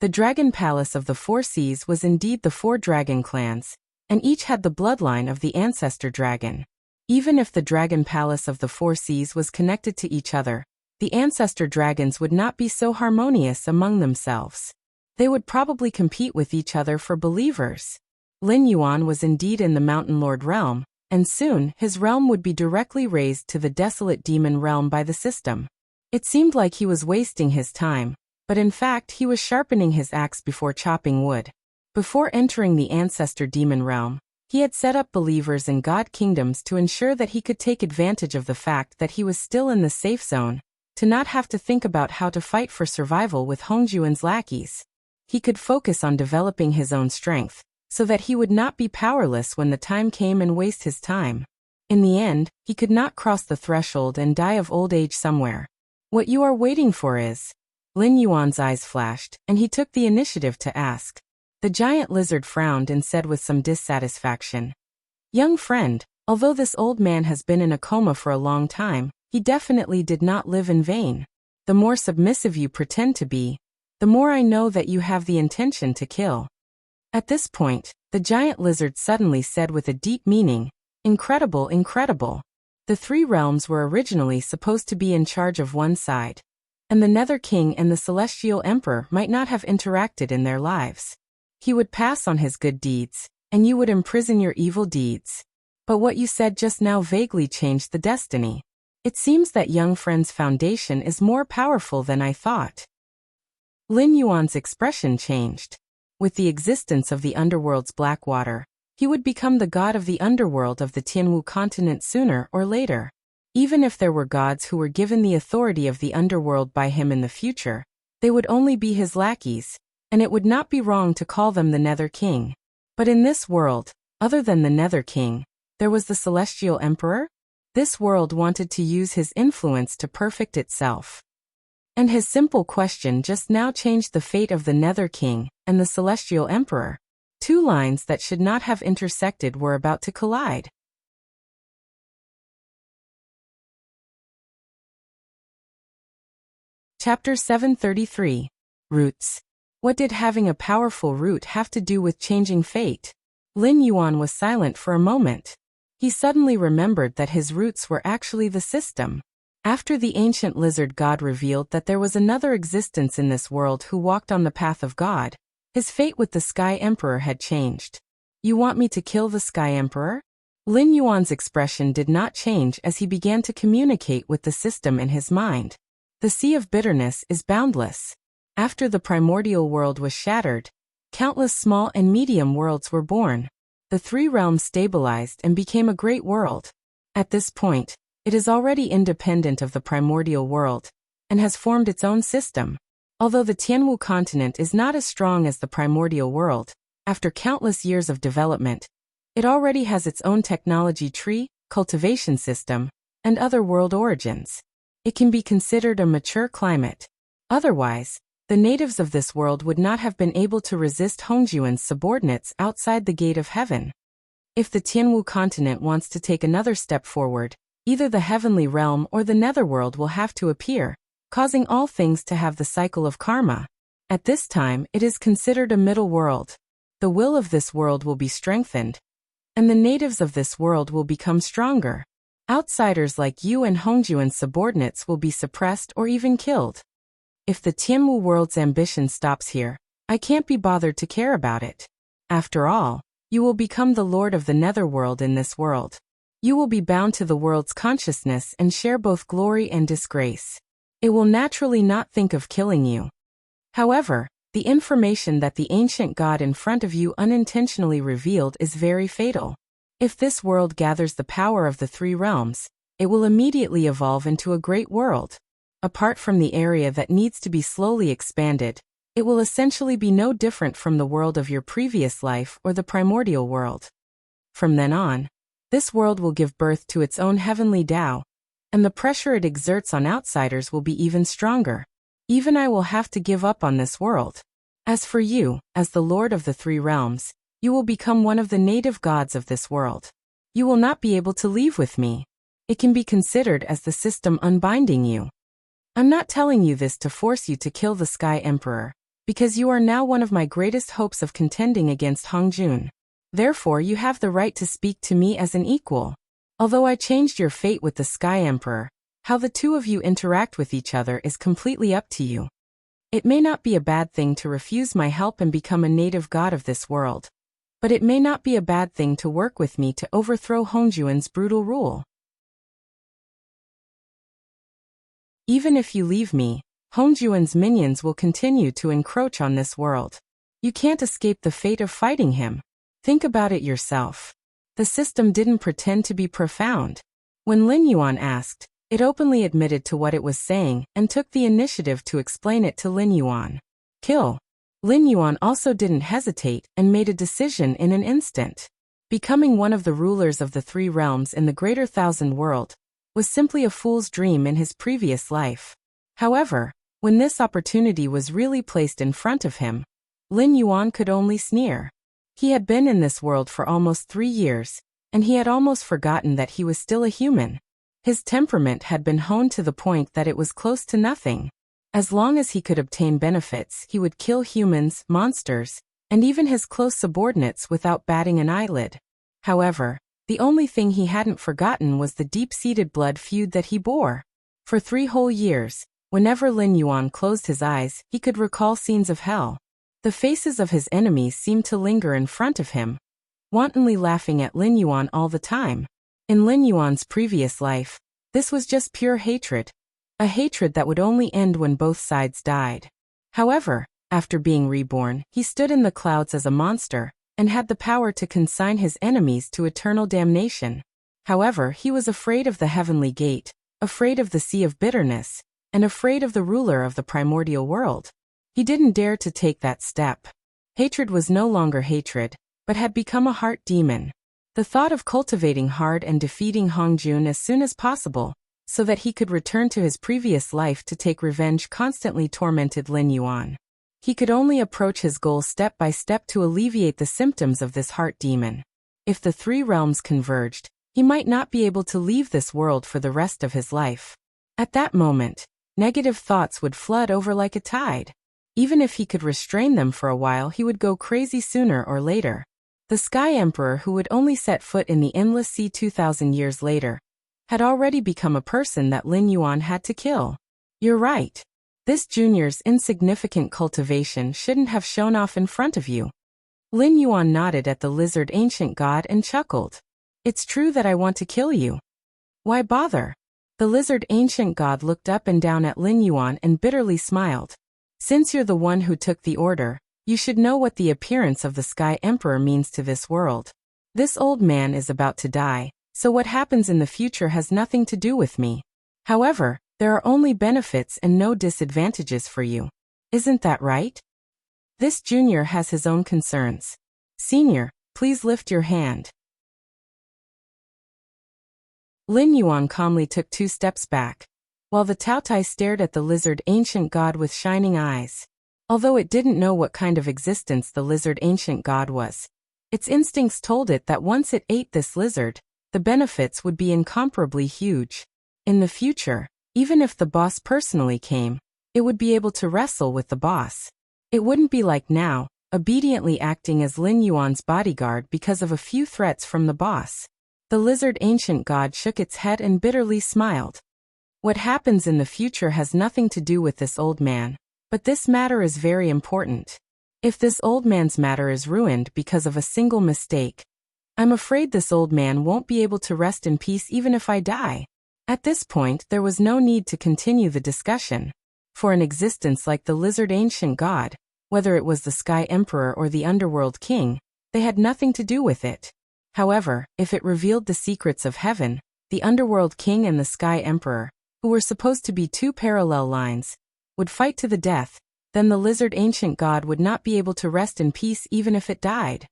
The Dragon Palace of the Four Seas was indeed the four dragon clans, and each had the bloodline of the ancestor dragon. Even if the Dragon Palace of the Four Seas was connected to each other, the ancestor dragons would not be so harmonious among themselves. They would probably compete with each other for believers. Lin Yuan was indeed in the Mountain Lord realm, and soon his realm would be directly raised to the desolate demon realm by the system. It seemed like he was wasting his time, but in fact he was sharpening his axe before chopping wood. Before entering the ancestor demon realm, he had set up believers in god kingdoms to ensure that he could take advantage of the fact that he was still in the safe zone, to not have to think about how to fight for survival with Hongjuan's lackeys. He could focus on developing his own strength, so that he would not be powerless when the time came and waste his time. In the end, he could not cross the threshold and die of old age somewhere. What you are waiting for is... Lin Yuan's eyes flashed, and he took the initiative to ask. The giant lizard frowned and said with some dissatisfaction, "Young friend, although this old man has been in a coma for a long time, he definitely did not live in vain. The more submissive you pretend to be, the more I know that you have the intention to kill." At this point, the giant lizard suddenly said with a deep meaning, "Incredible, incredible." The three realms were originally supposed to be in charge of one side. and the Nether King and the Celestial Emperor might not have interacted in their lives. He would pass on his good deeds, and you would imprison your evil deeds. But what you said just now vaguely changed the destiny. It seems that young friend's foundation is more powerful than I thought. Lin Yuan's expression changed. With the existence of the underworld's black water, he would become the god of the underworld of the Tianwu continent sooner or later. Even if there were gods who were given the authority of the underworld by him in the future, they would only be his lackeys, and it would not be wrong to call them the Nether King. But in this world, other than the Nether King, there was the Celestial Emperor. This world wanted to use his influence to perfect itself. And his simple question just now changed the fate of the Nether King and the Celestial Emperor. Two lines that should not have intersected were about to collide. Chapter 733. Roots. What did having a powerful root have to do with changing fate? Lin Yuan was silent for a moment. He suddenly remembered that his roots were actually the system. After the ancient lizard god revealed that there was another existence in this world who walked on the path of God, his fate with the Sky Emperor had changed. You want me to kill the Sky Emperor? Lin Yuan's expression did not change as he began to communicate with the system in his mind. The sea of bitterness is boundless. After the primordial world was shattered, countless small and medium worlds were born. The three realms stabilized and became a great world. At this point, it is already independent of the primordial world, and has formed its own system. Although the Tianwu continent is not as strong as the primordial world, after countless years of development, it already has its own technology tree, cultivation system, and other world origins. It can be considered a mature climate. Otherwise, the natives of this world would not have been able to resist Hongjuan's subordinates outside the gate of heaven. If the Tianwu continent wants to take another step forward, either the heavenly realm or the netherworld will have to appear, causing all things to have the cycle of karma. At this time, it is considered a middle world. The will of this world will be strengthened, and the natives of this world will become stronger. Outsiders like you and Hongjuan's subordinates will be suppressed or even killed. If the Tianwu world's ambition stops here, I can't be bothered to care about it. After all, you will become the lord of the netherworld in this world. You will be bound to the world's consciousness and share both glory and disgrace. It will naturally not think of killing you. However, the information that the ancient god in front of you unintentionally revealed is very fatal. If this world gathers the power of the three realms, it will immediately evolve into a great world. Apart from the area that needs to be slowly expanded, it will essentially be no different from the world of your previous life or the primordial world. From then on, this world will give birth to its own heavenly Tao, and the pressure it exerts on outsiders will be even stronger. Even I will have to give up on this world. As for you, as the Lord of the Three Realms, you will become one of the native gods of this world. You will not be able to leave with me. It can be considered as the system unbinding you. I'm not telling you this to force you to kill the Sky Emperor, because you are now one of my greatest hopes of contending against Hongjun. Therefore you have the right to speak to me as an equal. Although I changed your fate with the Sky Emperor, how the two of you interact with each other is completely up to you. It may not be a bad thing to refuse my help and become a native god of this world, but it may not be a bad thing to work with me to overthrow Hongjuan's brutal rule. Even if you leave me, Hongjuan's minions will continue to encroach on this world. You can't escape the fate of fighting him. Think about it yourself. The system didn't pretend to be profound. When Lin Yuan asked, it openly admitted to what it was saying and took the initiative to explain it to Lin Yuan. Kill. Lin Yuan also didn't hesitate and made a decision in an instant. Becoming one of the rulers of the three realms in the Greater Thousand World was simply a fool's dream in his previous life. However, when this opportunity was really placed in front of him, Lin Yuan could only sneer. He had been in this world for almost 3 years, and he had almost forgotten that he was still a human. His temperament had been honed to the point that it was close to nothing. As long as he could obtain benefits, he would kill humans, monsters, and even his close subordinates without batting an eyelid. However, the only thing he hadn't forgotten was the deep-seated blood feud that he bore. For 3 whole years, Whenever Lin Yuan closed his eyes, he could recall scenes of hell. The faces of his enemies seemed to linger in front of him, wantonly laughing at Lin Yuan all the time. In Lin Yuan's previous life, this was just pure hatred. A hatred that would only end when both sides died. However, after being reborn, he stood in the clouds as a monster, and had the power to consign his enemies to eternal damnation. However, he was afraid of the heavenly gate, afraid of the sea of bitterness, and afraid of the ruler of the primordial world. He didn't dare to take that step. Hatred was no longer hatred, but had become a heart demon. The thought of cultivating hard and defeating Hongjun as soon as possible, so that he could return to his previous life to take revenge, constantly tormented Lin Yuan. He could only approach his goal step by step to alleviate the symptoms of this heart demon. If the three realms converged, he might not be able to leave this world for the rest of his life. At that moment, negative thoughts would flood over like a tide. Even if he could restrain them for a while, he would go crazy sooner or later. The Sky Emperor, who would only set foot in the endless sea 2,000 years later, had already become a person that Lin Yuan had to kill. You're right. This junior's insignificant cultivation shouldn't have shown off in front of you. Lin Yuan nodded at the lizard ancient god and chuckled. It's true that I want to kill you. Why bother? The lizard ancient god looked up and down at Lin Yuan and bitterly smiled. Since you're the one who took the order, you should know what the appearance of the Sky Emperor means to this world. This old man is about to die, so what happens in the future has nothing to do with me. However, there are only benefits and no disadvantages for you. Isn't that right? This junior has his own concerns. Senior, please lift your hand. Lin Yuan calmly took 2 steps back, while the Taotai stared at the lizard ancient god with shining eyes. Although it didn't know what kind of existence the lizard ancient god was, its instincts told it that once it ate this lizard, the benefits would be incomparably huge. In the future, even if the boss personally came, it would be able to wrestle with the boss. It wouldn't be like now, obediently acting as Lin Yuan's bodyguard because of a few threats from the boss. The lizard ancient god shook its head and bitterly smiled. What happens in the future has nothing to do with this old man, but this matter is very important. If this old man's matter is ruined because of a single mistake, I'm afraid this old man won't be able to rest in peace even if I die. At this point, there was no need to continue the discussion. For an existence like the lizard ancient god, whether it was the Sky Emperor or the Underworld King, they had nothing to do with it. However, if it revealed the secrets of heaven, the Underworld King and the Sky Emperor, who were supposed to be 2 parallel lines, would fight to the death, then the lizard ancient god would not be able to rest in peace even if it died.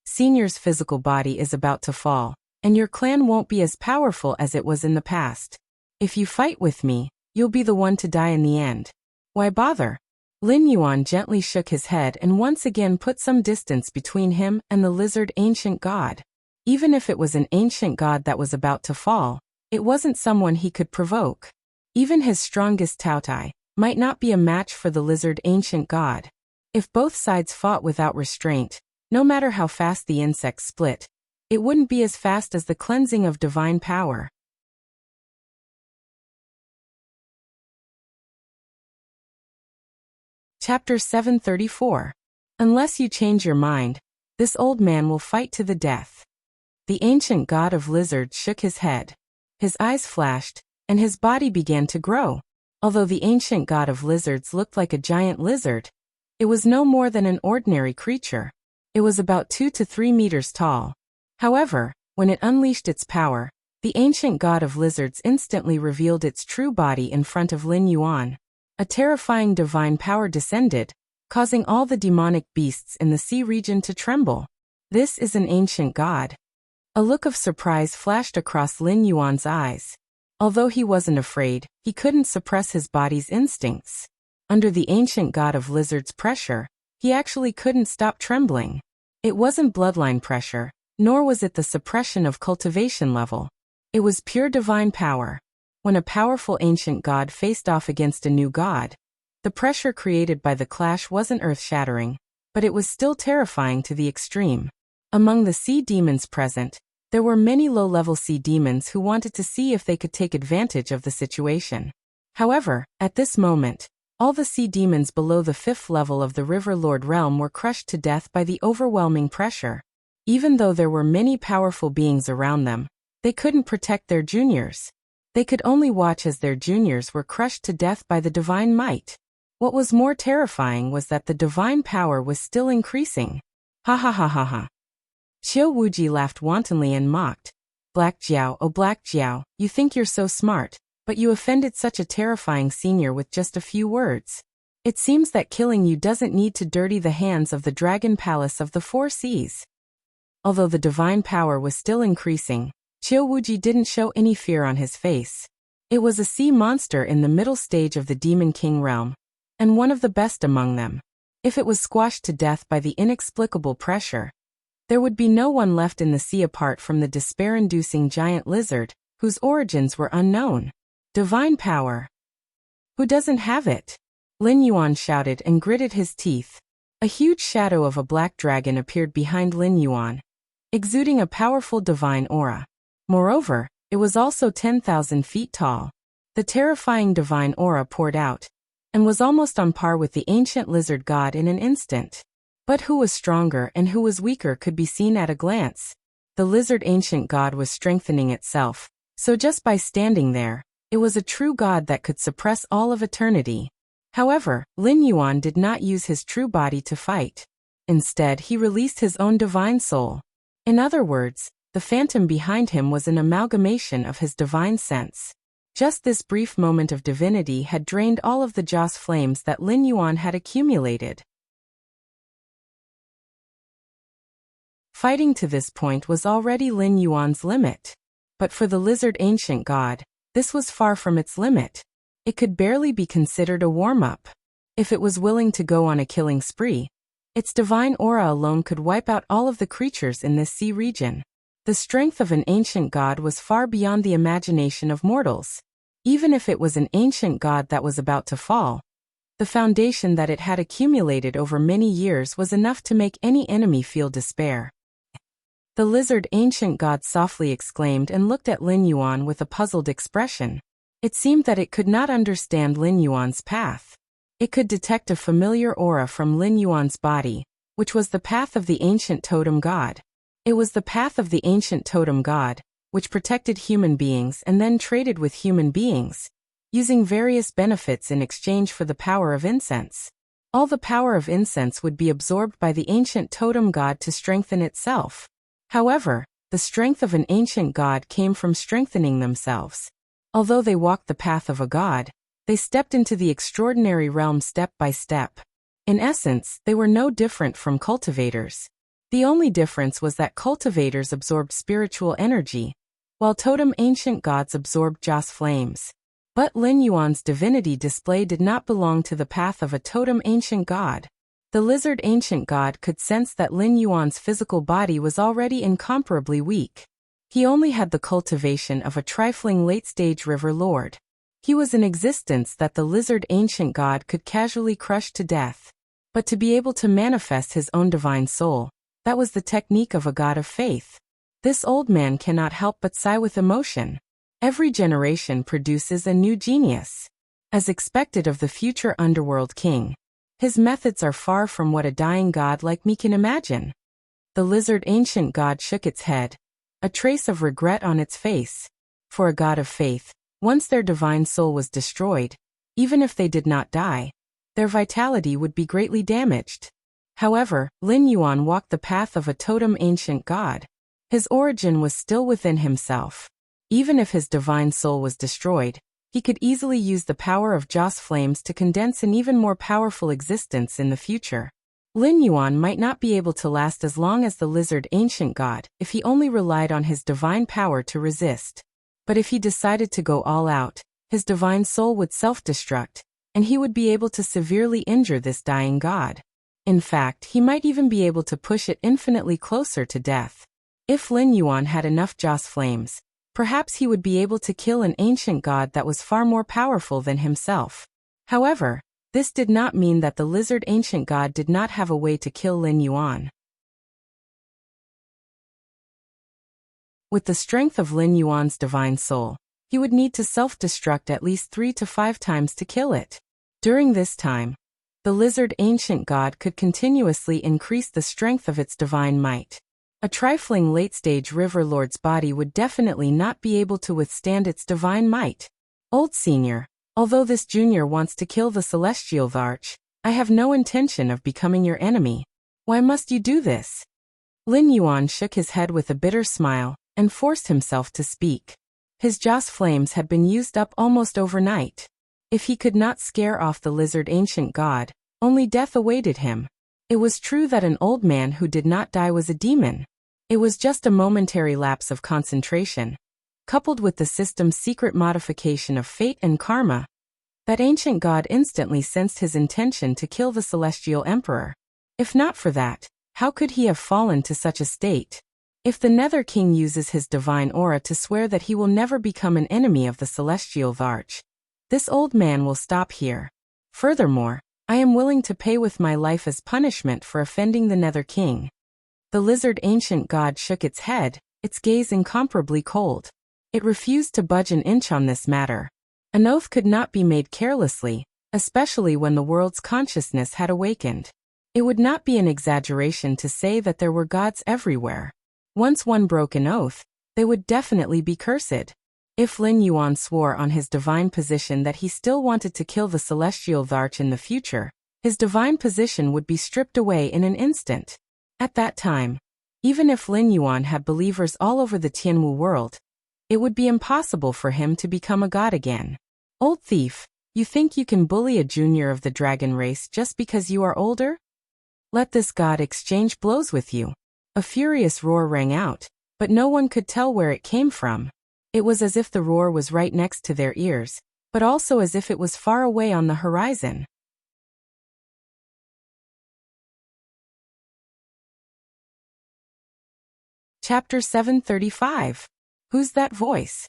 Senior's physical body is about to fall, and your clan won't be as powerful as it was in the past. If you fight with me, you'll be the one to die in the end. Why bother? Lin Yuan gently shook his head and once again put some distance between him and the lizard ancient god. Even if it was an ancient god that was about to fall, it wasn't someone he could provoke. Even his strongest Taotai might not be a match for the lizard ancient god. If both sides fought without restraint, no matter how fast the insects split, it wouldn't be as fast as the cleansing of divine power. Chapter 734. Unless you change your mind, this old man will fight to the death. The ancient god of lizards shook his head. His eyes flashed, and his body began to grow. Although the ancient god of lizards looked like a giant lizard, it was no more than an ordinary creature. It was about 2 to 3 meters tall. However, when it unleashed its power, the ancient god of lizards instantly revealed its true body in front of Lin Yuan. A terrifying divine power descended, causing all the demonic beasts in the sea region to tremble. This is an ancient god. A look of surprise flashed across Lin Yuan's eyes. Although he wasn't afraid, he couldn't suppress his body's instincts. Under the ancient god of lizards' pressure, he actually couldn't stop trembling. It wasn't bloodline pressure, nor was it the suppression of cultivation level. It was pure divine power. When a powerful ancient god faced off against a new god, the pressure created by the clash wasn't earth-shattering, but it was still terrifying to the extreme. Among the sea demons present, there were many low-level sea demons who wanted to see if they could take advantage of the situation. However, at this moment, all the sea demons below the 5th level of the River Lord realm were crushed to death by the overwhelming pressure. Even though there were many powerful beings around them, they couldn't protect their juniors. They could only watch as their juniors were crushed to death by the divine might. What was more terrifying was that the divine power was still increasing. Ha ha ha ha ha. Xiao Wuji laughed wantonly and mocked. Black Jiao, oh Black Jiao, you think you're so smart, but you offended such a terrifying senior with just a few words. It seems that killing you doesn't need to dirty the hands of the Dragon Palace of the 4 Seas. Although the divine power was still increasing, Xiao Wuji didn't show any fear on his face. It was a sea monster in the middle stage of the Demon King realm, and one of the best among them. If it was squashed to death by the inexplicable pressure, there would be no one left in the sea apart from the despair-inducing giant lizard, whose origins were unknown. Divine power. Who doesn't have it? Lin Yuan shouted and gritted his teeth. A huge shadow of a black dragon appeared behind Lin Yuan, exuding a powerful divine aura. Moreover, it was also 10,000 feet tall. The terrifying divine aura poured out, and was almost on par with the ancient lizard god in an instant. But who was stronger and who was weaker could be seen at a glance. The lizard ancient god was strengthening itself, so just by standing there, it was a true god that could suppress all of eternity. However, Lin Yuan did not use his true body to fight. Instead, he released his own divine soul. In other words, the phantom behind him was an amalgamation of his divine sense. Just this brief moment of divinity had drained all of the Joss flames that Lin Yuan had accumulated. Fighting to this point was already Lin Yuan's limit. But for the lizard ancient god, this was far from its limit. It could barely be considered a warm-up. If it was willing to go on a killing spree, its divine aura alone could wipe out all of the creatures in this sea region. The strength of an ancient god was far beyond the imagination of mortals. Even if it was an ancient god that was about to fall, the foundation that it had accumulated over many years was enough to make any enemy feel despair. The lizard ancient god softly exclaimed and looked at Lin Yuan with a puzzled expression. It seemed that it could not understand Lin Yuan's path. It could detect a familiar aura from Lin Yuan's body, which was the path of the ancient totem god. It was the path of the ancient totem god, which protected human beings and then traded with human beings, using various benefits in exchange for the power of incense. All the power of incense would be absorbed by the ancient totem god to strengthen itself. However, the strength of an ancient god came from strengthening themselves. Although they walked the path of a god, they stepped into the extraordinary realm step by step. In essence, they were no different from cultivators. The only difference was that cultivators absorbed spiritual energy, while totem ancient gods absorbed Joss flames. But Lin Yuan's divinity display did not belong to the path of a totem ancient god. The lizard ancient god could sense that Lin Yuan's physical body was already incomparably weak. He only had the cultivation of a trifling late-stage river lord. He was an existence that the lizard ancient god could casually crush to death. But to be able to manifest his own divine soul, that was the technique of a god of faith. This old man cannot help but sigh with emotion. Every generation produces a new genius. As expected of the future underworld king, his methods are far from what a dying god like me can imagine. The lizard ancient god shook its head, a trace of regret on its face. For a god of faith, once their divine soul was destroyed, even if they did not die, their vitality would be greatly damaged. However, Lin Yuan walked the path of a totem ancient god. His origin was still within himself. Even if his divine soul was destroyed, he could easily use the power of Joss flames to condense an even more powerful existence in the future. Lin Yuan might not be able to last as long as the lizard ancient god if he only relied on his divine power to resist. But if he decided to go all out, his divine soul would self-destruct, and he would be able to severely injure this dying god. In fact, he might even be able to push it infinitely closer to death. If Lin Yuan had enough Joss flames, perhaps he would be able to kill an ancient god that was far more powerful than himself. However, this did not mean that the lizard ancient god did not have a way to kill Lin Yuan. With the strength of Lin Yuan's divine soul, he would need to self-destruct at least 3 to 5 times to kill it. During this time, the lizard ancient god could continuously increase the strength of its divine might. A trifling late-stage river lord's body would definitely not be able to withstand its divine might. Old Senior, although this junior wants to kill the celestial Varch, I have no intention of becoming your enemy. Why must you do this? Lin Yuan shook his head with a bitter smile and forced himself to speak. His Joss flames had been used up almost overnight. If he could not scare off the lizard ancient god, only death awaited him. It was true that an old man who did not die was a demon. It was just a momentary lapse of concentration, coupled with the system's secret modification of fate and karma. That ancient god instantly sensed his intention to kill the celestial emperor. If not for that, how could he have fallen to such a state? If the Nether King uses his divine aura to swear that he will never become an enemy of the celestial Varch, this old man will stop here. Furthermore, I am willing to pay with my life as punishment for offending the Nether King. The lizard ancient god shook its head, its gaze incomparably cold. It refused to budge an inch on this matter. An oath could not be made carelessly, especially when the world's consciousness had awakened. It would not be an exaggeration to say that there were gods everywhere. Once one broke an oath, they would definitely be cursed. If Lin Yuan swore on his divine position that he still wanted to kill the celestial Varch in the future, his divine position would be stripped away in an instant. At that time, even if Lin Yuan had believers all over the Tianwu world, it would be impossible for him to become a god again. Old thief, you think you can bully a junior of the dragon race just because you are older? Let this god exchange blows with you. A furious roar rang out, but no one could tell where it came from. It was as if the roar was right next to their ears, but also as if it was far away on the horizon. Chapter 735. Who's that voice?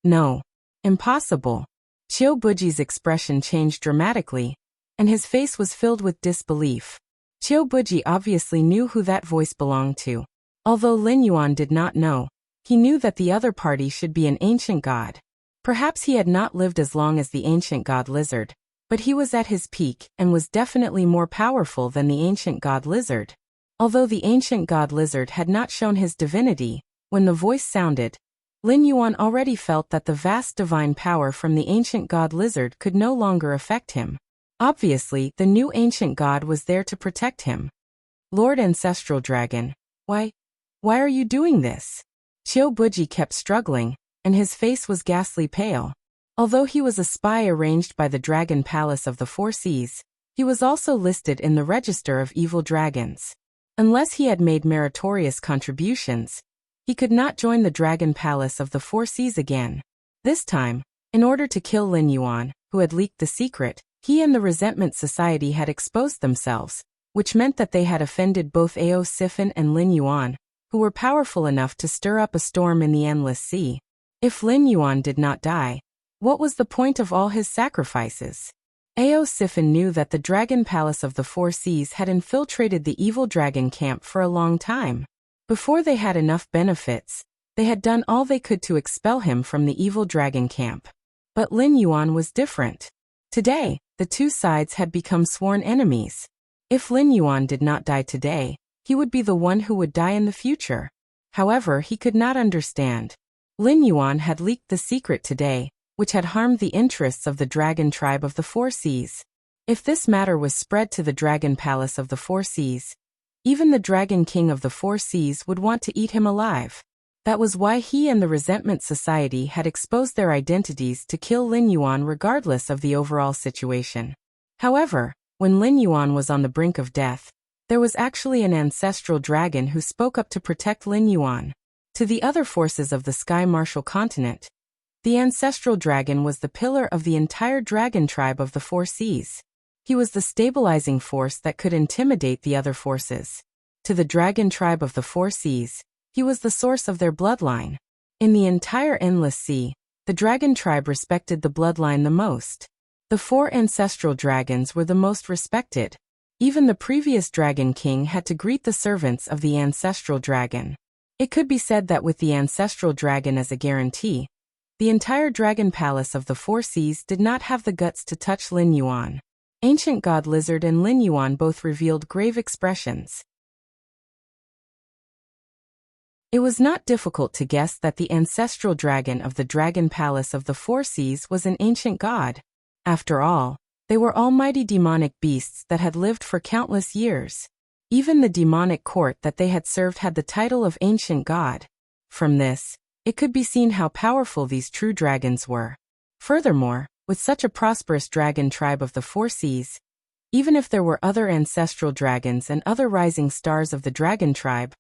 No. Impossible. Qiu Buji's expression changed dramatically, and his face was filled with disbelief. Qiu Buji obviously knew who that voice belonged to. Although Lin Yuan did not know, he knew that the other party should be an ancient god. Perhaps he had not lived as long as the ancient god lizard, but he was at his peak and was definitely more powerful than the ancient god lizard. Although the ancient god lizard had not shown his divinity, when the voice sounded, Lin Yuan already felt that the vast divine power from the ancient god lizard could no longer affect him. Obviously, the new ancient god was there to protect him. Lord Ancestral Dragon, why are you doing this? Qiu Buji kept struggling, and his face was ghastly pale. Although he was a spy arranged by the Dragon Palace of the Four Seas, he was also listed in the Register of Evil Dragons. Unless he had made meritorious contributions, he could not join the Dragon Palace of the Four Seas again. This time, in order to kill Lin Yuan, who had leaked the secret, he and the Resentment Society had exposed themselves, which meant that they had offended both Ao Sifan and Lin Yuan, who were powerful enough to stir up a storm in the Endless Sea. If Lin Yuan did not die, what was the point of all his sacrifices? Ao Sifan knew that the Dragon Palace of the Four Seas had infiltrated the evil dragon camp for a long time. Before they had enough benefits, they had done all they could to expel him from the evil dragon camp. But Lin Yuan was different. Today, the two sides had become sworn enemies. If Lin Yuan did not die today, he would be the one who would die in the future. However, he could not understand. Lin Yuan had leaked the secret today, which had harmed the interests of the dragon tribe of the Four Seas. If this matter was spread to the Dragon Palace of the Four Seas, even the Dragon King of the Four Seas would want to eat him alive. That was why he and the Resentment Society had exposed their identities to kill Lin Yuan regardless of the overall situation. However, when Lin Yuan was on the brink of death, there was actually an ancestral dragon who spoke up to protect Lin Yuan. To the other forces of the Sky Martial Continent, the ancestral dragon was the pillar of the entire dragon tribe of the Four Seas. He was the stabilizing force that could intimidate the other forces. To the dragon tribe of the Four Seas, he was the source of their bloodline. In the entire Endless Sea, the dragon tribe respected the bloodline the most. The four ancestral dragons were the most respected. Even the previous Dragon King had to greet the servants of the ancestral dragon. It could be said that with the ancestral dragon as a guarantee, The entire dragon palace of the four seas did not have the guts to touch Lin Yuan. Ancient God Lizard and Lin Yuan both revealed grave expressions. It was not difficult to guess that the ancestral dragon of the dragon palace of the four seas was an ancient god. After all, they were almighty demonic beasts that had lived for countless years. Even the demonic court that they had served had the title of ancient god. From this, it could be seen how powerful these true dragons were. Furthermore, with such a prosperous dragon tribe of the four seas, even if there were other ancestral dragons and other rising stars of the dragon tribe,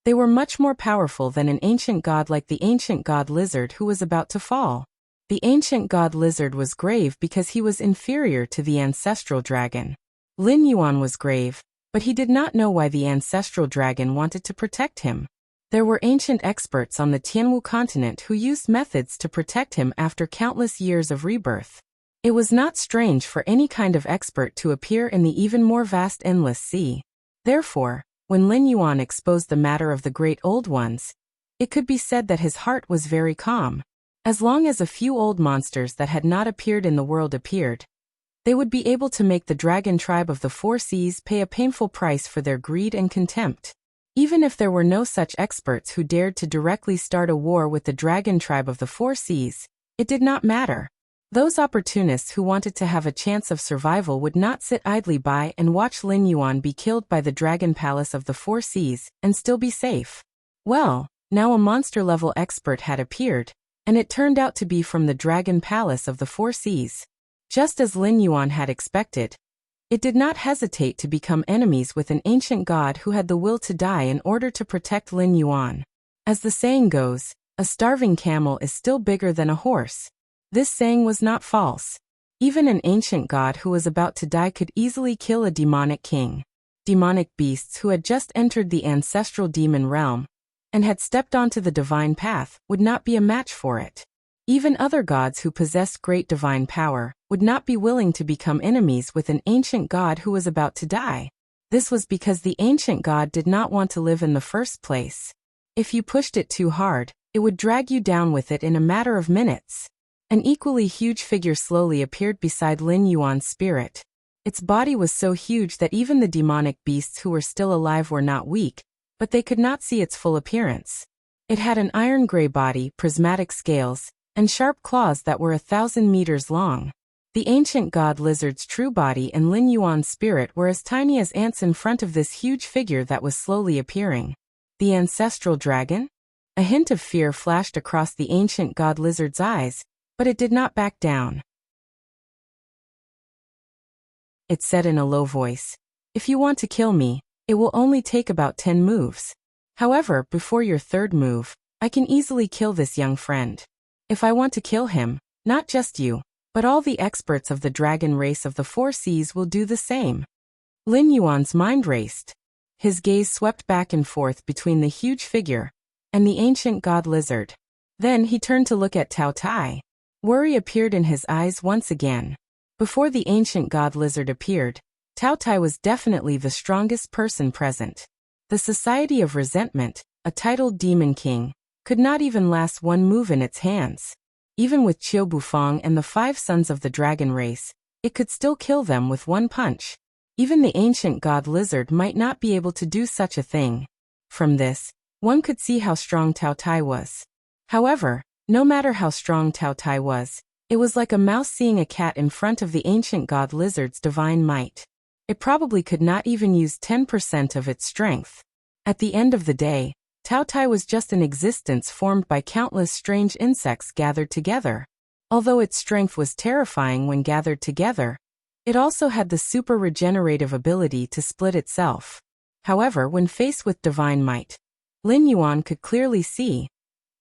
they were much more powerful than an ancient god like the ancient god lizard who was about to fall. The ancient god lizard was grave because he was inferior to the ancestral dragon. Lin Yuan was grave, but he did not know why the ancestral dragon wanted to protect him. There were ancient experts on the Tianwu continent who used methods to protect him after countless years of rebirth. It was not strange for any kind of expert to appear in the even more vast endless sea. Therefore, when Lin Yuan exposed the matter of the great old ones, it could be said that his heart was very calm. As long as a few old monsters that had not appeared in the world appeared, they would be able to make the dragon tribe of the four seas pay a painful price for their greed and contempt. Even if there were no such experts who dared to directly start a war with the dragon tribe of the four seas, it did not matter. Those opportunists who wanted to have a chance of survival would not sit idly by and watch Lin Yuan be killed by the dragon palace of the four seas and still be safe. Well, now a monster-level expert had appeared, and it turned out to be from the dragon palace of the four seas. Just as Lin Yuan had expected, it did not hesitate to become enemies with an ancient god who had the will to die in order to protect Lin Yuan. As the saying goes, a starving camel is still bigger than a horse. This saying was not false. Even an ancient god who was about to die could easily kill a demonic king. Demonic beasts who had just entered the ancestral demon realm and had stepped onto the divine path would not be a match for it. Even other gods who possessed great divine power would not be willing to become enemies with an ancient god who was about to die. This was because the ancient god did not want to live in the first place. If you pushed it too hard, it would drag you down with it in a matter of minutes. An equally huge figure slowly appeared beside Lin Yuan's spirit. Its body was so huge that even the demonic beasts who were still alive were not weak, but they could not see its full appearance. It had an iron-gray body, prismatic scales, and sharp claws that were 1,000 meters long. The ancient god lizard's true body and Lin Yuan's spirit were as tiny as ants in front of this huge figure that was slowly appearing. The ancestral dragon? A hint of fear flashed across the ancient god lizard's eyes, but it did not back down. It said in a low voice, "If you want to kill me, it will only take about 10 moves. However, before your third move, I can easily kill this young friend. If I want to kill him, not just you, but all the experts of the dragon race of the four seas will do the same." Lin Yuan's mind raced. His gaze swept back and forth between the huge figure and the ancient god lizard. Then he turned to look at Tao Tai. Worry appeared in his eyes once again. Before the ancient god lizard appeared, Tao Tai was definitely the strongest person present. The Society of Resentment, a titled demon king, could not even last one move in its hands. Even with Qiu Bufang and the 5 sons of the dragon race, it could still kill them with one punch. Even the ancient god lizard might not be able to do such a thing. From this, one could see how strong Tao Tai was. However, no matter how strong Tao Tai was, it was like a mouse seeing a cat in front of the ancient god lizard's divine might. It probably could not even use 10% of its strength. At the end of the day, Tao Tai was just an existence formed by countless strange insects gathered together. Although its strength was terrifying when gathered together, it also had the super regenerative ability to split itself. However, when faced with divine might, Lin Yuan could clearly see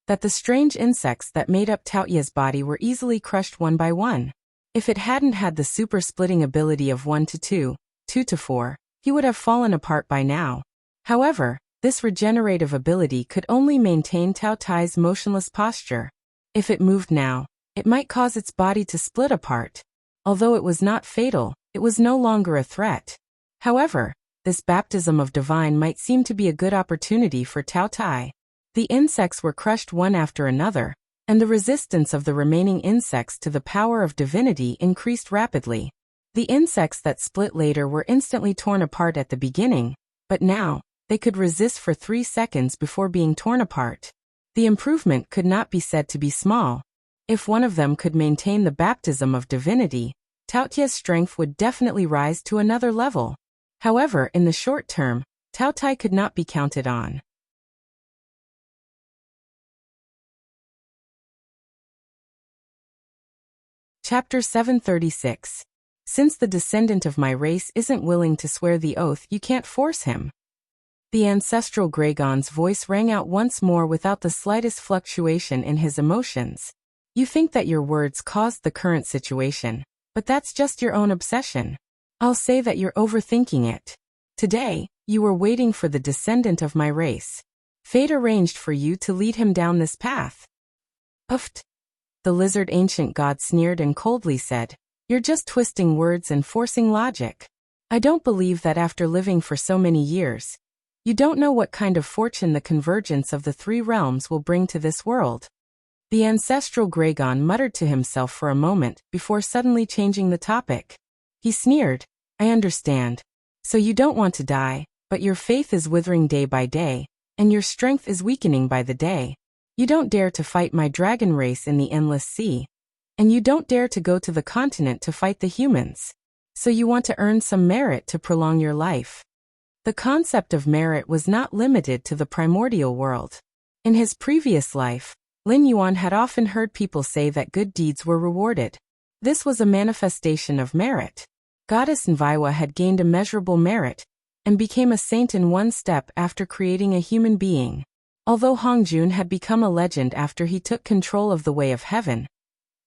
that the strange insects that made up Tao Ye's body were easily crushed one by one. If it hadn't had the super splitting ability of 1 to 2, 2 to 4, he would have fallen apart by now. However, this regenerative ability could only maintain Tao Tai's motionless posture. If it moved now, it might cause its body to split apart. Although it was not fatal, it was no longer a threat. However, this baptism of divine might seem to be a good opportunity for Tao Tai. The insects were crushed one after another, and the resistance of the remaining insects to the power of divinity increased rapidly. The insects that split later were instantly torn apart at the beginning, but now, they could resist for 3 seconds before being torn apart. The improvement could not be said to be small. If one of them could maintain the baptism of divinity, Taotia's strength would definitely rise to another level. However, in the short term, Taotai could not be counted on. Chapter 736. Since the descendant of my race isn't willing to swear the oath, you can't force him. The ancestral Gragon's voice rang out once more without the slightest fluctuation in his emotions. You think that your words caused the current situation, but that's just your own obsession. I'll say that you're overthinking it. Today, you were waiting for the descendant of my race. Fate arranged for you to lead him down this path. Uft. The lizard ancient god sneered and coldly said, "You're just twisting words and forcing logic. I don't believe that after living for so many years, you don't know what kind of fortune the convergence of the 3 realms will bring to this world." The ancestral Gragon muttered to himself for a moment before suddenly changing the topic. He sneered, "I understand. So you don't want to die, but your faith is withering day by day, and your strength is weakening by the day. You don't dare to fight my dragon race in the endless sea, and you don't dare to go to the continent to fight the humans. So you want to earn some merit to prolong your life." The concept of merit was not limited to the primordial world. In his previous life, Lin Yuan had often heard people say that good deeds were rewarded. This was a manifestation of merit. Goddess Nviwa had gained immeasurable merit, and became a saint in one step after creating a human being. Although Hongjun had become a legend after he took control of the way of heaven,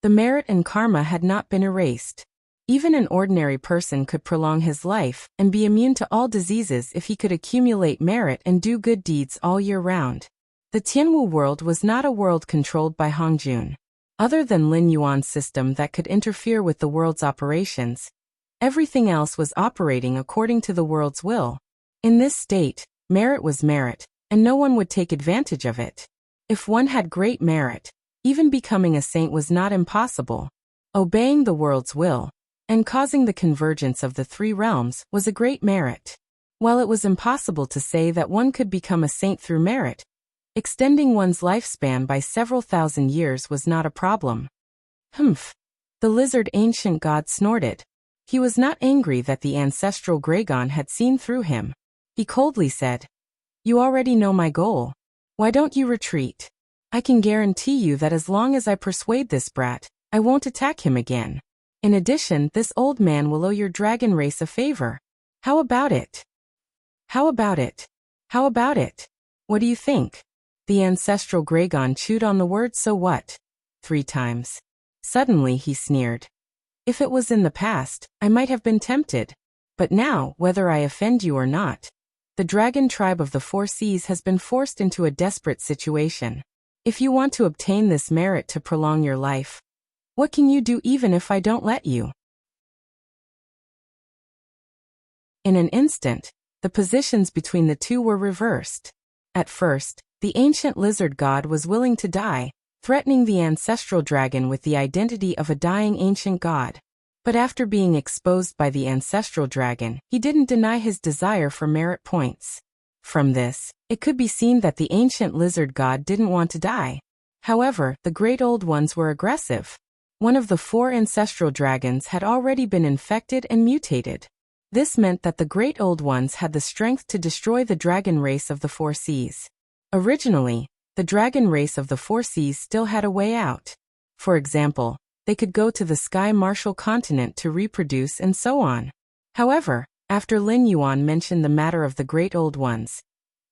the merit and karma had not been erased. Even an ordinary person could prolong his life and be immune to all diseases if he could accumulate merit and do good deeds all year round. The Tianwu world was not a world controlled by Hongjun. Other than Lin Yuan's system that could interfere with the world's operations, everything else was operating according to the world's will. In this state, merit was merit, and no one would take advantage of it. If one had great merit, even becoming a saint was not impossible. Obeying the world's will, and causing the convergence of the 3 realms was a great merit. While it was impossible to say that one could become a saint through merit, extending one's lifespan by several thousand years was not a problem. Humph. The lizard ancient god snorted. He was not angry that the ancestral Gragon had seen through him. He coldly said, "You already know my goal. Why don't you retreat? I can guarantee you that as long as I persuade this brat, I won't attack him again. In addition, this old man will owe your dragon race a favor. How about it? How about it? How about it? What do you think?" The ancestral Gragon chewed on the word "so what" 3 times. Suddenly he sneered. "If it was in the past, I might have been tempted. But now, whether I offend you or not, the dragon tribe of the 4 seas has been forced into a desperate situation. If you want to obtain this merit to prolong your life, what can you do even if I don't let you?" In an instant, the positions between the 2 were reversed. At first, the ancient lizard god was willing to die, threatening the ancestral dragon with the identity of a dying ancient god. But after being exposed by the ancestral dragon, he didn't deny his desire for merit points. From this, it could be seen that the ancient lizard god didn't want to die. However, the great old ones were aggressive. One of the 4 ancestral dragons had already been infected and mutated. This meant that the great old ones had the strength to destroy the dragon race of the 4 seas. Originally, the dragon race of the 4 seas still had a way out. For example, they could go to the Sky Martial continent to reproduce and so on. However, after Lin Yuan mentioned the matter of the great old ones,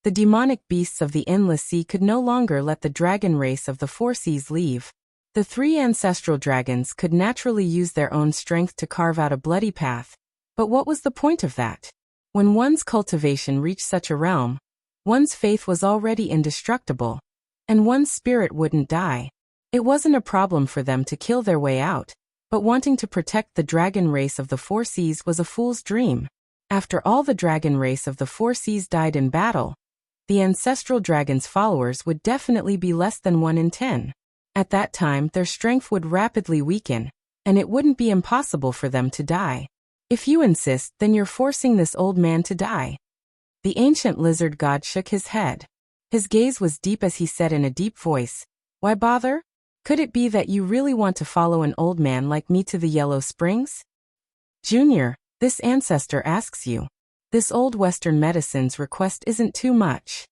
the demonic beasts of the endless sea could no longer let the dragon race of the 4 seas leave. The 3 ancestral dragons could naturally use their own strength to carve out a bloody path, but what was the point of that? When one's cultivation reached such a realm, one's faith was already indestructible, and one's spirit wouldn't die. It wasn't a problem for them to kill their way out, but wanting to protect the dragon race of the 4 seas was a fool's dream. After all the dragon race of the 4 seas died in battle, the ancestral dragon's followers would definitely be less than 1 in 10. At that time their strength would rapidly weaken, and it wouldn't be impossible for them to die. If you insist, then you're forcing this old man to die. The ancient lizard god shook his head. His gaze was deep as he said in a deep voice, "Why bother? Could it be that you really want to follow an old man like me to the Yellow Springs? Junior, this ancestor asks you. This old Western medicine's request isn't too much.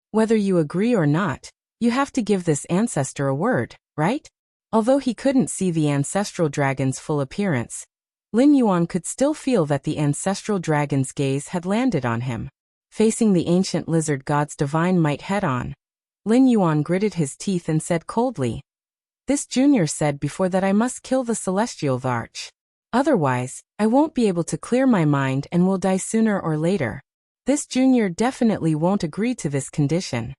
Whether you agree or not, you have to give this ancestor a word, right?" Although he couldn't see the ancestral dragon's full appearance, Lin Yuan could still feel that the ancestral dragon's gaze had landed on him. Facing the ancient lizard god's divine might head-on, Lin Yuan gritted his teeth and said coldly, "This junior said before that I must kill the celestial Varch. Otherwise, I won't be able to clear my mind and will die sooner or later. This junior definitely won't agree to this condition."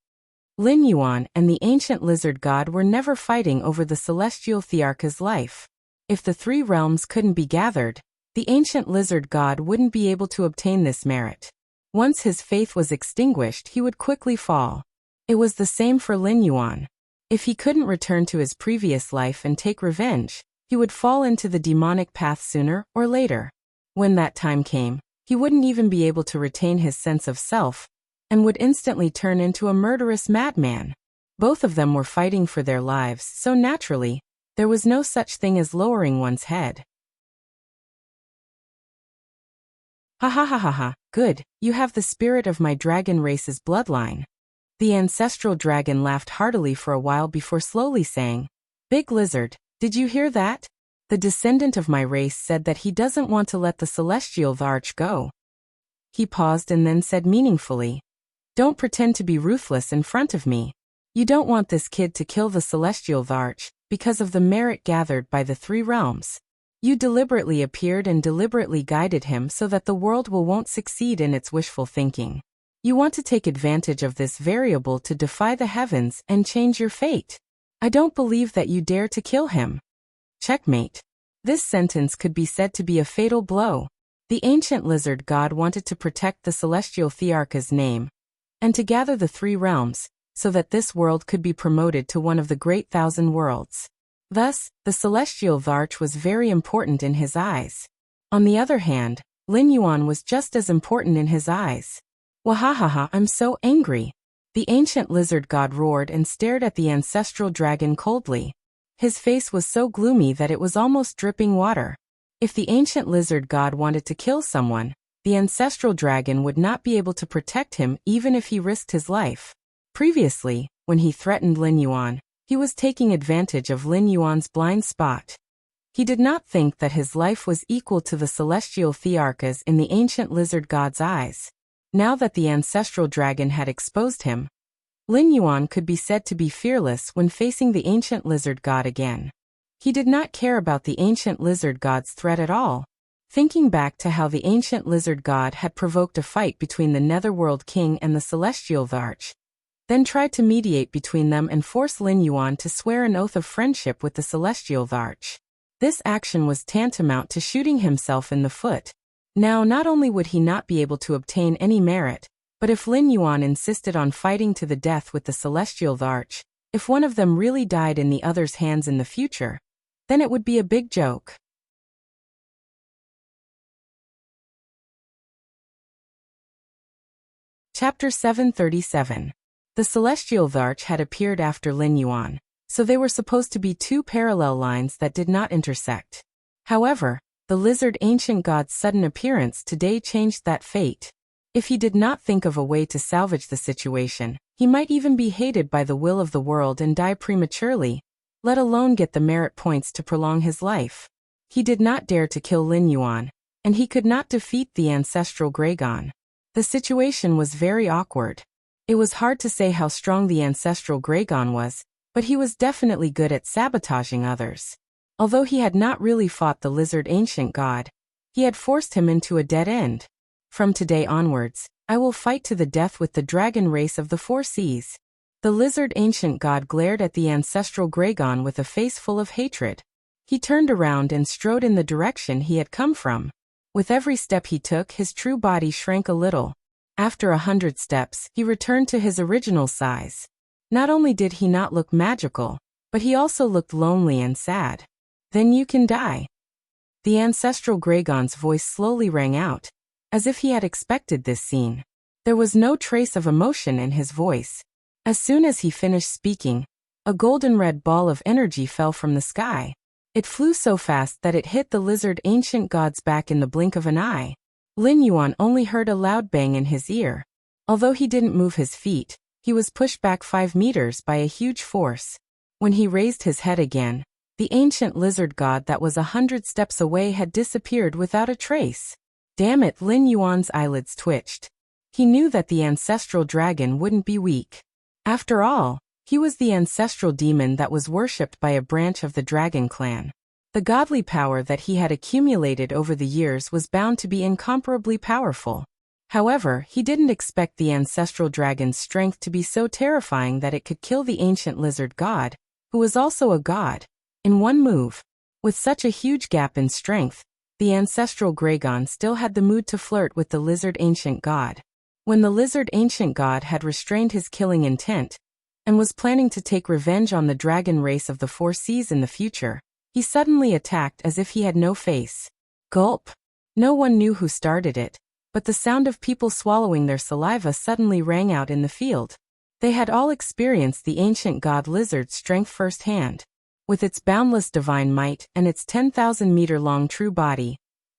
Lin Yuan and the ancient lizard god were never fighting over the celestial Thearka's life. If the three realms couldn't be gathered, the ancient lizard god wouldn't be able to obtain this merit. Once his faith was extinguished, he would quickly fall. It was the same for Lin Yuan. If he couldn't return to his previous life and take revenge, he would fall into the demonic path sooner or later. When that time came, he wouldn't even be able to retain his sense of self, and would instantly turn into a murderous madman. Both of them were fighting for their lives, so naturally, there was no such thing as lowering one's head. Ha ha ha ha ha, good, you have the spirit of my dragon race's bloodline. The ancestral dragon laughed heartily for a while before slowly saying, "Big Lizard, did you hear that? The descendant of my race said that he doesn't want to let the celestial Varch go." He paused and then said meaningfully, "Don't pretend to be ruthless in front of me. You don't want this kid to kill the celestial Varch, because of the merit gathered by the three realms. You deliberately appeared and deliberately guided him so that the world won't succeed in its wishful thinking. You want to take advantage of this variable to defy the heavens and change your fate. I don't believe that you dare to kill him." Checkmate. This sentence could be said to be a fatal blow. The ancient lizard god wanted to protect the celestial Thearka's name, and to gather the three realms, so that this world could be promoted to one of the great thousand worlds. Thus, the celestial Varch was very important in his eyes. On the other hand, Lin Yuan was just as important in his eyes. Wahahaha, I'm so angry. The ancient lizard god roared and stared at the ancestral dragon coldly. His face was so gloomy that it was almost dripping water. If the ancient lizard god wanted to kill someone, the ancestral dragon would not be able to protect him even if he risked his life. Previously, when he threatened Lin Yuan, he was taking advantage of Lin Yuan's blind spot. He did not think that his life was equal to the celestial Thearka's in the ancient lizard god's eyes. Now that the ancestral dragon had exposed him, Lin Yuan could be said to be fearless when facing the ancient lizard god again. He did not care about the ancient lizard god's threat at all. Thinking back to how the ancient lizard god had provoked a fight between the Netherworld King and the celestial Varch, then tried to mediate between them and force Lin Yuan to swear an oath of friendship with the celestial Varch. This action was tantamount to shooting himself in the foot. Now not only would he not be able to obtain any merit, but if Lin Yuan insisted on fighting to the death with the celestial Varch, if one of them really died in the other's hands in the future, then it would be a big joke. Chapter 737. The celestial Varch had appeared after Lin Yuan, so they were supposed to be two parallel lines that did not intersect. However, the lizard ancient god's sudden appearance today changed that fate. If he did not think of a way to salvage the situation, he might even be hated by the will of the world and die prematurely, let alone get the merit points to prolong his life. He did not dare to kill Lin Yuan, and he could not defeat the ancestral Gragon. The situation was very awkward. It was hard to say how strong the ancestral Gragon was, but he was definitely good at sabotaging others. Although he had not really fought the lizard ancient god, he had forced him into a dead end. From today onwards, I will fight to the death with the dragon race of the four seas. The lizard ancient god glared at the ancestral Gragon with a face full of hatred. He turned around and strode in the direction he had come from. With every step he took, his true body shrank a little. After 100 steps, he returned to his original size. Not only did he not look magical, but he also looked lonely and sad. Then you can die. The ancestral Dragon's voice slowly rang out, as if he had expected this scene. There was no trace of emotion in his voice. As soon as he finished speaking, a golden-red ball of energy fell from the sky. It flew so fast that it hit the lizard ancient god's back in the blink of an eye. Lin Yuan only heard a loud bang in his ear. Although he didn't move his feet, he was pushed back 5 meters by a huge force. When he raised his head again, the ancient lizard god that was 100 steps away had disappeared without a trace. Damn it, Lin Yuan's eyelids twitched. He knew that the ancestral dragon wouldn't be weak. After all, he was the ancestral demon that was worshipped by a branch of the dragon clan. The godly power that he had accumulated over the years was bound to be incomparably powerful. However, he didn't expect the ancestral dragon's strength to be so terrifying that it could kill the ancient lizard god, who was also a god, in one move. With such a huge gap in strength, the ancestral dragon still had the mood to flirt with the lizard ancient god. When the lizard ancient god had restrained his killing intent, and was planning to take revenge on the dragon race of the 4 seas in the future, he suddenly attacked as if he had no face. Gulp! No one knew who started it, but the sound of people swallowing their saliva suddenly rang out in the field. They had all experienced the ancient god lizard's strength firsthand. With its boundless divine might and its 10,000-meter-long true body,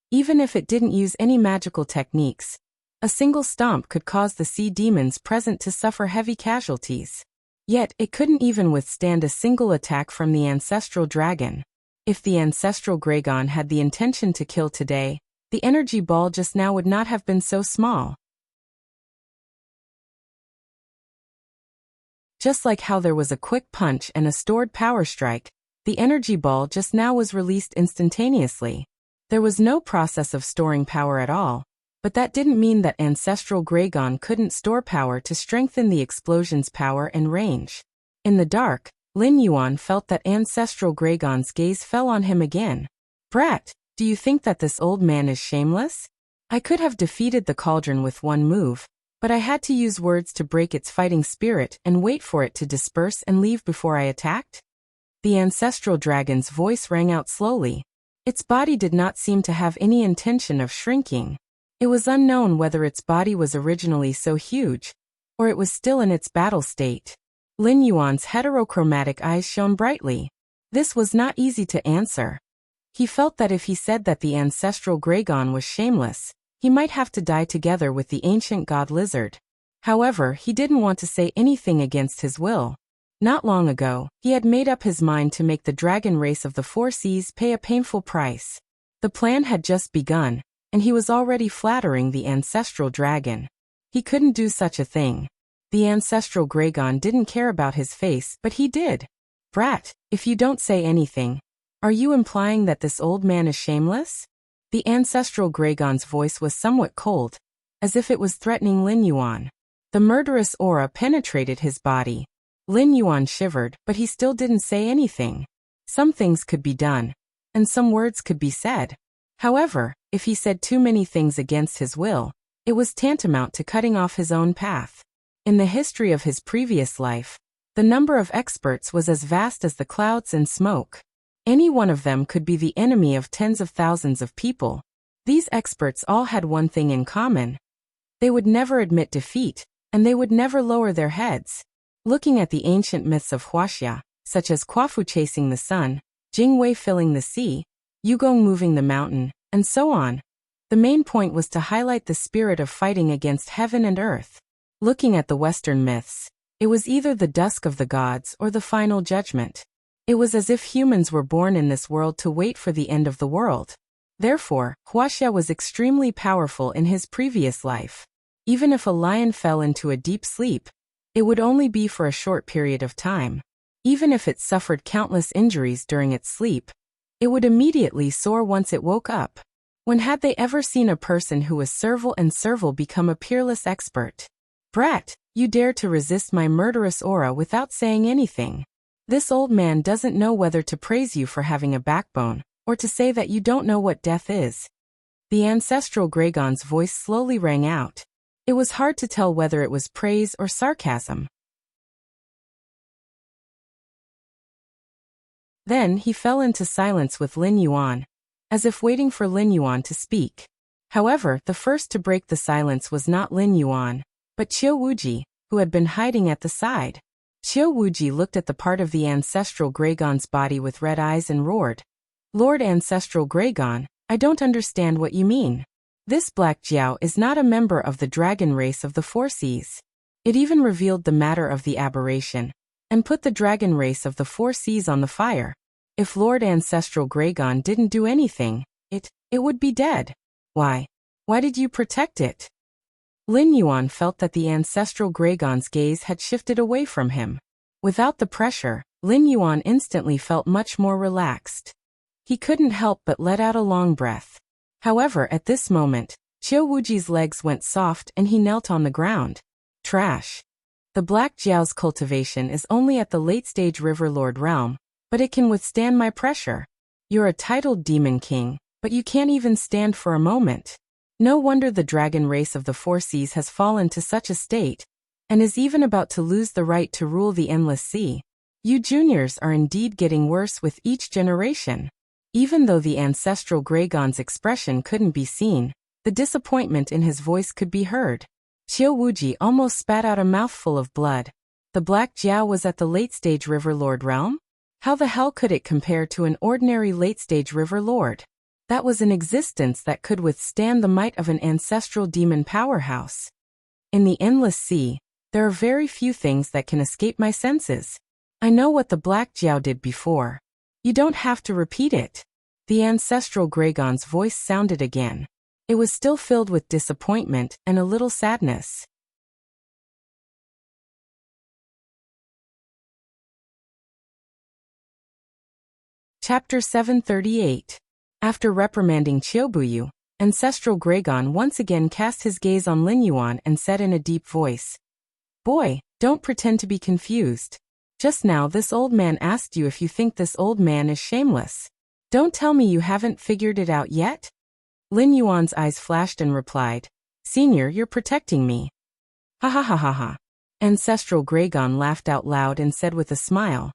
even if it didn't use any magical techniques, a single stomp could cause the sea demons present to suffer heavy casualties. Yet, it couldn't even withstand a single attack from the ancestral dragon. If the ancestral dragon had the intention to kill today, the energy ball just now would not have been so small. Just like how there was a quick punch and a stored power strike, the energy ball just now was released instantaneously. There was no process of storing power at all, but that didn't mean that ancestral dragon couldn't store power to strengthen the explosion's power and range. In the dark, Lin Yuan felt that ancestral dragon's gaze fell on him again. Brat, do you think that this old man is shameless? I could have defeated the cauldron with one move, but I had to use words to break its fighting spirit and wait for it to disperse and leave before I attacked? The ancestral dragon's voice rang out slowly. Its body did not seem to have any intention of shrinking. It was unknown whether its body was originally so huge, or it was still in its battle state. Lin Yuan's heterochromatic eyes shone brightly. This was not easy to answer. He felt that if he said that the ancestral dragon was shameless, he might have to die together with the ancient god lizard. However, he didn't want to say anything against his will. Not long ago, he had made up his mind to make the dragon race of the 4 seas pay a painful price. The plan had just begun, and he was already flattering the ancestral dragon. He couldn't do such a thing. The ancestral dragon didn't care about his face, but he did. Brat, if you don't say anything, are you implying that this old man is shameless? The ancestral dragon's voice was somewhat cold, as if it was threatening Lin Yuan. The murderous aura penetrated his body. Lin Yuan shivered, but he still didn't say anything. Some things could be done, and some words could be said. However, if he said too many things against his will, it was tantamount to cutting off his own path. In the history of his previous life, the number of experts was as vast as the clouds and smoke. Any one of them could be the enemy of tens of thousands of people. These experts all had one thing in common. They would never admit defeat, and they would never lower their heads. Looking at the ancient myths of Huaxia, such as Quafu chasing the sun, Jingwei filling the sea, Yugong moving the mountain, and so on, the main point was to highlight the spirit of fighting against heaven and earth. Looking at the Western myths, it was either the dusk of the gods or the final judgment. It was as if humans were born in this world to wait for the end of the world. Therefore, Huaxia was extremely powerful in his previous life. Even if a lion fell into a deep sleep, it would only be for a short period of time. Even if it suffered countless injuries during its sleep, it would immediately soar once it woke up. When had they ever seen a person who was servile and servile become a peerless expert? Brat, you dare to resist my murderous aura without saying anything. This old man doesn't know whether to praise you for having a backbone, or to say that you don't know what death is. The ancestral dragon's voice slowly rang out. It was hard to tell whether it was praise or sarcasm. Then he fell into silence with Lin Yuan, as if waiting for Lin Yuan to speak. However, the first to break the silence was not Lin Yuan, but Qiu Wuji, who had been hiding at the side. Qiu Wuji looked at the part of the ancestral Greygon's body with red eyes and roared, "Lord Ancestral Greygon, I don't understand what you mean. This Black Jiao is not a member of the dragon race of the Four Seas." It even revealed the matter of the aberration, and put the dragon race of the Four Seas on the fire. If Lord Ancestral Greygon didn't do anything, it would be dead. Why did you protect it? Lin Yuan felt that the ancestral Greygon's gaze had shifted away from him. Without the pressure, Lin Yuan instantly felt much more relaxed. He couldn't help but let out a long breath. However, at this moment, Qiu Wuji's legs went soft and he knelt on the ground. Trash. The Black Jiao's cultivation is only at the late-stage Riverlord realm, but it can withstand my pressure. You're a titled demon king, but you can't even stand for a moment. No wonder the dragon race of the Four Seas has fallen to such a state, and is even about to lose the right to rule the endless sea. You juniors are indeed getting worse with each generation. Even though the ancestral Greygon's expression couldn't be seen, the disappointment in his voice could be heard. Qiu Wuji almost spat out a mouthful of blood. The Black Jiao was at the late-stage Riverlord realm? How the hell could it compare to an ordinary late-stage Riverlord? That was an existence that could withstand the might of an ancestral demon powerhouse. In the endless sea, there are very few things that can escape my senses. I know what the Black Jiao did before. You don't have to repeat it. The ancestral Greygon's voice sounded again. It was still filled with disappointment and a little sadness. Chapter 738. After reprimanding Qiubuyu, ancestral Greygon once again cast his gaze on Lin Yuan and said in a deep voice, "Boy, don't pretend to be confused. Just now this old man asked you if you think this old man is shameless. Don't tell me you haven't figured it out yet?" Lin Yuan's eyes flashed and replied, "Senior, you're protecting me." "Ha ha ha ha ha." Ancestral Greygon laughed out loud and said with a smile,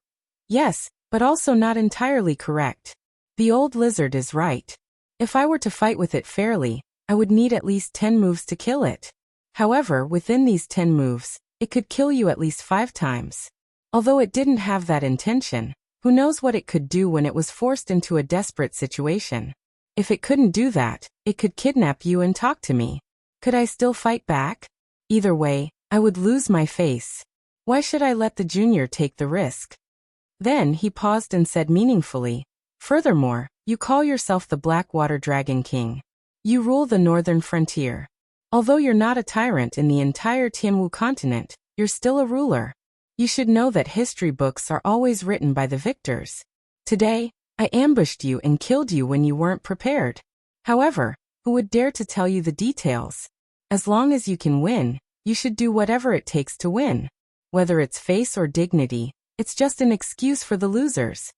"Yes, but also not entirely correct. The old lizard is right. If I were to fight with it fairly, I would need at least 10 moves to kill it. However, within these 10 moves, it could kill you at least 5 times. Although it didn't have that intention, who knows what it could do when it was forced into a desperate situation. If it couldn't do that, it could kidnap you and talk to me. Could I still fight back? Either way, I would lose my face. Why should I let the junior take the risk?" Then he paused and said meaningfully, "Furthermore, you call yourself the Blackwater Dragon King. You rule the northern frontier. Although you're not a tyrant in the entire Tianwu continent, you're still a ruler. You should know that history books are always written by the victors. Today, I ambushed you and killed you when you weren't prepared. However, who would dare to tell you the details? As long as you can win, you should do whatever it takes to win. Whether it's face or dignity, it's just an excuse for the losers."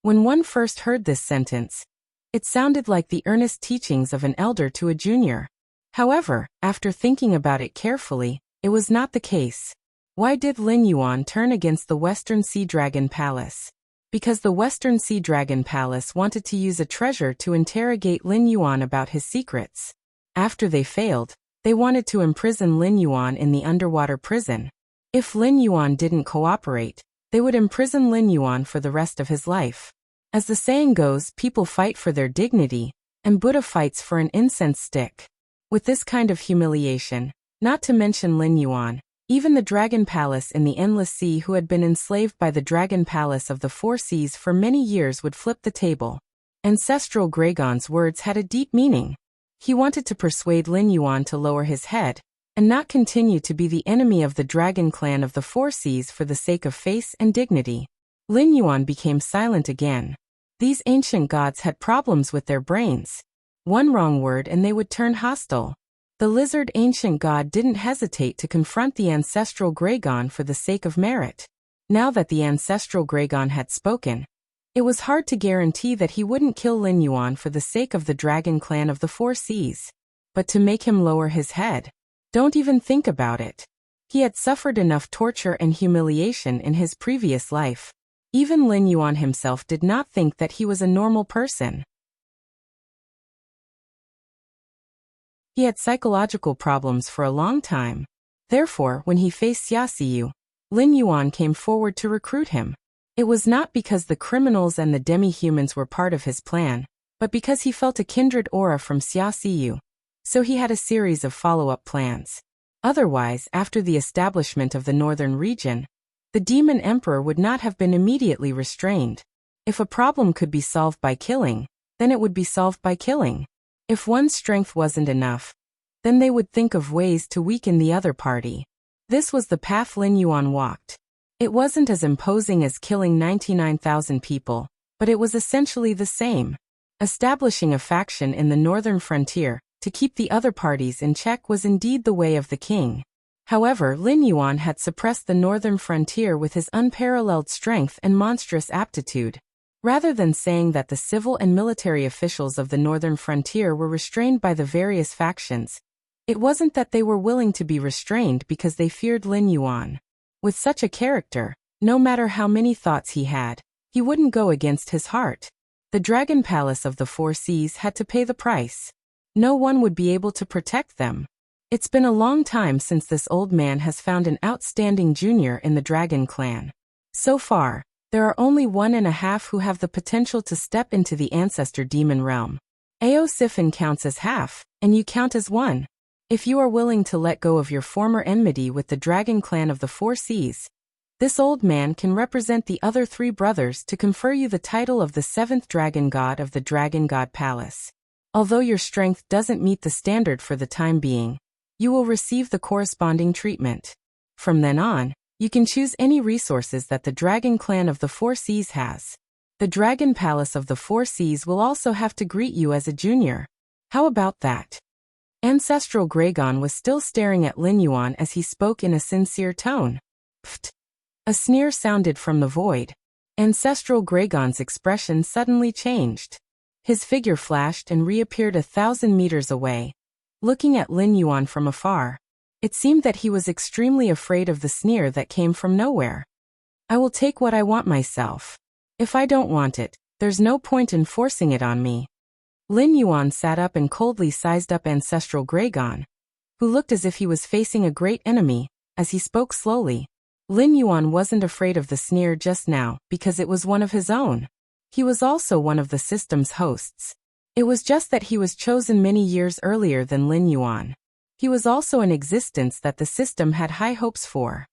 When one first heard this sentence, it sounded like the earnest teachings of an elder to a junior. However, after thinking about it carefully, it was not the case. Why did Lin Yuan turn against the Western Sea Dragon Palace? Because the Western Sea Dragon Palace wanted to use a treasure to interrogate Lin Yuan about his secrets. After they failed, they wanted to imprison Lin Yuan in the underwater prison. If Lin Yuan didn't cooperate, they would imprison Lin Yuan for the rest of his life. As the saying goes, people fight for their dignity, and Buddha fights for an incense stick. With this kind of humiliation, not to mention Lin Yuan, even the Dragon Palace in the Endless Sea who had been enslaved by the Dragon Palace of the Four Seas for many years would flip the table. Ancestral Greygon's words had a deep meaning. He wanted to persuade Lin Yuan to lower his head, and not continue to be the enemy of the Dragon Clan of the Four Seas for the sake of face and dignity. Lin Yuan became silent again. These ancient gods had problems with their brains. One wrong word and they would turn hostile. The lizard ancient god didn't hesitate to confront the ancestral Greygon for the sake of merit. Now that the ancestral Greygon had spoken, it was hard to guarantee that he wouldn't kill Lin Yuan for the sake of the Dragon Clan of the Four Seas. But to make him lower his head, don't even think about it. He had suffered enough torture and humiliation in his previous life. Even Lin Yuan himself did not think that he was a normal person. He had psychological problems for a long time. Therefore, when he faced Xia Xiyu, Lin Yuan came forward to recruit him. It was not because the criminals and the demi-humans were part of his plan, but because he felt a kindred aura from Xia Xiyu. So he had a series of follow-up plans. Otherwise, after the establishment of the northern region, the demon emperor would not have been immediately restrained. If a problem could be solved by killing, then it would be solved by killing. If one's strength wasn't enough, then they would think of ways to weaken the other party. This was the path Lin Yuan walked. It wasn't as imposing as killing 99,000 people, but it was essentially the same. Establishing a faction in the northern frontier to keep the other parties in check was indeed the way of the king. However, Lin Yuan had suppressed the northern frontier with his unparalleled strength and monstrous aptitude. Rather than saying that the civil and military officials of the northern frontier were restrained by the various factions, it wasn't that they were willing to be restrained because they feared Lin Yuan. With such a character, no matter how many thoughts he had, he wouldn't go against his heart. The Dragon Palace of the Four Seas had to pay the price. No one would be able to protect them. It's been a long time since this old man has found an outstanding junior in the Dragon Clan. So far, there are only 1.5 who have the potential to step into the Ancestor Demon realm. Ao Sifin counts as half, and you count as 1. If you are willing to let go of your former enmity with the Dragon Clan of the Four Seas, this old man can represent the other 3 brothers to confer you the title of the 7th Dragon God of the Dragon God Palace. Although your strength doesn't meet the standard for the time being, you will receive the corresponding treatment. From then on, you can choose any resources that the Dragon Clan of the Four Seas has. The Dragon Palace of the Four Seas will also have to greet you as a junior. How about that? Ancestral Gragon was still staring at Lin Yuan as he spoke in a sincere tone. Pfft. A sneer sounded from the void. Ancestral Gragon's expression suddenly changed. His figure flashed and reappeared 1,000 meters away. Looking at Lin Yuan from afar, it seemed that he was extremely afraid of the sneer that came from nowhere. I will take what I want myself. If I don't want it, there's no point in forcing it on me. Lin Yuan sat up and coldly sized up Ancestral Gragon, who looked as if he was facing a great enemy, as he spoke slowly. Lin Yuan wasn't afraid of the sneer just now because it was one of his own. He was also one of the system's hosts. It was just that he was chosen many years earlier than Lin Yuan. He was also an existence that the system had high hopes for.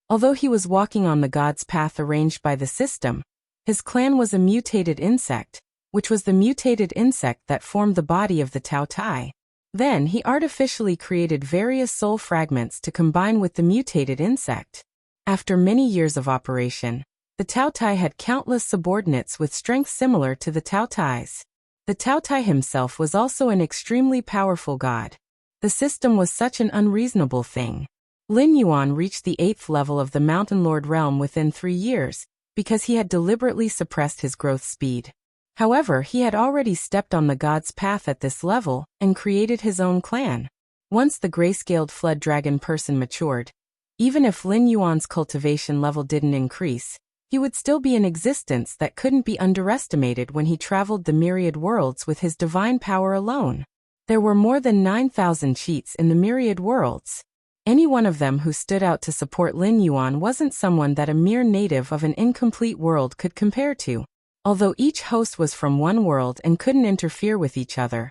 Although he was walking on the god's path arranged by the system, his clan was a mutated insect, which was the mutated insect that formed the body of the Tao Tai. Then he artificially created various soul fragments to combine with the mutated insect. After many years of operation, the Tao Tai had countless subordinates with strength similar to the Tao Tai's. The Tao Tai himself was also an extremely powerful god. The system was such an unreasonable thing. Lin Yuan reached the 8th level of the Mountain Lord realm within 3 years, because he had deliberately suppressed his growth speed. However, he had already stepped on the god's path at this level and created his own clan. Once the grayscaled flood dragon person matured, even if Lin Yuan's cultivation level didn't increase, he would still be an existence that couldn't be underestimated when he traveled the myriad worlds with his divine power alone. There were more than 9,000 cheats in the myriad worlds. Any one of them who stood out to support Lin Yuan wasn't someone that a mere native of an incomplete world could compare to. Although each host was from one world and couldn't interfere with each other,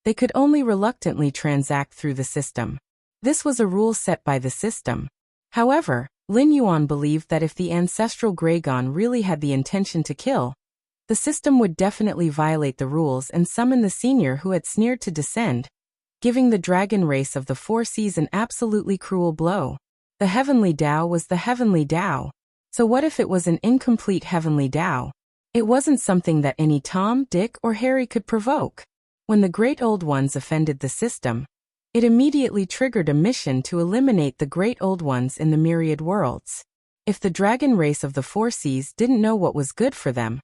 they could only reluctantly transact through the system. This was a rule set by the system. However, Lin Yuan believed that if the ancestral Gragon really had the intention to kill, the system would definitely violate the rules and summon the senior who had sneered to descend, giving the dragon race of the Four Seas an absolutely cruel blow. The heavenly Tao was the heavenly Tao. So what if it was an incomplete heavenly Tao? It wasn't something that any Tom, Dick, or Harry could provoke. When the Great Old Ones offended the system, it immediately triggered a mission to eliminate the Great Old Ones in the myriad worlds. If the dragon race of the Four Seas didn't know what was good for them,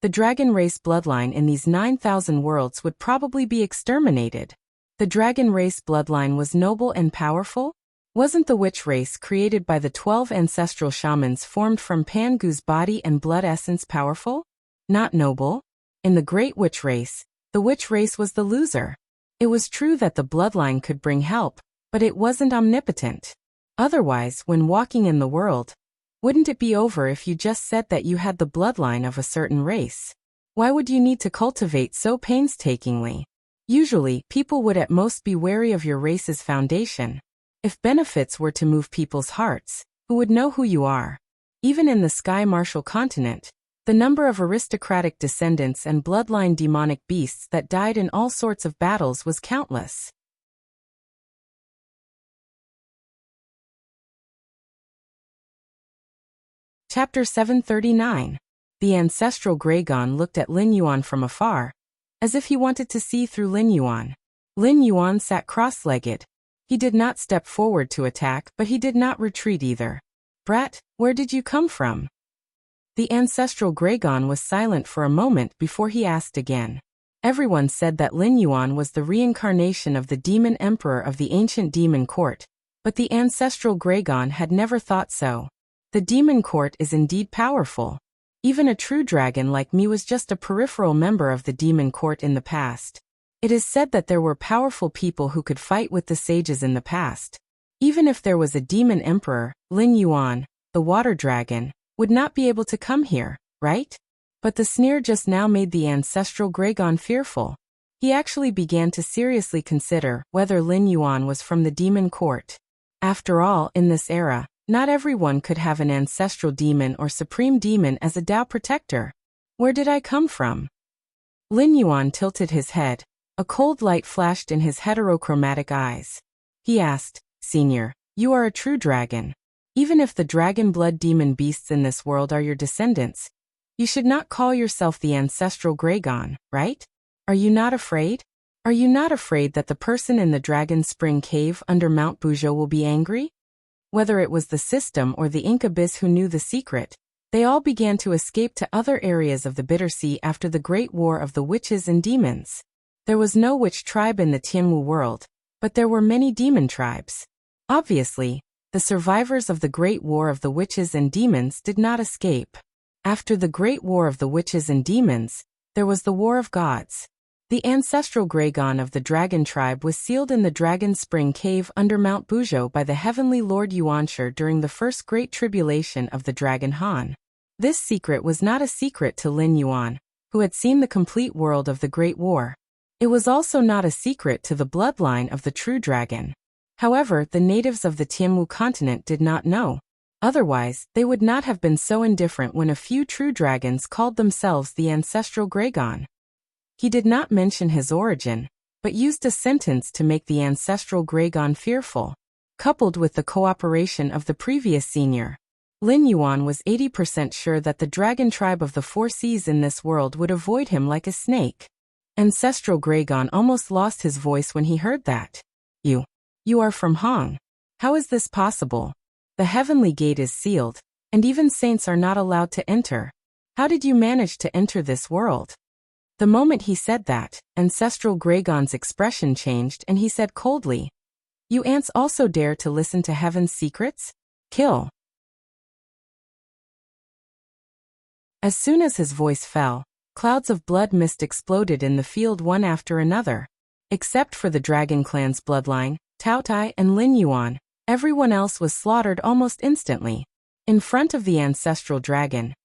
the dragon race bloodline in these 9,000 worlds would probably be exterminated. The dragon race bloodline was noble and powerful? Wasn't the witch race created by the 12 ancestral shamans formed from Pangu's body and blood essence powerful? Not noble? In the great witch race, the witch race was the loser. It was true that the bloodline could bring help, but it wasn't omnipotent. Otherwise, when walking in the world, wouldn't it be over if you just said that you had the bloodline of a certain race? Why would you need to cultivate so painstakingly? Usually, people would at most be wary of your race's foundation. If benefits were to move people's hearts, who would know who you are? Even in the Sky Martial continent, the number of aristocratic descendants and bloodline demonic beasts that died in all sorts of battles was countless. Chapter 739. The ancestral Graygon looked at Lin Yuan from afar, as if he wanted to see through Lin Yuan. Lin Yuan sat cross-legged. He did not step forward to attack, but he did not retreat either. Brat, where did you come from? The ancestral Graygon was silent for a moment before he asked again. Everyone said that Lin Yuan was the reincarnation of the demon emperor of the ancient demon court, but the ancestral Graygon had never thought so. The demon court is indeed powerful. Even a true dragon like me was just a peripheral member of the demon court in the past. It is said that there were powerful people who could fight with the sages in the past. Even if there was a demon emperor, Lin Yuan, the water dragon, would not be able to come here, right? But the sneer just now made the ancestral Graygon fearful. He actually began to seriously consider whether Lin Yuan was from the demon court. After all, in this era, not everyone could have an ancestral demon or supreme demon as a Dao protector. Where did I come from? Lin Yuan tilted his head. A cold light flashed in his heterochromatic eyes. He asked, Senior, you are a true dragon. Even if the dragon blood demon beasts in this world are your descendants, you should not call yourself the ancestral Graygon, right? Are you not afraid? Are you not afraid that the person in the Dragon Spring Cave under Mount Bujo will be angry? Whether it was the system or the incubus who knew the secret, they all began to escape to other areas of the Bitter Sea after the Great War of the Witches and Demons. There was no witch tribe in the Tianwu world, but there were many demon tribes. Obviously, the survivors of the Great War of the Witches and Demons did not escape. After the Great War of the Witches and Demons, there was the War of Gods. The ancestral Graygon of the Dragon tribe was sealed in the Dragon Spring Cave under Mount Bujo by the heavenly Lord Yuanshi during the first Great Tribulation of the Dragon Han. This secret was not a secret to Lin Yuan, who had seen the complete world of the Great War. It was also not a secret to the bloodline of the true dragon. However, the natives of the Tianwu continent did not know. Otherwise, they would not have been so indifferent when a few true dragons called themselves the ancestral Graygon. He did not mention his origin, but used a sentence to make the ancestral Graygon fearful. Coupled with the cooperation of the previous senior, Lin Yuan was 80% sure that the dragon tribe of the Four Seas in this world would avoid him like a snake. Ancestral Graygon almost lost his voice when he heard that. You are from Hong. How is this possible? The heavenly gate is sealed, and even saints are not allowed to enter. How did you manage to enter this world? The moment he said that, ancestral Graygon's expression changed and he said coldly, You ants also dare to listen to heaven's secrets? Kill. As soon as his voice fell, clouds of blood mist exploded in the field one after another. Except for the Dragon Clan's bloodline, Tao Tai and Lin Yuan, everyone else was slaughtered almost instantly. In front of the ancestral dragon.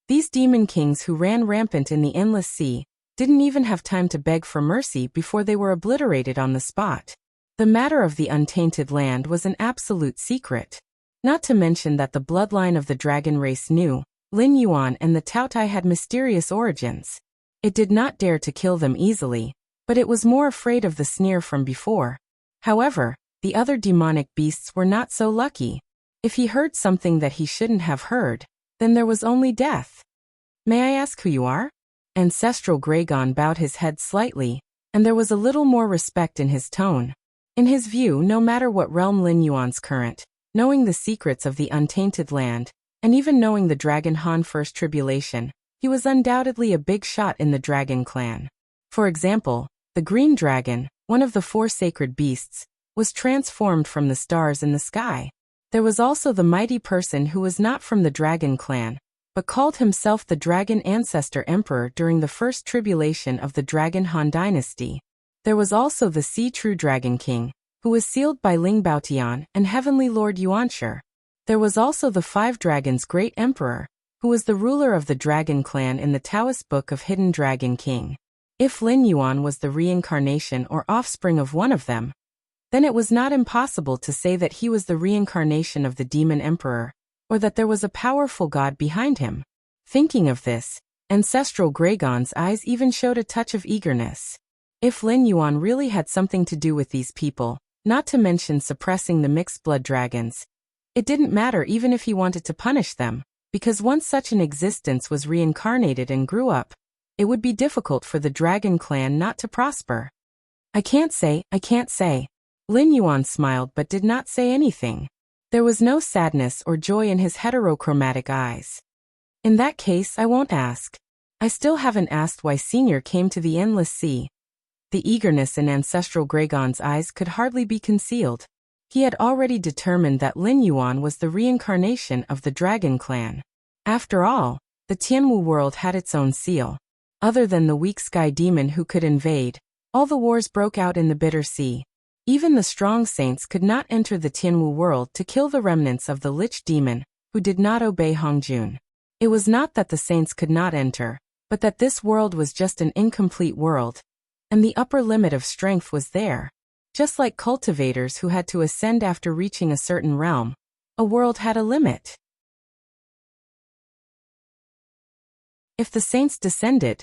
These demon kings who ran rampant in the endless sea didn't even have time to beg for mercy before they were obliterated on the spot. The matter of the untainted land was an absolute secret. Not to mention that the bloodline of the dragon race knew Lin Yuan and the Tao Tai had mysterious origins. It did not dare to kill them easily, but it was more afraid of the sneer from before. However, the other demonic beasts were not so lucky. If he heard something that he shouldn't have heard, then there was only death. May I ask who you are? Ancestral Graygon bowed his head slightly, and there was a little more respect in his tone. In his view, no matter what realm Lin Yuan's current, knowing the secrets of the untainted land, and even knowing the Dragon Han First Tribulation, he was undoubtedly a big shot in the Dragon Clan. For example, the Green Dragon, one of the four sacred beasts, was transformed from the stars in the sky. There was also the mighty person who was not from the dragon clan, but called himself the Dragon Ancestor Emperor during the first tribulation of the Dragon Han Dynasty. There was also the Sea True Dragon King, who was sealed by Ling Baotian and Heavenly Lord Yuanshi. There was also the Five Dragons Great Emperor, who was the ruler of the Dragon Clan in the Taoist Book of Hidden Dragon King. If Lin Yuan was the reincarnation or offspring of one of them, then it was not impossible to say that he was the reincarnation of the Demon Emperor, or that there was a powerful god behind him. Thinking of this, Ancestral Gragon's eyes even showed a touch of eagerness. If Lin Yuan really had something to do with these people, not to mention suppressing the mixed-blood dragons, it didn't matter even if he wanted to punish them, because once such an existence was reincarnated and grew up, it would be difficult for the Dragon Clan not to prosper. I can't say. Lin Yuan smiled but did not say anything. There was no sadness or joy in his heterochromatic eyes. In that case, I won't ask. I still haven't asked why Senior came to the Endless Sea. The eagerness in Ancestral Gragon's eyes could hardly be concealed. He had already determined that Lin Yuan was the reincarnation of the Dragon Clan. After all, the Tianwu world had its own seal. Other than the weak sky demon who could invade, all the wars broke out in the Bitter Sea. Even the strong saints could not enter the Tianwu world to kill the remnants of the Lich demon, who did not obey Hongjun. It was not that the saints could not enter, but that this world was just an incomplete world, and the upper limit of strength was there. Just like cultivators who had to ascend after reaching a certain realm, a world had a limit. If the saints descended,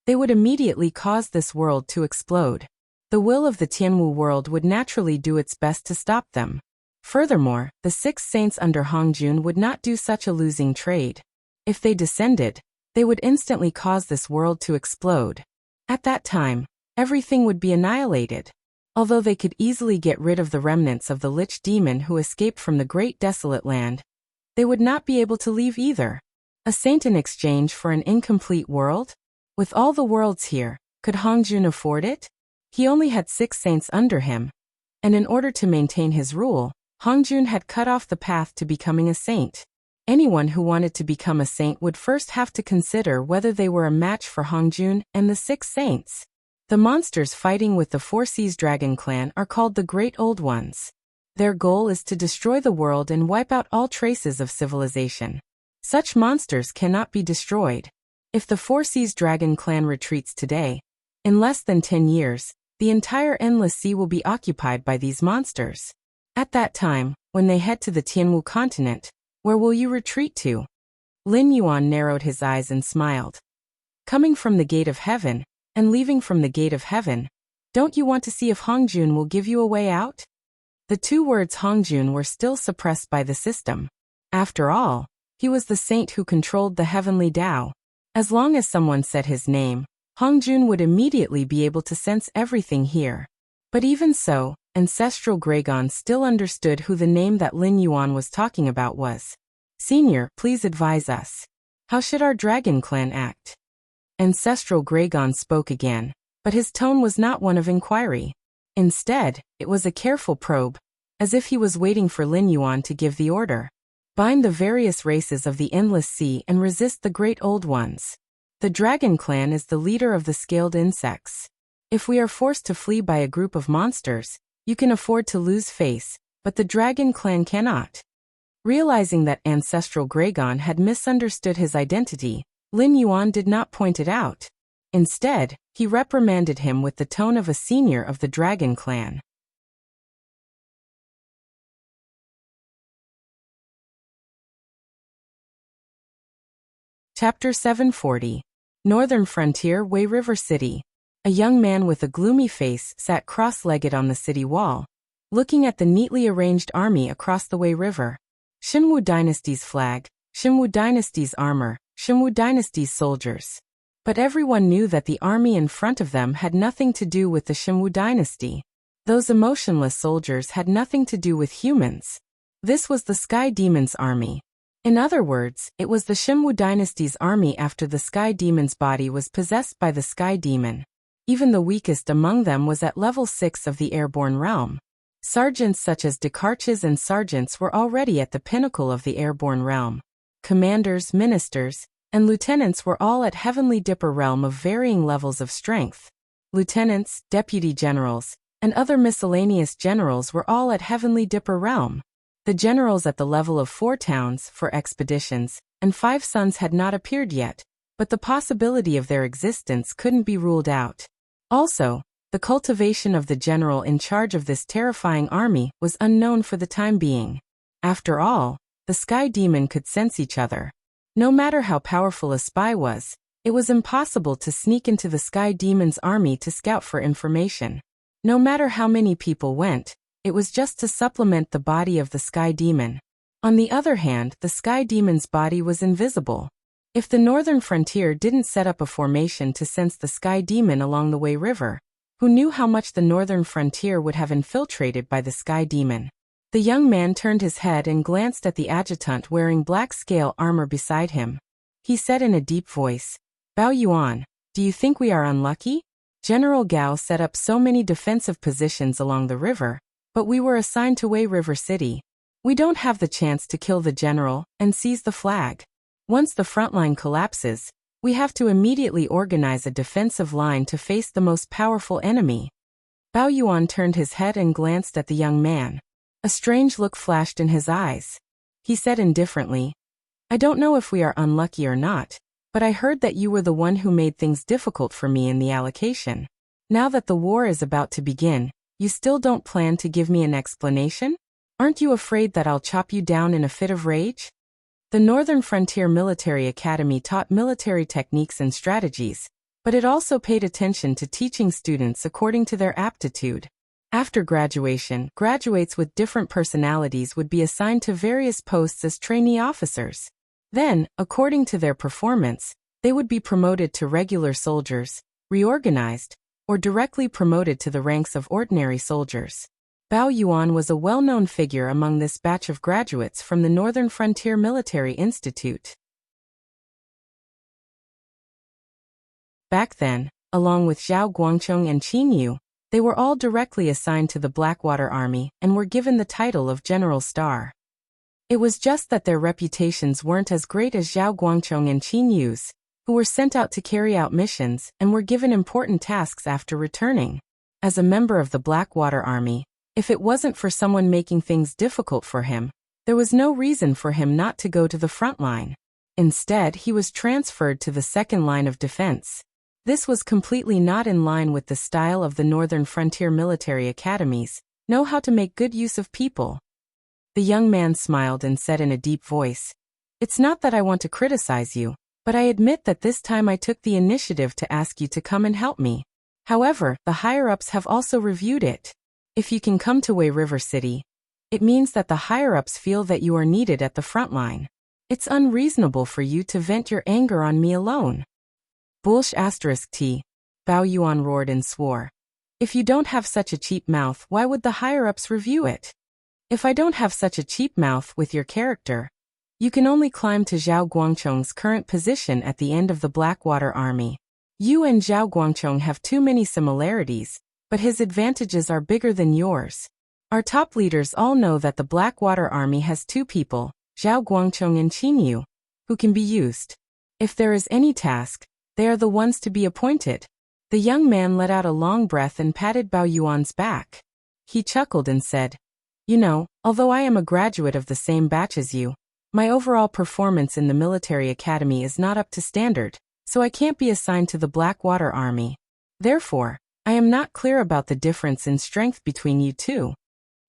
they would immediately cause this world to explode. The will of the Tianwu world would naturally do its best to stop them. Furthermore, the 6 saints under Hongjun would not do such a losing trade. If they descended, they would instantly cause this world to explode. At that time, everything would be annihilated. Although they could easily get rid of the remnants of the Lich demon who escaped from the Great Desolate Land, they would not be able to leave either. A saint in exchange for an incomplete world? With all the worlds here, could Hongjun afford it? He only had 6 saints under him, and in order to maintain his rule, Hongjun had cut off the path to becoming a saint. Anyone who wanted to become a saint would first have to consider whether they were a match for Hongjun and the 6 saints. The monsters fighting with the Four Seas Dragon Clan are called the Great Old Ones. Their goal is to destroy the world and wipe out all traces of civilization. Such monsters cannot be destroyed. If the Four Seas Dragon Clan retreats today, in less than 10 years, the entire Endless Sea will be occupied by these monsters. At that time, when they head to the Tianwu continent, where will you retreat to? Lin Yuan narrowed his eyes and smiled. Coming from the Gate of Heaven, and leaving from the Gate of Heaven, don't you want to see if Hongjun will give you a way out? The 2 words Hongjun were still suppressed by the system. After all, he was the saint who controlled the heavenly Tao. As long as someone said his name, Hongjun would immediately be able to sense everything here. But even so, Ancestral Gragon still understood who the name that Lin Yuan was talking about was. Senior, please advise us. How should our Dragon Clan act? Ancestral Gragon spoke again, but his tone was not one of inquiry. Instead, it was a careful probe, as if he was waiting for Lin Yuan to give the order. Bind the various races of the Endless Sea and resist the Great Old Ones. The Dragon Clan is the leader of the scaled insects. If we are forced to flee by a group of monsters, you can afford to lose face, but the Dragon Clan cannot. Realizing that Ancestral Gragon had misunderstood his identity, Lin Yuan did not point it out. Instead, he reprimanded him with the tone of a senior of the Dragon Clan. Chapter 740. Northern Frontier Wei River City. A young man with a gloomy face sat cross-legged on the city wall, looking at the neatly arranged army across the Wei River. Xinwu Dynasty's flag, Xinwu Dynasty's armor, Xinwu Dynasty's soldiers. But everyone knew that the army in front of them had nothing to do with the Xinwu Dynasty. Those emotionless soldiers had nothing to do with humans. This was the Sky Demon's army. In other words, it was the Xinwu Dynasty's army after the Sky Demon's body was possessed by the Sky Demon. Even the weakest among them was at level 6 of the airborne realm. Sergeants such as Descartes and sergeants were already at the pinnacle of the airborne realm. Commanders, ministers, and lieutenants were all at Heavenly Dipper realm of varying levels of strength. Lieutenants, deputy generals, and other miscellaneous generals were all at Heavenly Dipper realm. The generals at the level of 4 towns, for expeditions, and 5 suns had not appeared yet, but the possibility of their existence couldn't be ruled out. Also, the cultivation of the general in charge of this terrifying army was unknown for the time being. After all, the Sky Demon could sense each other. No matter how powerful a spy was, it was impossible to sneak into the Sky Demon's army to scout for information. No matter how many people went, it was just to supplement the body of the Sky Demon. On the other hand, the Sky Demon's body was invisible. If the northern frontier didn't set up a formation to sense the Sky Demon along the Wei River, who knew how much the northern frontier would have infiltrated by the Sky Demon? The young man turned his head and glanced at the adjutant wearing black scale armor beside him. He said in a deep voice, "Bao Yuan, do you think we are unlucky? General Gao set up so many defensive positions along the river, but we were assigned to Wei River City. We don't have the chance to kill the general and seize the flag. Once the front line collapses, we have to immediately organize a defensive line to face the most powerful enemy." Bao Yuan turned his head and glanced at the young man. A strange look flashed in his eyes. He said indifferently, "I don't know if we are unlucky or not, but I heard that you were the one who made things difficult for me in the allocation. Now that the war is about to begin, you still don't plan to give me an explanation? Aren't you afraid that I'll chop you down in a fit of rage?" The Northern Frontier Military Academy taught military techniques and strategies, but it also paid attention to teaching students according to their aptitude. After graduation, graduates with different personalities would be assigned to various posts as trainee officers. Then, according to their performance, they would be promoted to regular soldiers, reorganized, or directly promoted to the ranks of ordinary soldiers. Bao Yuan was a well-known figure among this batch of graduates from the Northern Frontier Military Institute. Back then, along with Zhao Guangchong and Qin Yu, they were all directly assigned to the Blackwater Army and were given the title of General Star. It was just that their reputations weren't as great as Zhao Guangchong and Qin Yu's, who were sent out to carry out missions and were given important tasks after returning. As a member of the Blackwater Army, if it wasn't for someone making things difficult for him, there was no reason for him not to go to the front line. Instead, he was transferred to the second line of defense. This was completely not in line with the style of the Northern Frontier Military Academies, know how to make good use of people. The young man smiled and said in a deep voice, "It's not that I want to criticize you, but I admit that this time I took the initiative to ask you to come and help me. However, the higher-ups have also reviewed it. If you can come to Wei River City, it means that the higher-ups feel that you are needed at the front line. It's unreasonable for you to vent your anger on me alone." T. Bao Yuan roared and swore. "If you don't have such a cheap mouth, why would the higher-ups review it? If I don't have such a cheap mouth with your character, you can only climb to Zhao Guangchong's current position at the end of the Blackwater Army. You and Zhao Guangchong have too many similarities, but his advantages are bigger than yours. Our top leaders all know that the Blackwater Army has 2 people, Zhao Guangchong and Qin Yu, who can be used. If there is any task, they are the ones to be appointed." The young man let out a long breath and patted Bao Yuan's back. He chuckled and said, "You know, although I am a graduate of the same batch as you, my overall performance in the military academy is not up to standard, so I can't be assigned to the Blackwater Army. Therefore, I am not clear about the difference in strength between you two."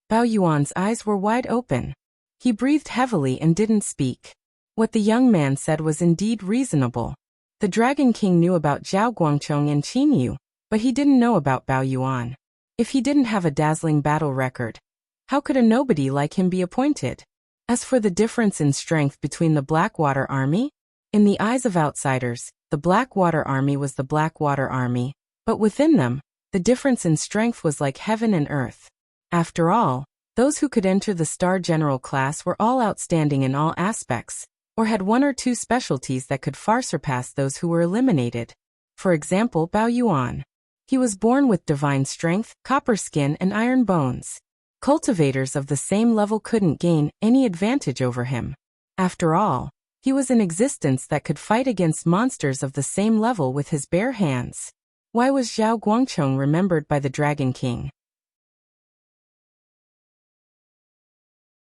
Bao Yuan's eyes were wide open. He breathed heavily and didn't speak. What the young man said was indeed reasonable. The Dragon King knew about Zhao Guangchong and Qin Yu, but he didn't know about Bao Yuan. If he didn't have a dazzling battle record, how could a nobody like him be appointed? As for the difference in strength between the Blackwater Army, in the eyes of outsiders, the Blackwater Army was the Blackwater Army, but within them, the difference in strength was like heaven and earth. After all, those who could enter the Star General class were all outstanding in all aspects, or had 1 or 2 specialties that could far surpass those who were eliminated. For example, Bao Yuan. He was born with divine strength, copper skin and iron bones. Cultivators of the same level couldn't gain any advantage over him. After all, he was an existence that could fight against monsters of the same level with his bare hands. Why was Zhao Guangcheng remembered by the Dragon King?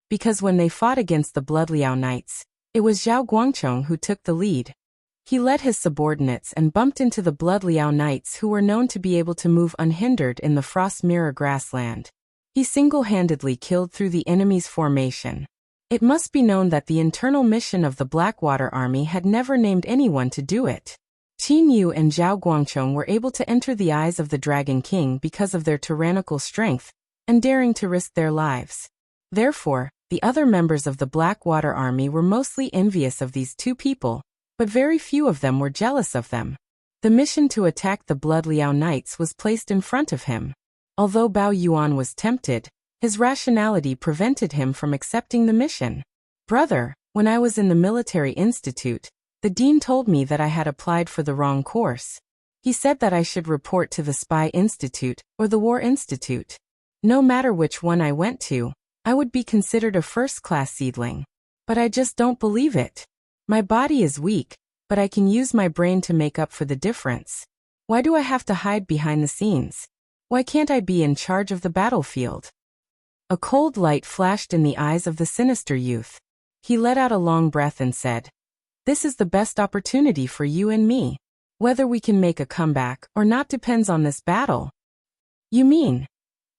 Because when they fought against the Blood Liao Knights, it was Zhao Guangcheng who took the lead. He led his subordinates and bumped into the Blood Liao Knights, who were known to be able to move unhindered in the Frost Mirror grassland. He single-handedly killed through the enemy's formation. It must be known that the internal mission of the Blackwater Army had never named anyone to do it. Qin Yu and Zhao Guangcheng were able to enter the eyes of the Dragon King because of their tyrannical strength and daring to risk their lives. Therefore, the other members of the Blackwater Army were mostly envious of these two people, but very few of them were jealous of them. The mission to attack the Blood Liao Knights was placed in front of him. Although Bao Yuan was tempted, his rationality prevented him from accepting the mission. Brother, when I was in the military institute, the dean told me that I had applied for the wrong course. He said that I should report to the Spy Institute or the War Institute. No matter which one I went to, I would be considered a first-class seedling. But I just don't believe it. My body is weak, but I can use my brain to make up for the difference. Why do I have to hide behind the scenes? Why can't I be in charge of the battlefield? A cold light flashed in the eyes of the sinister youth. He let out a long breath and said, "This is the best opportunity for you and me. Whether we can make a comeback or not depends on this battle." "You mean?"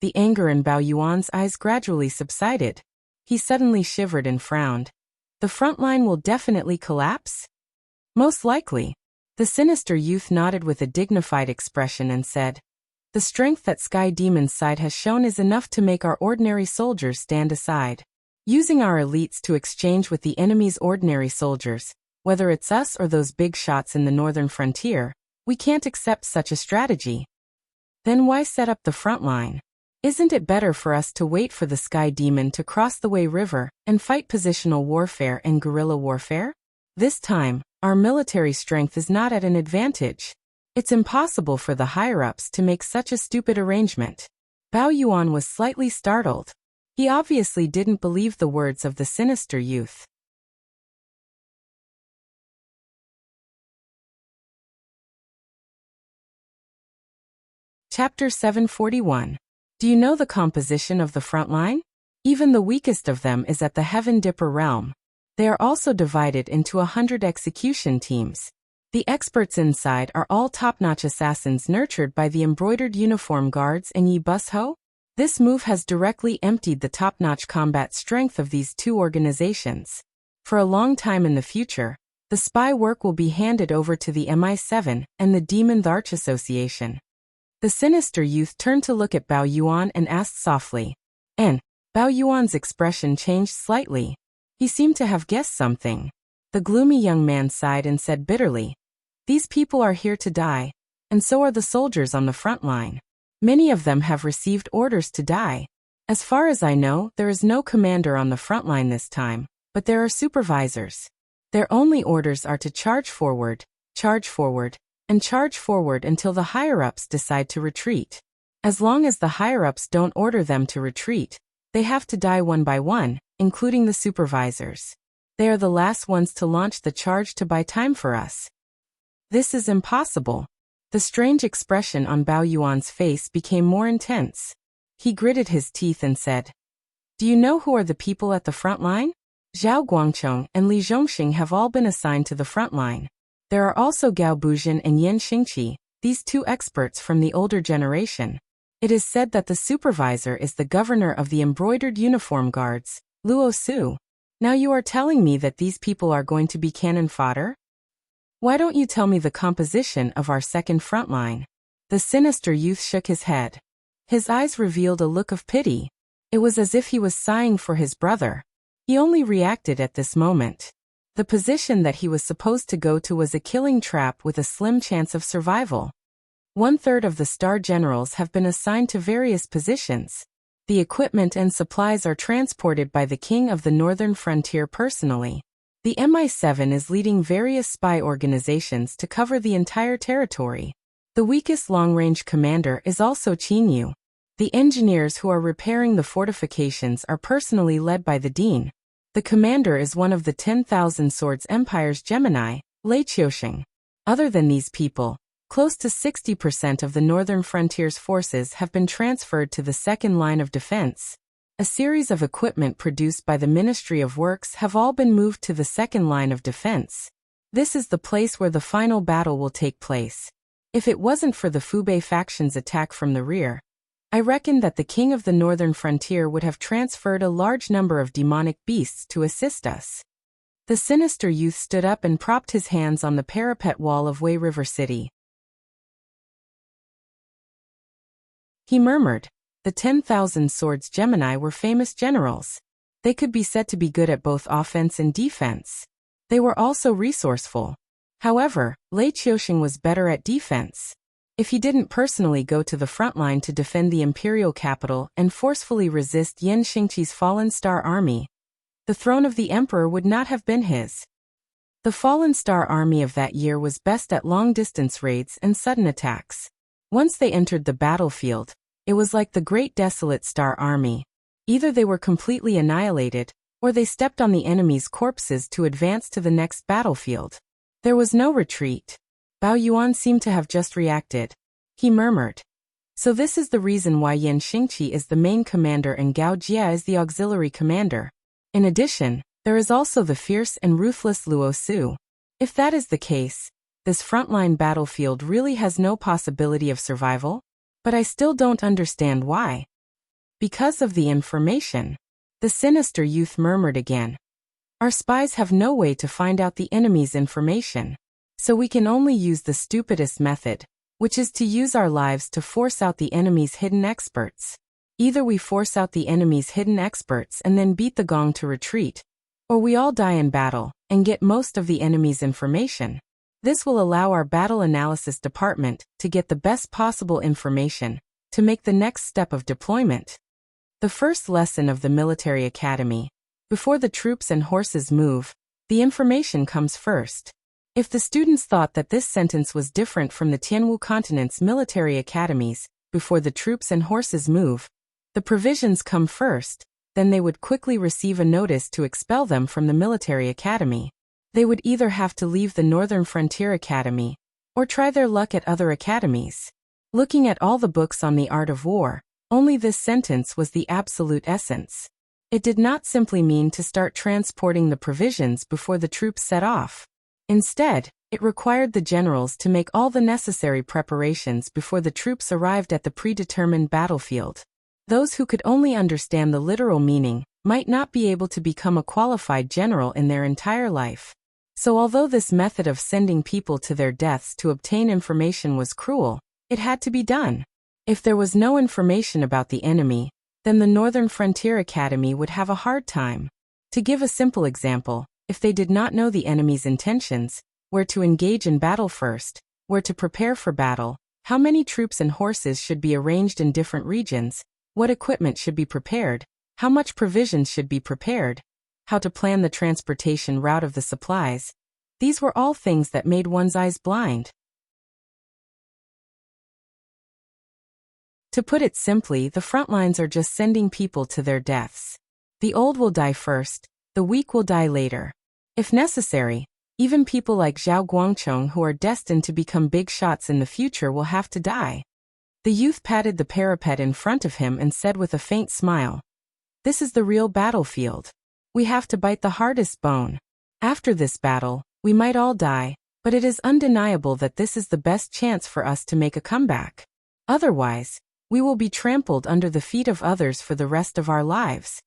The anger in Bao Yuan's eyes gradually subsided. He suddenly shivered and frowned. "The front line will definitely collapse?" "Most likely." The sinister youth nodded with a dignified expression and said, "The strength that Sky Demon's side has shown is enough to make our ordinary soldiers stand aside. Using our elites to exchange with the enemy's ordinary soldiers, whether it's us or those big shots in the northern frontier, we can't accept such a strategy." "Then why set up the front line? Isn't it better for us to wait for the Sky Demon to cross the Wei River and fight positional warfare and guerrilla warfare? This time, our military strength is not at an advantage. It's impossible for the higher-ups to make such a stupid arrangement." Bao Yuan was slightly startled. He obviously didn't believe the words of the sinister youth. Chapter 741. Do you know the composition of the front line? Even the weakest of them is at the Heaven Dipper realm. They are also divided into 100 execution teams. The experts inside are all top-notch assassins nurtured by the embroidered uniform guards and Yi Busho. This move has directly emptied the top-notch combat strength of these two organizations. For a long time in the future, the spy work will be handed over to the MI7 and the Demon Arch Association. The sinister youth turned to look at Bao Yuan and asked softly. And Bao Yuan's expression changed slightly. He seemed to have guessed something. The gloomy young man sighed and said bitterly, "These people are here to die, and so are the soldiers on the front line. Many of them have received orders to die. As far as I know, there is no commander on the front line this time, but there are supervisors. Their only orders are to charge forward, and charge forward until the higher-ups decide to retreat. As long as the higher-ups don't order them to retreat, they have to die one by one, including the supervisors. They are the last ones to launch the charge to buy time for us." "This is impossible." The strange expression on Bao Yuan's face became more intense. He gritted his teeth and said, "Do you know who are the people at the front line? Zhao Guangcheng and Li Zhongxing have all been assigned to the front line. There are also Gao Buzhen and Yan Xingqi, these two experts from the older generation. It is said that the supervisor is the governor of the embroidered uniform guards, Luo Su. Now you are telling me that these people are going to be cannon fodder? Why don't you tell me the composition of our second front line?" The sinister youth shook his head. His eyes revealed a look of pity. It was as if he was sighing for his brother. He only reacted at this moment. The position that he was supposed to go to was a killing trap with a slim chance of survival. 1/3 of the star generals have been assigned to various positions. The equipment and supplies are transported by the king of the northern frontier personally. The MI7 is leading various spy organizations to cover the entire territory. The weakest long-range commander is also Qin Yu. The engineers who are repairing the fortifications are personally led by the dean. The commander is one of the 10,000 Swords Empire's Gemini, Lei Qiusheng. Other than these people, close to 60% of the Northern Frontier's forces have been transferred to the second line of defense. A series of equipment produced by the Ministry of Works have all been moved to the second line of defense. This is the place where the final battle will take place. If it wasn't for the Fubei faction's attack from the rear, I reckon that the king of the northern frontier would have transferred a large number of demonic beasts to assist us. The sinister youth stood up and propped his hands on the parapet wall of Wei River City. He murmured, the 10,000 Swords Gemini were famous generals. They could be said to be good at both offense and defense. They were also resourceful. However, Lei Qiusheng was better at defense. If he didn't personally go to the front line to defend the imperial capital and forcefully resist Yan Xingqi's Fallen Star Army, the throne of the emperor would not have been his. The Fallen Star Army of that year was best at long-distance raids and sudden attacks. Once they entered the battlefield, it was like the Great Desolate Star Army. Either they were completely annihilated, or they stepped on the enemy's corpses to advance to the next battlefield. There was no retreat. Bao Yuan seemed to have just reacted. He murmured. So this is the reason why Yan Xingqi is the main commander and Gao Jia is the auxiliary commander. In addition, there is also the fierce and ruthless Luo Su. If that is the case, this frontline battlefield really has no possibility of survival? But I still don't understand why. Because of the information. The sinister youth murmured again. Our spies have no way to find out the enemy's information. So we can only use the stupidest method, which is to use our lives to force out the enemy's hidden experts. Either we force out the enemy's hidden experts and then beat the gong to retreat, or we all die in battle and get most of the enemy's information. This will allow our battle analysis department to get the best possible information to make the next step of deployment. The first lesson of the military academy. Before the troops and horses move, the information comes first. If the students thought that this sentence was different from the Tianwu continent's military academies, before the troops and horses move, the provisions come first, then they would quickly receive a notice to expel them from the military academy. They would either have to leave the Northern Frontier Academy, or try their luck at other academies. Looking at all the books on the art of war, only this sentence was the absolute essence. It did not simply mean to start transporting the provisions before the troops set off. Instead, it required the generals to make all the necessary preparations before the troops arrived at the predetermined battlefield. Those who could only understand the literal meaning might not be able to become a qualified general in their entire life. So although this method of sending people to their deaths to obtain information was cruel, it had to be done. If there was no information about the enemy, then the Northern Frontier Academy would have a hard time. To give a simple example, if they did not know the enemy's intentions, where to engage in battle first, where to prepare for battle, how many troops and horses should be arranged in different regions, what equipment should be prepared, how much provisions should be prepared, how to plan the transportation route of the supplies, these were all things that made one's eyes blind. To put it simply, the front lines are just sending people to their deaths. The old will die first, the weak will die later. If necessary, even people like Zhao Guangchong who are destined to become big shots in the future will have to die. The youth patted the parapet in front of him and said with a faint smile, "This is the real battlefield. We have to bite the hardest bone. After this battle, we might all die, but it is undeniable that this is the best chance for us to make a comeback. Otherwise, we will be trampled under the feet of others for the rest of our lives."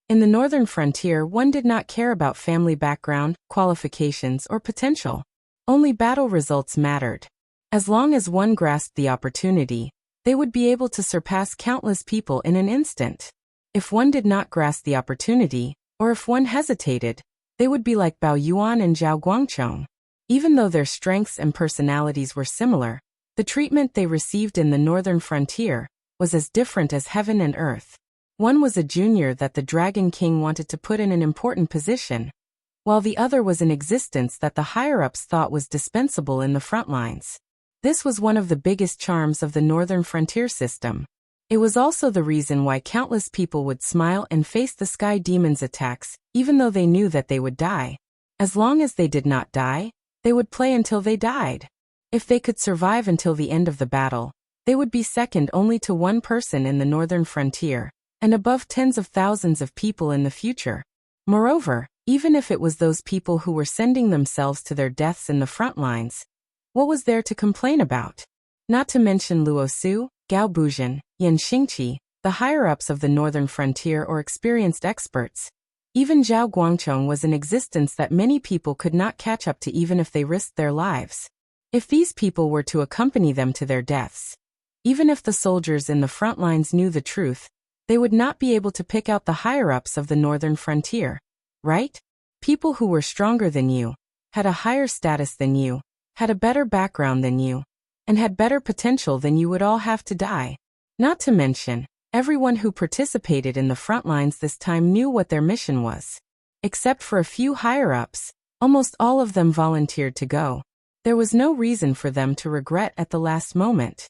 In the northern frontier, one did not care about family background, qualifications, or potential. Only battle results mattered. As long as one grasped the opportunity, they would be able to surpass countless people in an instant. If one did not grasp the opportunity, or if one hesitated, they would be like Bao Yuan and Zhao Guangchong. Even though their strengths and personalities were similar, the treatment they received in the northern frontier was as different as heaven and earth. One was a junior that the Dragon King wanted to put in an important position, while the other was an existence that the higher-ups thought was dispensable in the front lines. This was one of the biggest charms of the northern frontier system. It was also the reason why countless people would smile and face the sky demon's attacks, even though they knew that they would die. As long as they did not die, they would play until they died. If they could survive until the end of the battle, they would be second only to one person in the northern frontier, and above tens of thousands of people in the future. Moreover, even if it was those people who were sending themselves to their deaths in the front lines, what was there to complain about? Not to mention Luo Su, Gao Buzhan, Yan Xingqi, the higher-ups of the northern frontier or experienced experts. Even Zhao Guangchong was in existence that many people could not catch up to even if they risked their lives. If these people were to accompany them to their deaths, even if the soldiers in the front lines knew the truth, they would not be able to pick out the higher-ups of the northern frontier, right? People who were stronger than you, had a higher status than you, had a better background than you, and had better potential than you would all have to die. Not to mention, everyone who participated in the front lines this time knew what their mission was. Except for a few higher-ups, almost all of them volunteered to go. There was no reason for them to regret at the last moment.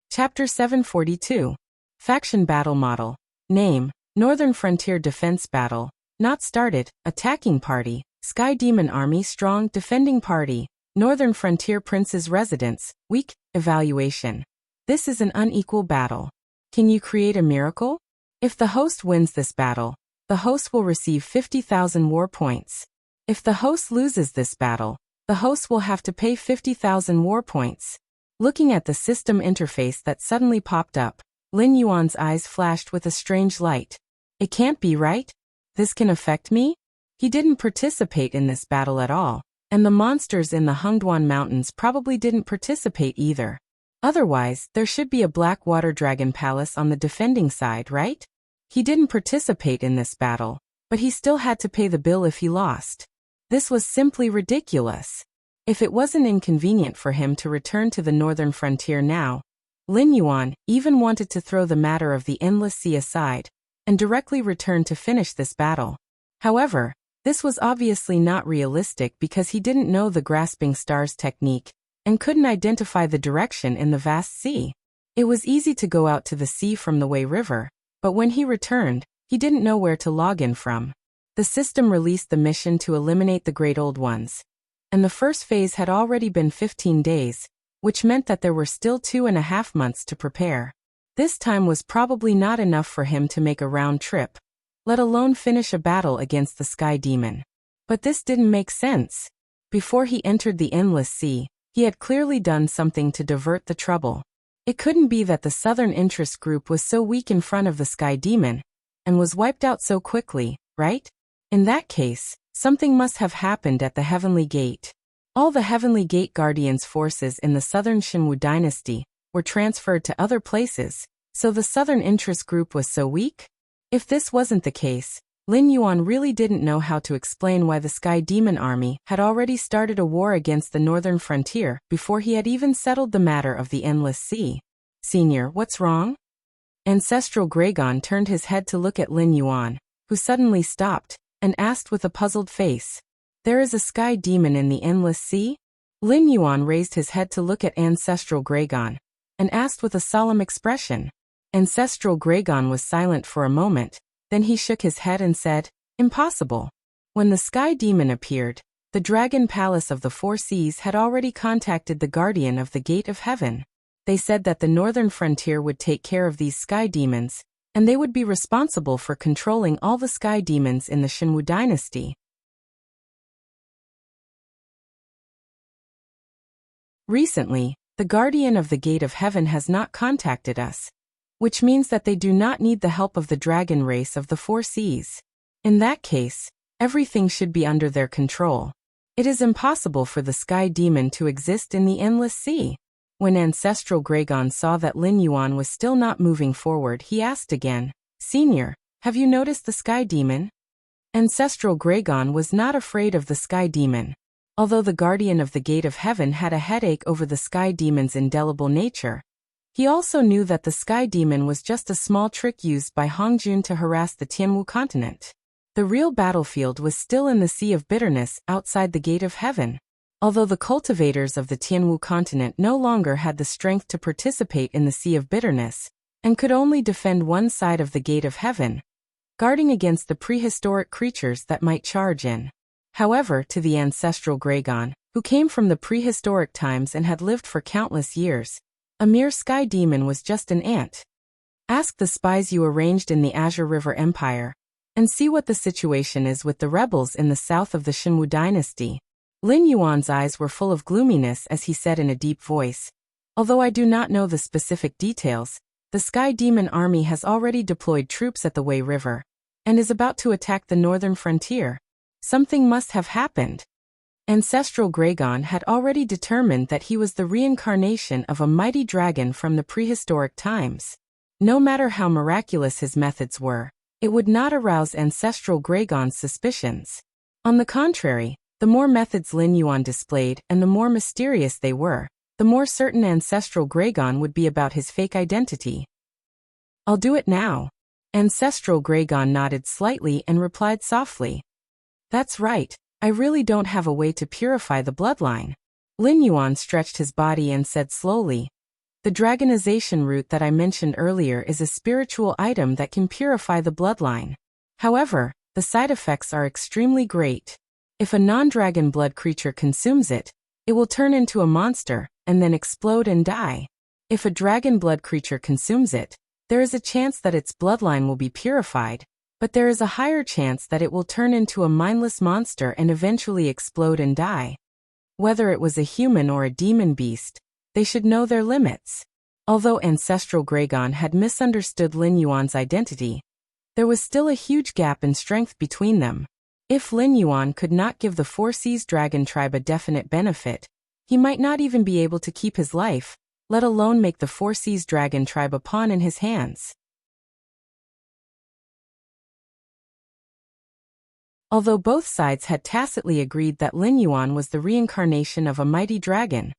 Chapter 742. Faction Battle Model. Name, Northern Frontier Defense Battle. Not started, Attacking Party, Sky Demon Army Strong Defending Party, Northern Frontier Prince's Residence, Weak, Evaluation. This is an unequal battle. Can you create a miracle? If the host wins this battle, the host will receive 50,000 war points. If the host loses this battle, the host will have to pay 50,000 war points. Looking at the system interface that suddenly popped up, Lin Yuan's eyes flashed with a strange light. It can't be right? This can affect me? He didn't participate in this battle at all, and the monsters in the Hengduan Mountains probably didn't participate either. Otherwise, there should be a black water dragon palace on the defending side, right? He didn't participate in this battle, but he still had to pay the bill if he lost. This was simply ridiculous. If it wasn't inconvenient for him to return to the northern frontier now, Lin Yuan even wanted to throw the matter of the Endless Sea aside and directly return to finish this battle. However, this was obviously not realistic because he didn't know the grasping stars technique and couldn't identify the direction in the vast sea. It was easy to go out to the sea from the Wei River, but when he returned, he didn't know where to log in from. The system released the mission to eliminate the Great Old Ones, and the first phase had already been 15 days, which meant that there were still 2.5 months to prepare. This time was probably not enough for him to make a round trip, let alone finish a battle against the Sky Demon. But this didn't make sense. Before he entered the Endless Sea, he had clearly done something to divert the trouble. It couldn't be that the Southern Interest Group was so weak in front of the Sky Demon, and was wiped out so quickly, right? In that case, something must have happened at the Heavenly Gate. All the Heavenly Gate Guardians' forces in the Southern Shinwu dynasty were transferred to other places, so the Southern Interest Group was so weak? If this wasn't the case, Lin Yuan really didn't know how to explain why the Sky Demon Army had already started a war against the northern frontier before he had even settled the matter of the Endless Sea. Senior, what's wrong? Ancestral Gregon turned his head to look at Lin Yuan, who suddenly stopped, and asked with a puzzled face. There is a Sky Demon in the Endless Sea? Lin Yuan raised his head to look at Ancestral Gregon, and asked with a solemn expression. Ancestral Gregon was silent for a moment, then he shook his head and said, "Impossible." When the Sky Demon appeared, the Dragon Palace of the Four Seas had already contacted the Guardian of the Gate of Heaven. They said that the northern frontier would take care of these Sky Demons, and they would be responsible for controlling all the Sky Demons in the Shinwu dynasty. Recently, the Guardian of the Gate of Heaven has not contacted us, which means that they do not need the help of the dragon race of the Four Seas. In that case, everything should be under their control. It is impossible for the Sky Demon to exist in the Endless Sea. When Ancestral Gregon saw that Lin Yuan was still not moving forward, he asked again, "Senior, have you noticed the Sky Demon?" Ancestral Gregon was not afraid of the Sky Demon. Although the Guardian of the Gate of Heaven had a headache over the Sky Demon's indelible nature, he also knew that the Sky Demon was just a small trick used by Hongjun to harass the Tianwu continent. The real battlefield was still in the Sea of Bitterness outside the Gate of Heaven. Although the cultivators of the Tianwu continent no longer had the strength to participate in the Sea of Bitterness, and could only defend one side of the Gate of Heaven, guarding against the prehistoric creatures that might charge in. However, to the ancestral Gragon, who came from the prehistoric times and had lived for countless years, a mere sky demon was just an ant. Ask the spies you arranged in the Azure River Empire, and see what the situation is with the rebels in the south of the Shenwu dynasty. Lin Yuan's eyes were full of gloominess as he said in a deep voice, "Although I do not know the specific details, the Sky Demon Army has already deployed troops at the Wei River, and is about to attack the northern frontier. Something must have happened." Ancestral Gragon had already determined that he was the reincarnation of a mighty dragon from the prehistoric times. No matter how miraculous his methods were, it would not arouse Ancestral Gragon's suspicions. On the contrary, the more methods Lin Yuan displayed and the more mysterious they were, the more certain Ancestral Gragon would be about his fake identity. "I'll do it now." Ancestral Gragon nodded slightly and replied softly, "That's right, I really don't have a way to purify the bloodline." Lin Yuan stretched his body and said slowly, "The dragonization root that I mentioned earlier is a spiritual item that can purify the bloodline. However, the side effects are extremely great. If a non-dragon blood creature consumes it, it will turn into a monster and then explode and die. If a dragon blood creature consumes it, there is a chance that its bloodline will be purified, but there is a higher chance that it will turn into a mindless monster and eventually explode and die. Whether it was a human or a demon beast, they should know their limits." Although Ancestral Gragon had misunderstood Lin Yuan's identity, there was still a huge gap in strength between them. If Lin Yuan could not give the Four Seas Dragon tribe a definite benefit, he might not even be able to keep his life, let alone make the Four Seas Dragon tribe a pawn in his hands. Although both sides had tacitly agreed that Lin Yuan was the reincarnation of a mighty dragon,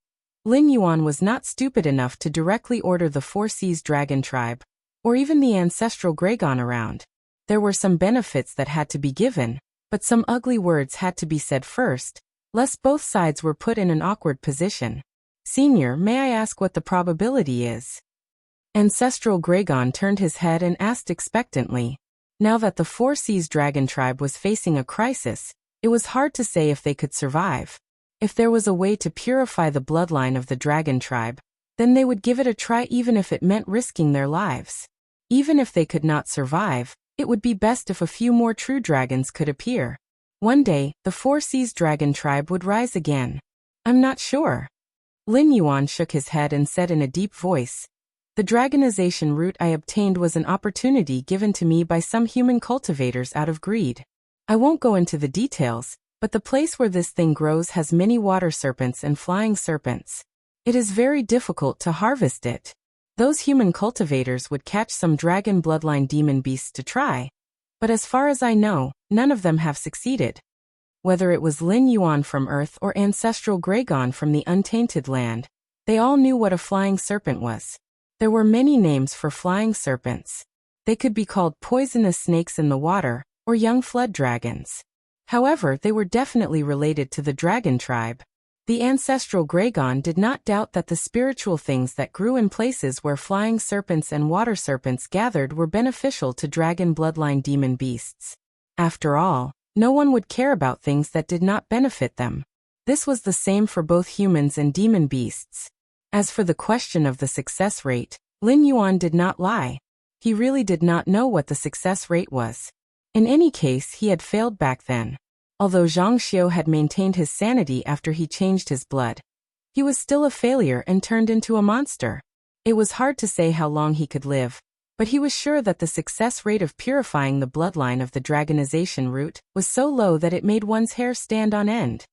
Lin Yuan was not stupid enough to directly order the Four Seas Dragon tribe, or even the Ancestral Gragon around. There were some benefits that had to be given, but some ugly words had to be said first, lest both sides were put in an awkward position. "Senior, may I ask what the probability is?" Ancestral Gragon turned his head and asked expectantly. Now that the Four Seas Dragon tribe was facing a crisis, it was hard to say if they could survive. If there was a way to purify the bloodline of the dragon tribe, then they would give it a try even if it meant risking their lives. Even if they could not survive, it would be best if a few more true dragons could appear. One day, the Four Seas Dragon tribe would rise again. "I'm not sure." Lin Yuan shook his head and said in a deep voice, "The dragonization root I obtained was an opportunity given to me by some human cultivators out of greed. I won't go into the details, but the place where this thing grows has many water serpents and flying serpents. It is very difficult to harvest it. Those human cultivators would catch some dragon bloodline demon beasts to try, but as far as I know, none of them have succeeded." Whether it was Lin Yuan from Earth or Ancestral Gragon from the Untainted Land, they all knew what a flying serpent was. There were many names for flying serpents. They could be called poisonous snakes in the water, or young flood dragons. However, they were definitely related to the dragon tribe. The Ancestral Gragon did not doubt that the spiritual things that grew in places where flying serpents and water serpents gathered were beneficial to dragon bloodline demon beasts. After all, no one would care about things that did not benefit them. This was the same for both humans and demon beasts. As for the question of the success rate, Lin Yuan did not lie. He really did not know what the success rate was. In any case, he had failed back then. Although Zhang Xiu had maintained his sanity after he changed his blood, he was still a failure and turned into a monster. It was hard to say how long he could live, but he was sure that the success rate of purifying the bloodline of the dragonization root was so low that it made one's hair stand on end.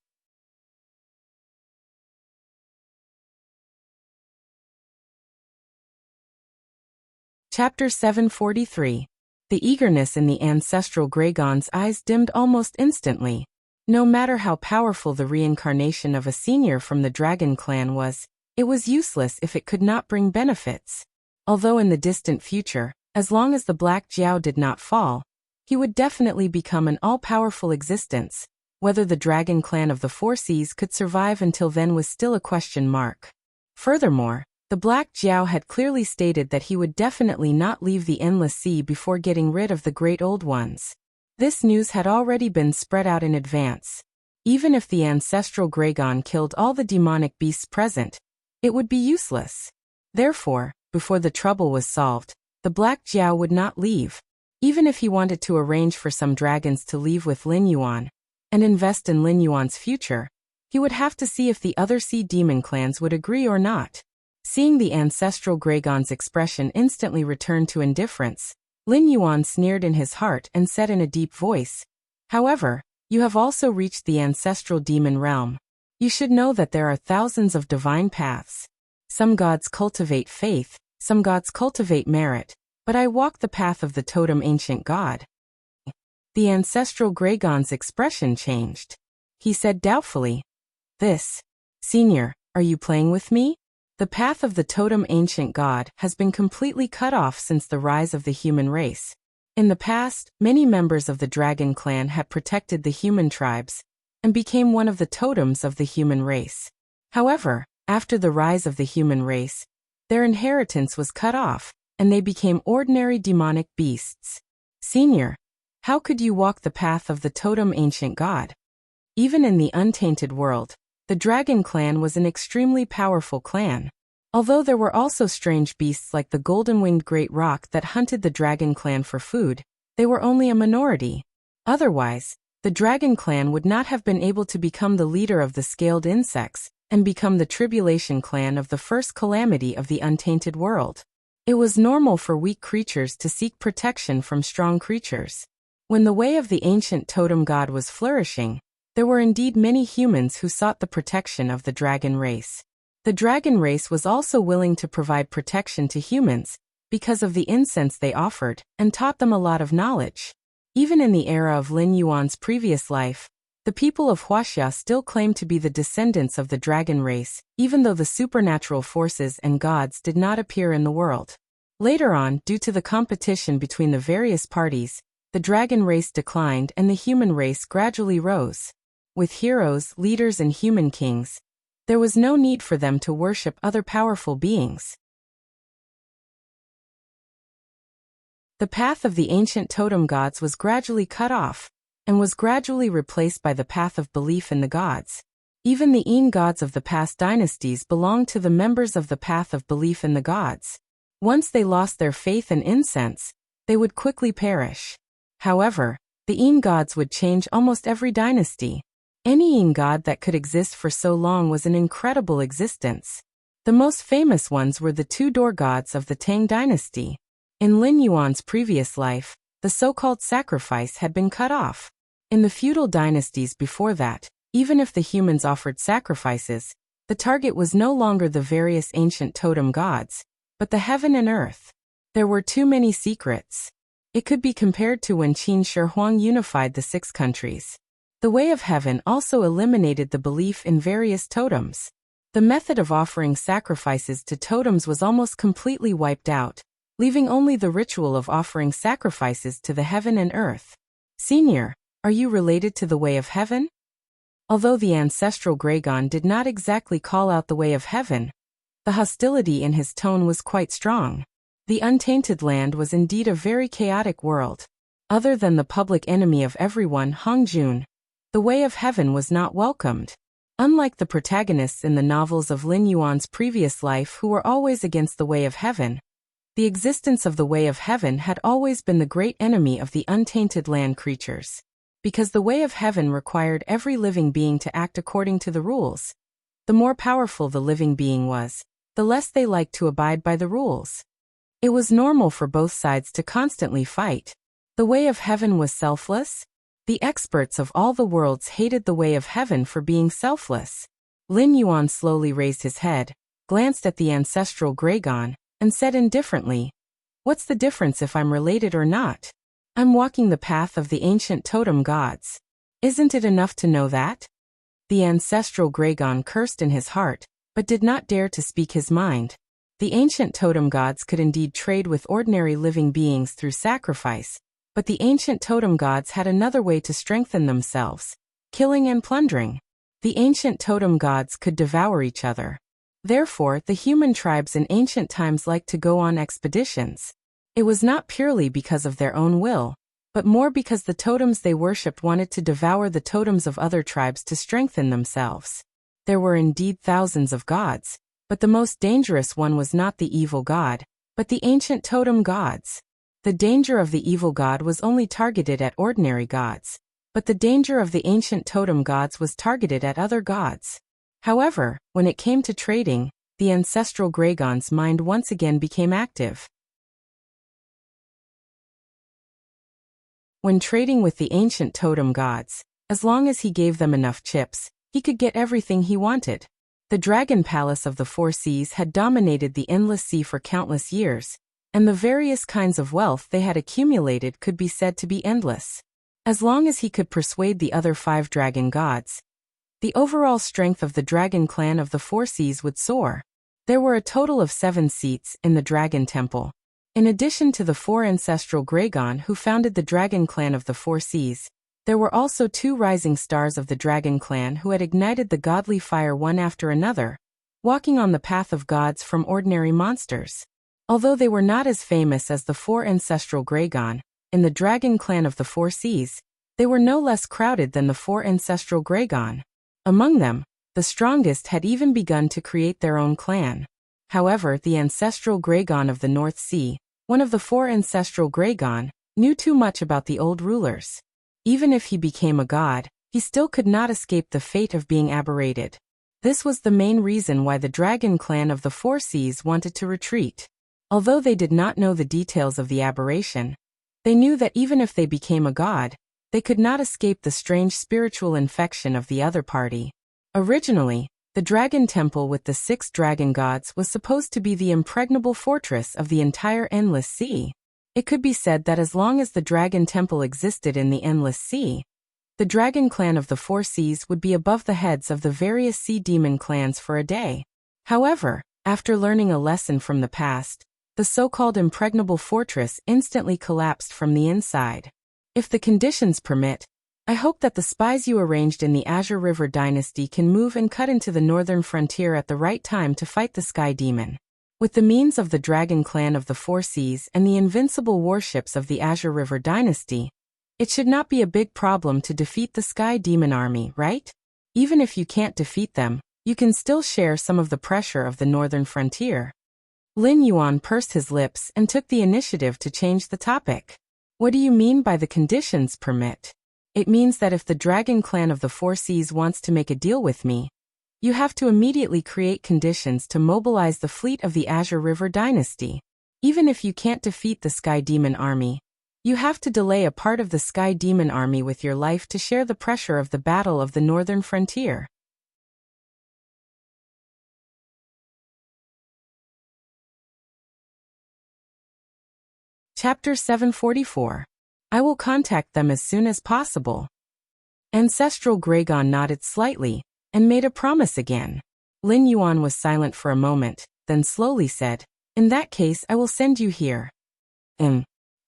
Chapter 743. The eagerness in the Ancestral Gragon's eyes dimmed almost instantly. No matter how powerful the reincarnation of a senior from the dragon clan was, it was useless if it could not bring benefits. Although in the distant future, as long as the Black Jiao did not fall, he would definitely become an all-powerful existence, Whether the dragon clan of the Four Seas could survive until then was still a question mark. Furthermore, the Black Jiao had clearly stated that he would definitely not leave the Endless Sea before getting rid of the Great Old Ones. This news had already been spread out in advance. Even if the ancestral Dragon killed all the demonic beasts present, it would be useless. Therefore, before the trouble was solved, the Black Jiao would not leave. Even if he wanted to arrange for some dragons to leave with Lin Yuan and invest in Lin Yuan's future, he would have to see if the other sea demon clans would agree or not. Seeing the ancestral Dragon's expression instantly return to indifference, Lin Yuan sneered in his heart and said in a deep voice, "However, you have also reached the ancestral demon realm. You should know that there are thousands of divine paths. Some gods cultivate faith, some gods cultivate merit, but I walk the path of the totem ancient god." The ancestral Dragon's expression changed. He said doubtfully, Senior, are you playing with me? The path of the totem ancient god has been completely cut off since the rise of the human race. In the past, many members of the dragon clan had protected the human tribes and became one of the totems of the human race. However, after the rise of the human race, their inheritance was cut off, and they became ordinary demonic beasts. Senior, how could you walk the path of the totem ancient god? Even in the untainted world, the dragon clan was an extremely powerful clan. Although there were also strange beasts like the golden-winged great roc that hunted the dragon clan for food, they were only a minority. Otherwise, the dragon clan would not have been able to become the leader of the scaled insects and become the tribulation clan of the first calamity of the untainted world. It was normal for weak creatures to seek protection from strong creatures. When the way of the ancient totem god was flourishing, there were indeed many humans who sought the protection of the dragon race. The dragon race was also willing to provide protection to humans because of the incense they offered and taught them a lot of knowledge. Even in the era of Lin Yuan's previous life, the people of Huaxia still claimed to be the descendants of the dragon race, even though the supernatural forces and gods did not appear in the world. Later on, due to the competition between the various parties, the dragon race declined and the human race gradually rose. With heroes, leaders, and human kings, there was no need for them to worship other powerful beings. The path of the ancient totem gods was gradually cut off, and was gradually replaced by the path of belief in the gods. Even the Yin gods of the past dynasties belonged to the members of the path of belief in the gods. Once they lost their faith and incense, they would quickly perish. However, the Yin gods would change almost every dynasty. Any Yin god that could exist for so long was an incredible existence. The most famous ones were the two-door gods of the Tang dynasty. In Lin Yuan's previous life, the so-called sacrifice had been cut off. In the feudal dynasties before that, even if the humans offered sacrifices, the target was no longer the various ancient totem gods, but the heaven and earth. There were too many secrets. It could be compared to when Qin Shi Huang unified the 6 countries. The way of heaven also eliminated the belief in various totems. The method of offering sacrifices to totems was almost completely wiped out, leaving only the ritual of offering sacrifices to the heaven and earth. Senior, are you related to the way of heaven? Although the ancestral Dragon did not exactly call out the way of heaven, the hostility in his tone was quite strong. The untainted land was indeed a very chaotic world. Other than the public enemy of everyone, Hongjun, the way of heaven was not welcomed. Unlike the protagonists in the novels of Lin Yuan's previous life who were always against the way of heaven, the existence of the way of heaven had always been the great enemy of the untainted land creatures. Because the way of heaven required every living being to act according to the rules. The more powerful the living being was, the less they liked to abide by the rules. It was normal for both sides to constantly fight. The way of heaven was selfless. The experts of all the worlds hated the way of heaven for being selfless. Lin Yuan slowly raised his head, glanced at the ancestral Dragon, and said indifferently, "What's the difference if I'm related or not? I'm walking the path of the ancient totem gods. Isn't it enough to know that?" The ancestral Dragon cursed in his heart, but did not dare to speak his mind. The ancient totem gods could indeed trade with ordinary living beings through sacrifice, but the ancient totem gods had another way to strengthen themselves. killing and plundering. The ancient totem gods could devour each other. Therefore, the human tribes in ancient times liked to go on expeditions. It was not purely because of their own will, but more because the totems they worshipped wanted to devour the totems of other tribes to strengthen themselves. There were indeed thousands of gods, but the most dangerous one was not the evil god, but the ancient totem gods. The danger of the evil god was only targeted at ordinary gods, but the danger of the ancient totem gods was targeted at other gods. However, when it came to trading, the ancestral Gragon's mind once again became active. When trading with the ancient totem gods, as long as he gave them enough chips, he could get everything he wanted. The Dragon Palace of the Four Seas had dominated the endless sea for countless years, and the various kinds of wealth they had accumulated could be said to be endless. As long as he could persuade the other 5 dragon gods, the overall strength of the dragon clan of the Four Seas would soar. There were a total of 7 seats in the Dragon Temple. In addition to the 4 ancestral Gragon who founded the Dragon Clan of the Four Seas, there were also 2 rising stars of the Dragon Clan who had ignited the godly fire one after another, walking on the path of gods from ordinary monsters. Although they were not as famous as the 4 ancestral Gragon in the Dragon Clan of the Four Seas, they were no less crowded than the 4 ancestral Gragon. Among them, the strongest had even begun to create their own clan. However, the ancestral Gragon of the North Sea, one of the 4 ancestral Gragon, knew too much about the old rulers. Even if he became a god, he still could not escape the fate of being aberrated. This was the main reason why the Dragon Clan of the Four Seas wanted to retreat. Although they did not know the details of the aberration, they knew that even if they became a god, they could not escape the strange spiritual infection of the other party. Originally, the Dragon Temple with the 6 dragon gods was supposed to be the impregnable fortress of the entire endless sea. It could be said that as long as the Dragon Temple existed in the endless sea, the Dragon Clan of the Four Seas would be above the heads of the various sea demon clans for a day. However, after learning a lesson from the past, the so-called impregnable fortress instantly collapsed from the inside. If the conditions permit, I hope that the spies you arranged in the Azure River Dynasty can move and cut into the northern frontier at the right time to fight the Sky Demon. With the means of the Dragon Clan of the Four Seas and the invincible warships of the Azure River Dynasty, it should not be a big problem to defeat the Sky Demon army, right? Even if you can't defeat them, you can still share some of the pressure of the northern frontier. Lin Yuan pursed his lips and took the initiative to change the topic. What do you mean by the conditions permit? It means that if the Dragon Clan of the Four Seas wants to make a deal with me, you have to immediately create conditions to mobilize the fleet of the Azure River Dynasty. Even if you can't defeat the Sky Demon army, you have to delay a part of the Sky Demon army with your life to share the pressure of the battle of the northern frontier. Chapter 744. I will contact them as soon as possible. Ancestral Gragon nodded slightly and made a promise again. Lin Yuan was silent for a moment, then slowly said, "In that case I will send you here."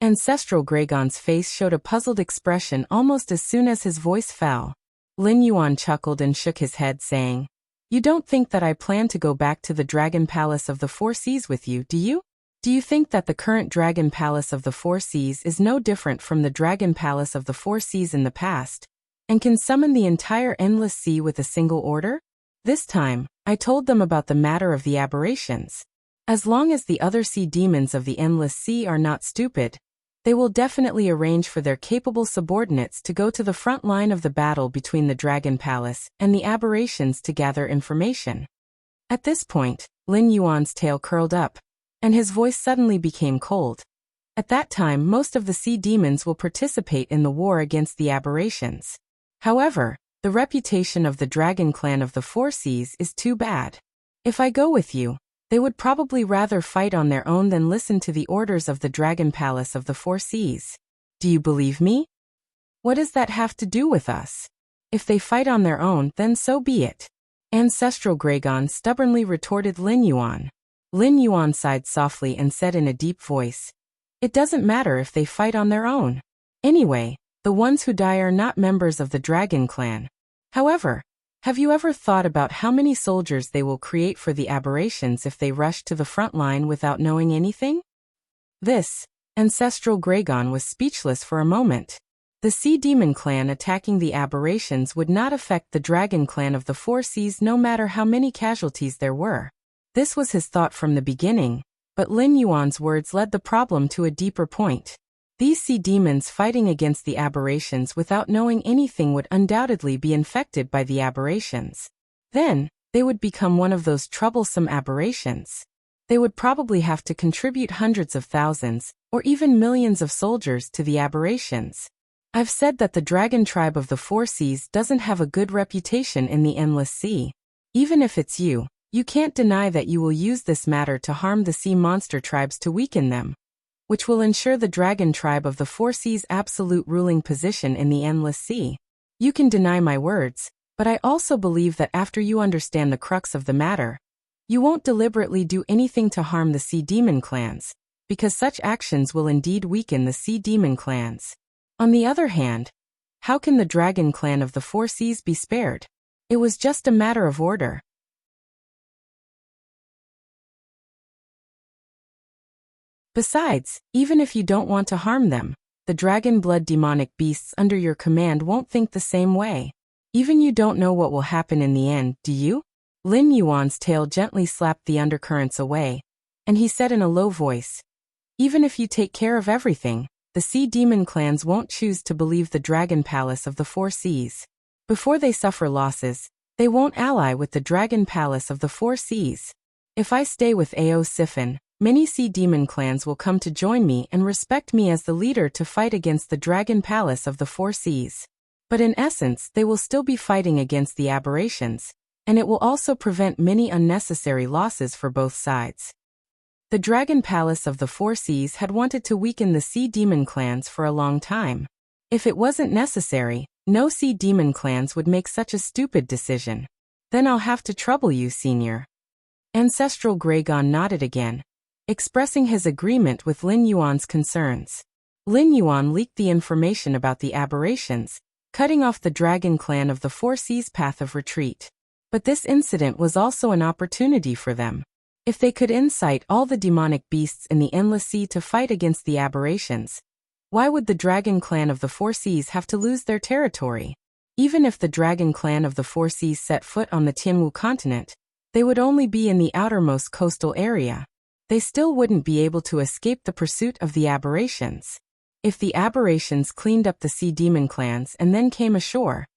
Ancestral Gragon's face showed a puzzled expression almost as soon as his voice fell. Lin Yuan chuckled and shook his head, saying, "You don't think that I plan to go back to the Dragon Palace of the Four Seas with you, do you? Do you think that the current Dragon Palace of the Four Seas is no different from the Dragon Palace of the Four Seas in the past, and can summon the entire endless sea with a single order?" This time, I told them about the matter of the aberrations. As long as the other sea demons of the endless sea are not stupid, they will definitely arrange for their capable subordinates to go to the front line of the battle between the Dragon Palace and the aberrations to gather information. At this point, Lin Yuan's tail curled up, and his voice suddenly became cold. At that time, most of the sea demons will participate in the war against the aberrations. However, the reputation of the Dragon Clan of the Four Seas is too bad. If I go with you, they would probably rather fight on their own than listen to the orders of the Dragon Palace of the Four Seas. Do you believe me? What does that have to do with us? If they fight on their own, then so be it. Ancestral Gragon stubbornly retorted Lin Yuan. Lin Yuan sighed softly and said in a deep voice, "It doesn't matter if they fight on their own. Anyway, The ones who die are not members of the dragon clan. However, have you ever thought about how many soldiers they will create for the aberrations if they rush to the front line without knowing anything? This ancestral Gragon was speechless for a moment. The Sea Demon clan attacking the aberrations would not affect the Dragon clan of the Four Seas no matter how many casualties there were. This was his thought from the beginning, but Lin Yuan's words led the problem to a deeper point. These sea demons fighting against the aberrations without knowing anything would undoubtedly be infected by the aberrations. Then, they would become one of those troublesome aberrations. They would probably have to contribute hundreds of thousands, or even millions of soldiers to the aberrations. I've said that the dragon tribe of the Four Seas doesn't have a good reputation in the Endless Sea. Even if it's you can't deny that you will use this matter to harm the sea monster tribes to weaken them, which will ensure the dragon tribe of the Four Seas' absolute ruling position in the Endless Sea. You can deny my words, but I also believe that after you understand the crux of the matter, you won't deliberately do anything to harm the Sea Demon clans, because such actions will indeed weaken the Sea Demon clans. On the other hand, how can the Dragon clan of the Four Seas be spared? It was just a matter of order. Besides, even if you don't want to harm them, the dragon blood demonic beasts under your command won't think the same way. Even you don't know what will happen in the end, do you? Lin Yuan's tail gently slapped the undercurrents away, and he said in a low voice, even if you take care of everything, the Sea Demon clans won't choose to believe the Dragon Palace of the Four Seas. Before they suffer losses, they won't ally with the Dragon Palace of the Four Seas. If I stay with Ao Siphon, many Sea Demon clans will come to join me and respect me as the leader to fight against the Dragon Palace of the Four Seas. But in essence, they will still be fighting against the aberrations, and it will also prevent many unnecessary losses for both sides. The Dragon Palace of the Four Seas had wanted to weaken the Sea Demon clans for a long time. If it wasn't necessary, no Sea Demon clans would make such a stupid decision. Then I'll have to trouble you, Senior. Ancestral Gragon nodded again, expressing his agreement with Lin Yuan's concerns. Lin Yuan leaked the information about the aberrations, cutting off the Dragon clan of the Four Seas' path of retreat. But this incident was also an opportunity for them. If they could incite all the demonic beasts in the Endless Sea to fight against the aberrations, why would the Dragon clan of the Four Seas have to lose their territory? Even if the Dragon clan of the Four Seas set foot on the Tianwu continent, they would only be in the outermost coastal area. They still wouldn't be able to escape the pursuit of the aberrations. If the aberrations cleaned up the Sea Demon clans and then came ashore,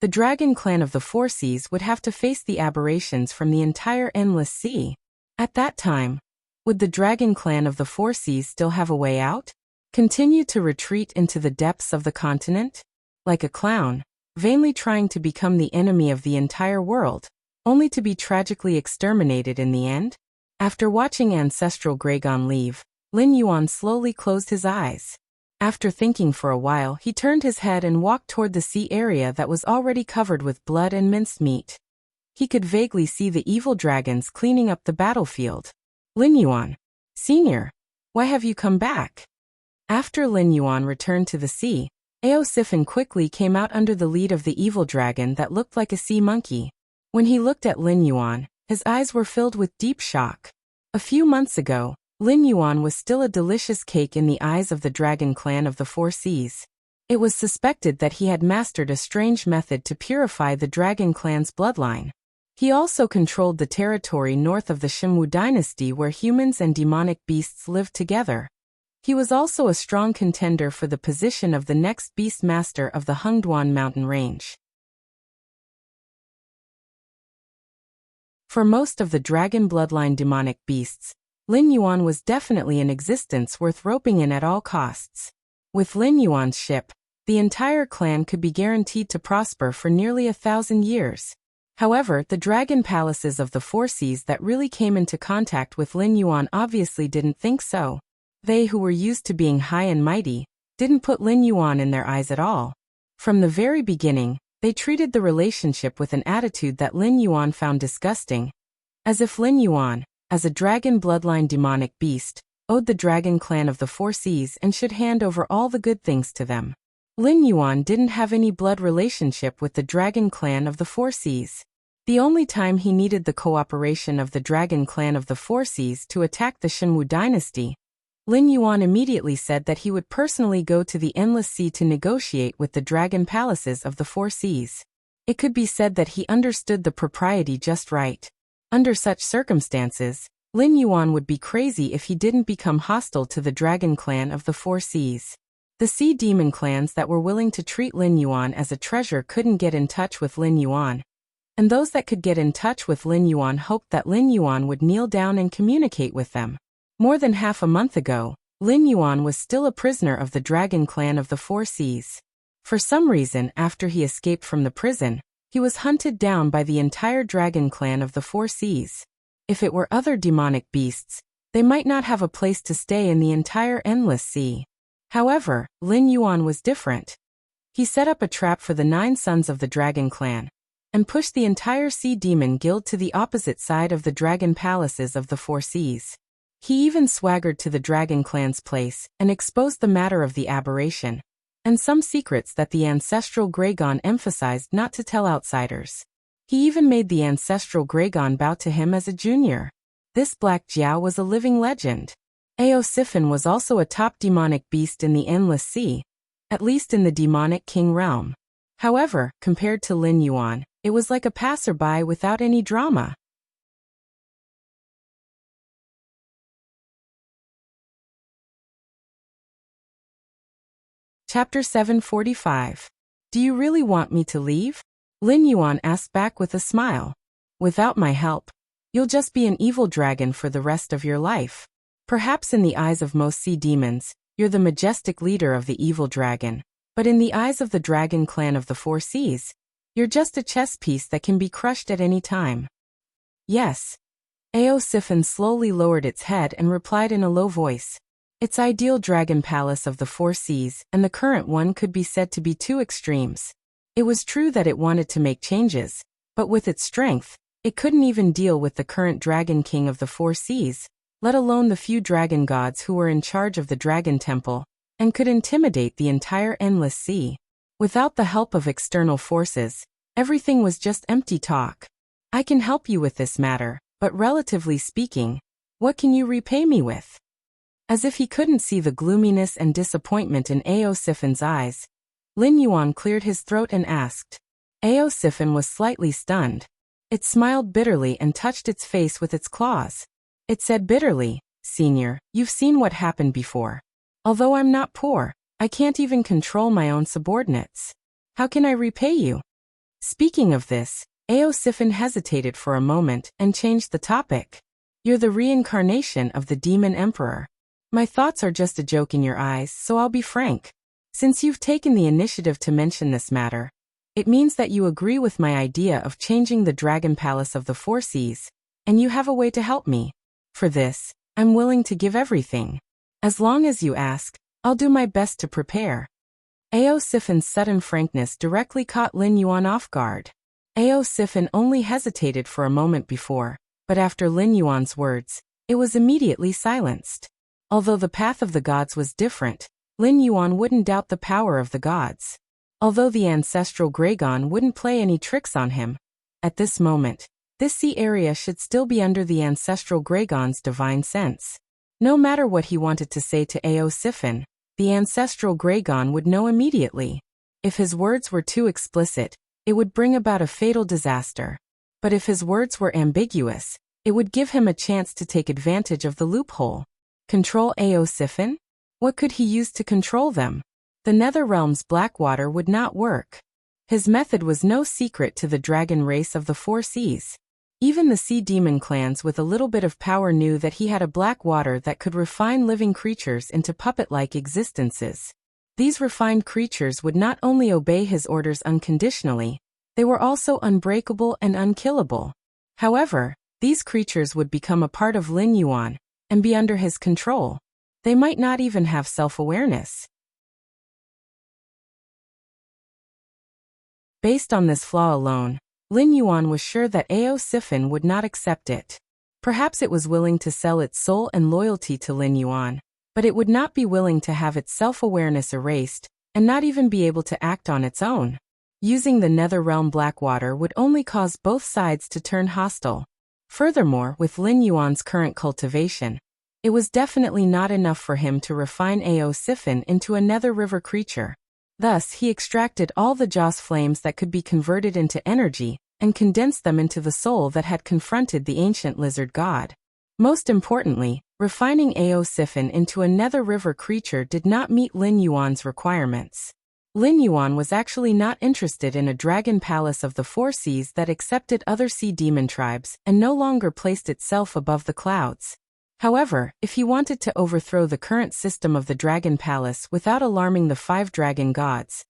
the Dragon clan of the Four Seas would have to face the aberrations from the entire Endless Sea. At that time, would the Dragon clan of the Four Seas still have a way out? Continue to retreat into the depths of the continent? Like a clown, vainly trying to become the enemy of the entire world, only to be tragically exterminated in the end? After watching Ancestral Gragon leave, Lin Yuan slowly closed his eyes. After thinking for a while, he turned his head and walked toward the sea area that was already covered with blood and minced meat. He could vaguely see the evil dragons cleaning up the battlefield. Lin Yuan, Senior, why have you come back? After Lin Yuan returned to the sea, Ao Siphon quickly came out under the lead of the evil dragon that looked like a sea monkey. When he looked at Lin Yuan, his eyes were filled with deep shock. A few months ago, Lin Yuan was still a delicious cake in the eyes of the Dragon clan of the Four Seas. It was suspected that he had mastered a strange method to purify the Dragon clan's bloodline. He also controlled the territory north of the Xinwu dynasty where humans and demonic beasts lived together. He was also a strong contender for the position of the next beast master of the Hengduan mountain range. For most of the dragon bloodline demonic beasts, Lin Yuan was definitely an existence worth roping in at all costs. With Lin Yuan's ship, the entire clan could be guaranteed to prosper for nearly 1,000 years. However, the dragon palaces of the Four Seas that really came into contact with Lin Yuan obviously didn't think so. They who were used to being high and mighty didn't put Lin Yuan in their eyes at all. From the very beginning, they treated the relationship with an attitude that Lin Yuan found disgusting, as if Lin Yuan, as a dragon bloodline demonic beast, owed the Dragon clan of the Four Seas and should hand over all the good things to them. Lin Yuan didn't have any blood relationship with the dragon clan of the Four Seas. The only time he needed the cooperation of the dragon clan of the Four Seas to attack the Shenwu dynasty, Lin Yuan immediately said that he would personally go to the Endless Sea to negotiate with the dragon palaces of the Four Seas. It could be said that he understood the propriety just right. Under such circumstances, Lin Yuan would be crazy if he didn't become hostile to the dragon clan of the Four Seas. The sea demon clans that were willing to treat Lin Yuan as a treasure couldn't get in touch with Lin Yuan. And those that could get in touch with Lin Yuan hoped that Lin Yuan would kneel down and communicate with them. More than half a month ago, Lin Yuan was still a prisoner of the dragon clan of the Four Seas. For some reason, after he escaped from the prison, he was hunted down by the entire dragon clan of the Four Seas. If it were other demonic beasts, they might not have a place to stay in the entire Endless Sea. However, Lin Yuan was different. He set up a trap for the 9 sons of the dragon clan, and pushed the entire sea demon guild to the opposite side of the dragon palaces of the Four Seas. He even swaggered to the dragon clan's place and exposed the matter of the aberration, and some secrets that the ancestral Greygon emphasized not to tell outsiders. He even made the ancestral Greygon bow to him as a junior. This Black Jiao was a living legend. Aosiphon was also a top demonic beast in the Endless Sea, at least in the demonic king realm. However, compared to Lin Yuan, it was like a passerby without any drama. Chapter 745. Do you really want me to leave? Lin Yuan asked back with a smile. Without my help, you'll just be an evil dragon for the rest of your life. Perhaps in the eyes of most sea demons, you're the majestic leader of the evil dragon, but in the eyes of the dragon clan of the Four Seas, you're just a chess piece that can be crushed at any time. Yes. Aosiphon slowly lowered its head and replied in a low voice. Its ideal dragon palace of the Four Seas and the current one could be said to be two extremes. It was true that it wanted to make changes, but with its strength, it couldn't even deal with the current dragon king of the Four Seas, let alone the few dragon gods who were in charge of the dragon temple, and could intimidate the entire Endless Sea. Without the help of external forces, everything was just empty talk. I can help you with this matter, but relatively speaking, what can you repay me with? As if he couldn't see the gloominess and disappointment in Aosiphon's eyes, Lin Yuan cleared his throat and asked. Aosiphon was slightly stunned. It smiled bitterly and touched its face with its claws. It said bitterly, Senior, you've seen what happened before. Although I'm not poor, I can't even control my own subordinates. How can I repay you? Speaking of this, Aosiphon hesitated for a moment and changed the topic. You're the reincarnation of the demon emperor. My thoughts are just a joke in your eyes, so I'll be frank. Since you've taken the initiative to mention this matter, it means that you agree with my idea of changing the dragon palace of the Four Seas, and you have a way to help me. For this, I'm willing to give everything. As long as you ask, I'll do my best to prepare. Aosiphon's sudden frankness directly caught Lin Yuan off guard. Aosiphon only hesitated for a moment before, but after Lin Yuan's words, it was immediately silenced. Although the path of the gods was different, Lin Yuan wouldn't doubt the power of the gods. Although the ancestral Greygon wouldn't play any tricks on him, at this moment, this sea area should still be under the ancestral Greygon's divine sense. No matter what he wanted to say to Aosiphon, the ancestral Greygon would know immediately. If his words were too explicit, it would bring about a fatal disaster. But if his words were ambiguous, it would give him a chance to take advantage of the loophole. Control Aosiphon? What could he use to control them? The Netherrealm's Blackwater would not work. His method was no secret to the dragon race of the Four Seas. Even the sea demon clans with a little bit of power knew that he had a black water that could refine living creatures into puppet-like existences. These refined creatures would not only obey his orders unconditionally, they were also unbreakable and unkillable. However, these creatures would become a part of Lin Yuan and be under his control. They might not even have self-awareness. Based on this flaw alone, Lin Yuan was sure that Aosiphon would not accept it. Perhaps it was willing to sell its soul and loyalty to Lin Yuan, but it would not be willing to have its self-awareness erased and not even be able to act on its own. Using the Netherrealm Blackwater would only cause both sides to turn hostile. Furthermore, with Lin Yuan's current cultivation, it was definitely not enough for him to refine Ao Siphon into a Nether River creature. Thus, he extracted all the Joss flames that could be converted into energy, and condensed them into the soul that had confronted the ancient lizard god. Most importantly, refining Ao Siphon into a Nether River creature did not meet Lin Yuan's requirements. Lin Yuan was actually not interested in a dragon palace of the four seas that accepted other sea demon tribes and no longer placed itself above the clouds. However, if he wanted to overthrow the current system of the dragon palace without alarming the 5 dragon gods,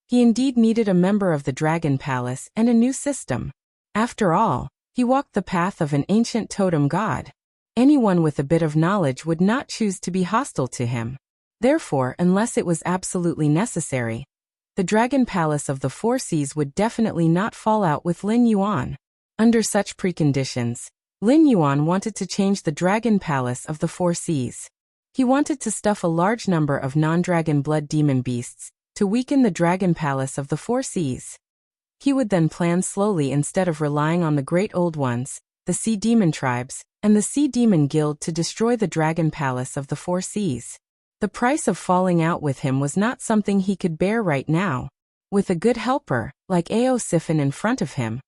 he indeed needed a member of the dragon palace and a new system. After all, he walked the path of an ancient totem god. Anyone with a bit of knowledge would not choose to be hostile to him. Therefore, unless it was absolutely necessary, the Dragon Palace of the Four Seas would definitely not fall out with Lin Yuan. Under such preconditions, Lin Yuan wanted to change the Dragon Palace of the Four Seas. He wanted to stuff a large number of non-dragon blood demon beasts to weaken the Dragon Palace of the Four Seas. He would then plan slowly instead of relying on the Great Old Ones, the Sea Demon Tribes, and the Sea Demon Guild to destroy the Dragon Palace of the Four Seas. The price of falling out with him was not something he could bear right now. With a good helper, like Ao Siphon in front of him,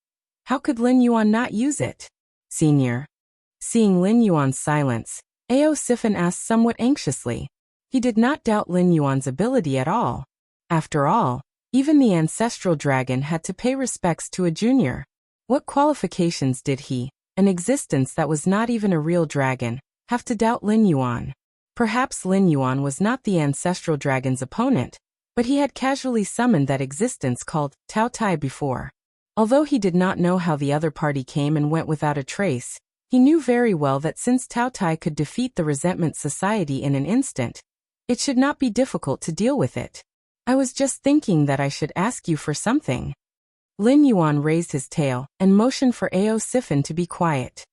how could Lin Yuan not use it? Senior. Seeing Lin Yuan's silence, Ao Siphon asked somewhat anxiously. He did not doubt Lin Yuan's ability at all. After all, even the ancestral dragon had to pay respects to a junior. What qualifications did he, an existence that was not even a real dragon, have to doubt Lin Yuan? Perhaps Lin Yuan was not the ancestral dragon's opponent, but he had casually summoned that existence called Tao Tai before. Although he did not know how the other party came and went without a trace, he knew very well that since Tao Tai could defeat the Resentment Society in an instant, it should not be difficult to deal with it. I was just thinking that I should ask you for something. Lin Yuan raised his tail and motioned for Ao Siphon to be quiet.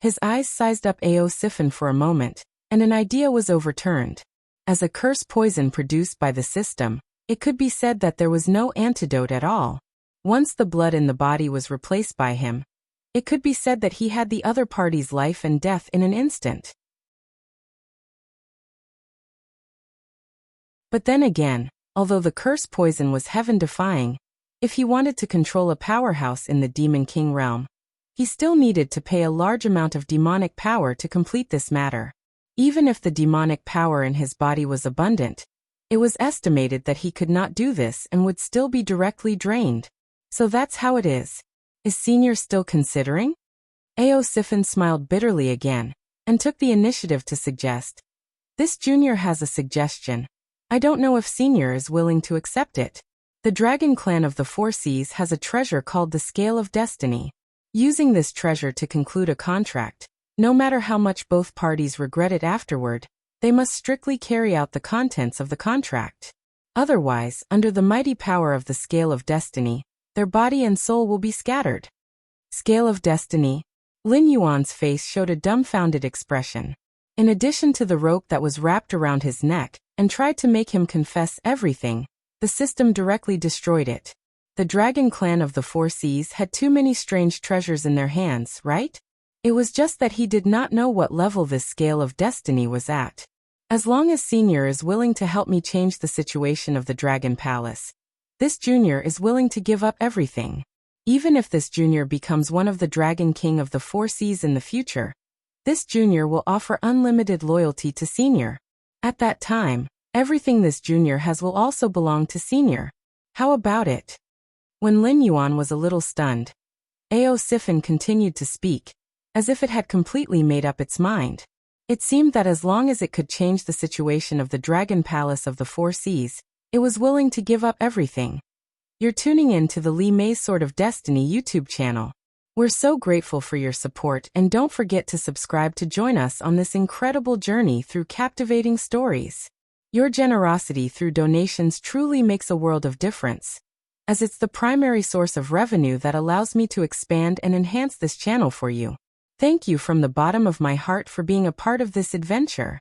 His eyes sized up Ao Siphon for a moment, and an idea was overturned. As a curse poison produced by the system, it could be said that there was no antidote at all. Once the blood in the body was replaced by him, it could be said that he had the other party's life and death in an instant. But then again, although the curse poison was heaven-defying, if he wanted to control a powerhouse in the Demon King realm, he still needed to pay a large amount of demonic power to complete this matter. Even if the demonic power in his body was abundant, it was estimated that he could not do this and would still be directly drained. So that's how it is. Is Senior still considering? Ao Siphon smiled bitterly again, and took the initiative to suggest. This junior has a suggestion. I don't know if Senior is willing to accept it. The Dragon Clan of the Four Seas has a treasure called the Scale of Destiny. Using this treasure to conclude a contract, no matter how much both parties regret it afterward, they must strictly carry out the contents of the contract. Otherwise, under the mighty power of the Scale of Destiny, their body and soul will be scattered. Scale of Destiny. Lin Yuan's face showed a dumbfounded expression. In addition to the rope that was wrapped around his neck and tried to make him confess everything, the system directly destroyed it. The Dragon Clan of the Four Seas had too many strange treasures in their hands, right? It was just that he did not know what level this Scale of Destiny was at. As long as Senior is willing to help me change the situation of the Dragon Palace, this junior is willing to give up everything. Even if this junior becomes one of the Dragon King of the Four Seas in the future, this junior will offer unlimited loyalty to Senior. At that time, everything this junior has will also belong to Senior. How about it? When Lin Yuan was a little stunned, Ao Siphon continued to speak, as if it had completely made up its mind. It seemed that as long as it could change the situation of the Dragon Palace of the Four Seas, it was willing to give up everything. You're tuning in to the Li Mei's Sword of Destiny YouTube channel. We're so grateful for your support, and don't forget to subscribe to join us on this incredible journey through captivating stories. Your generosity through donations truly makes a world of difference, as it's the primary source of revenue that allows me to expand and enhance this channel for you. Thank you from the bottom of my heart for being a part of this adventure.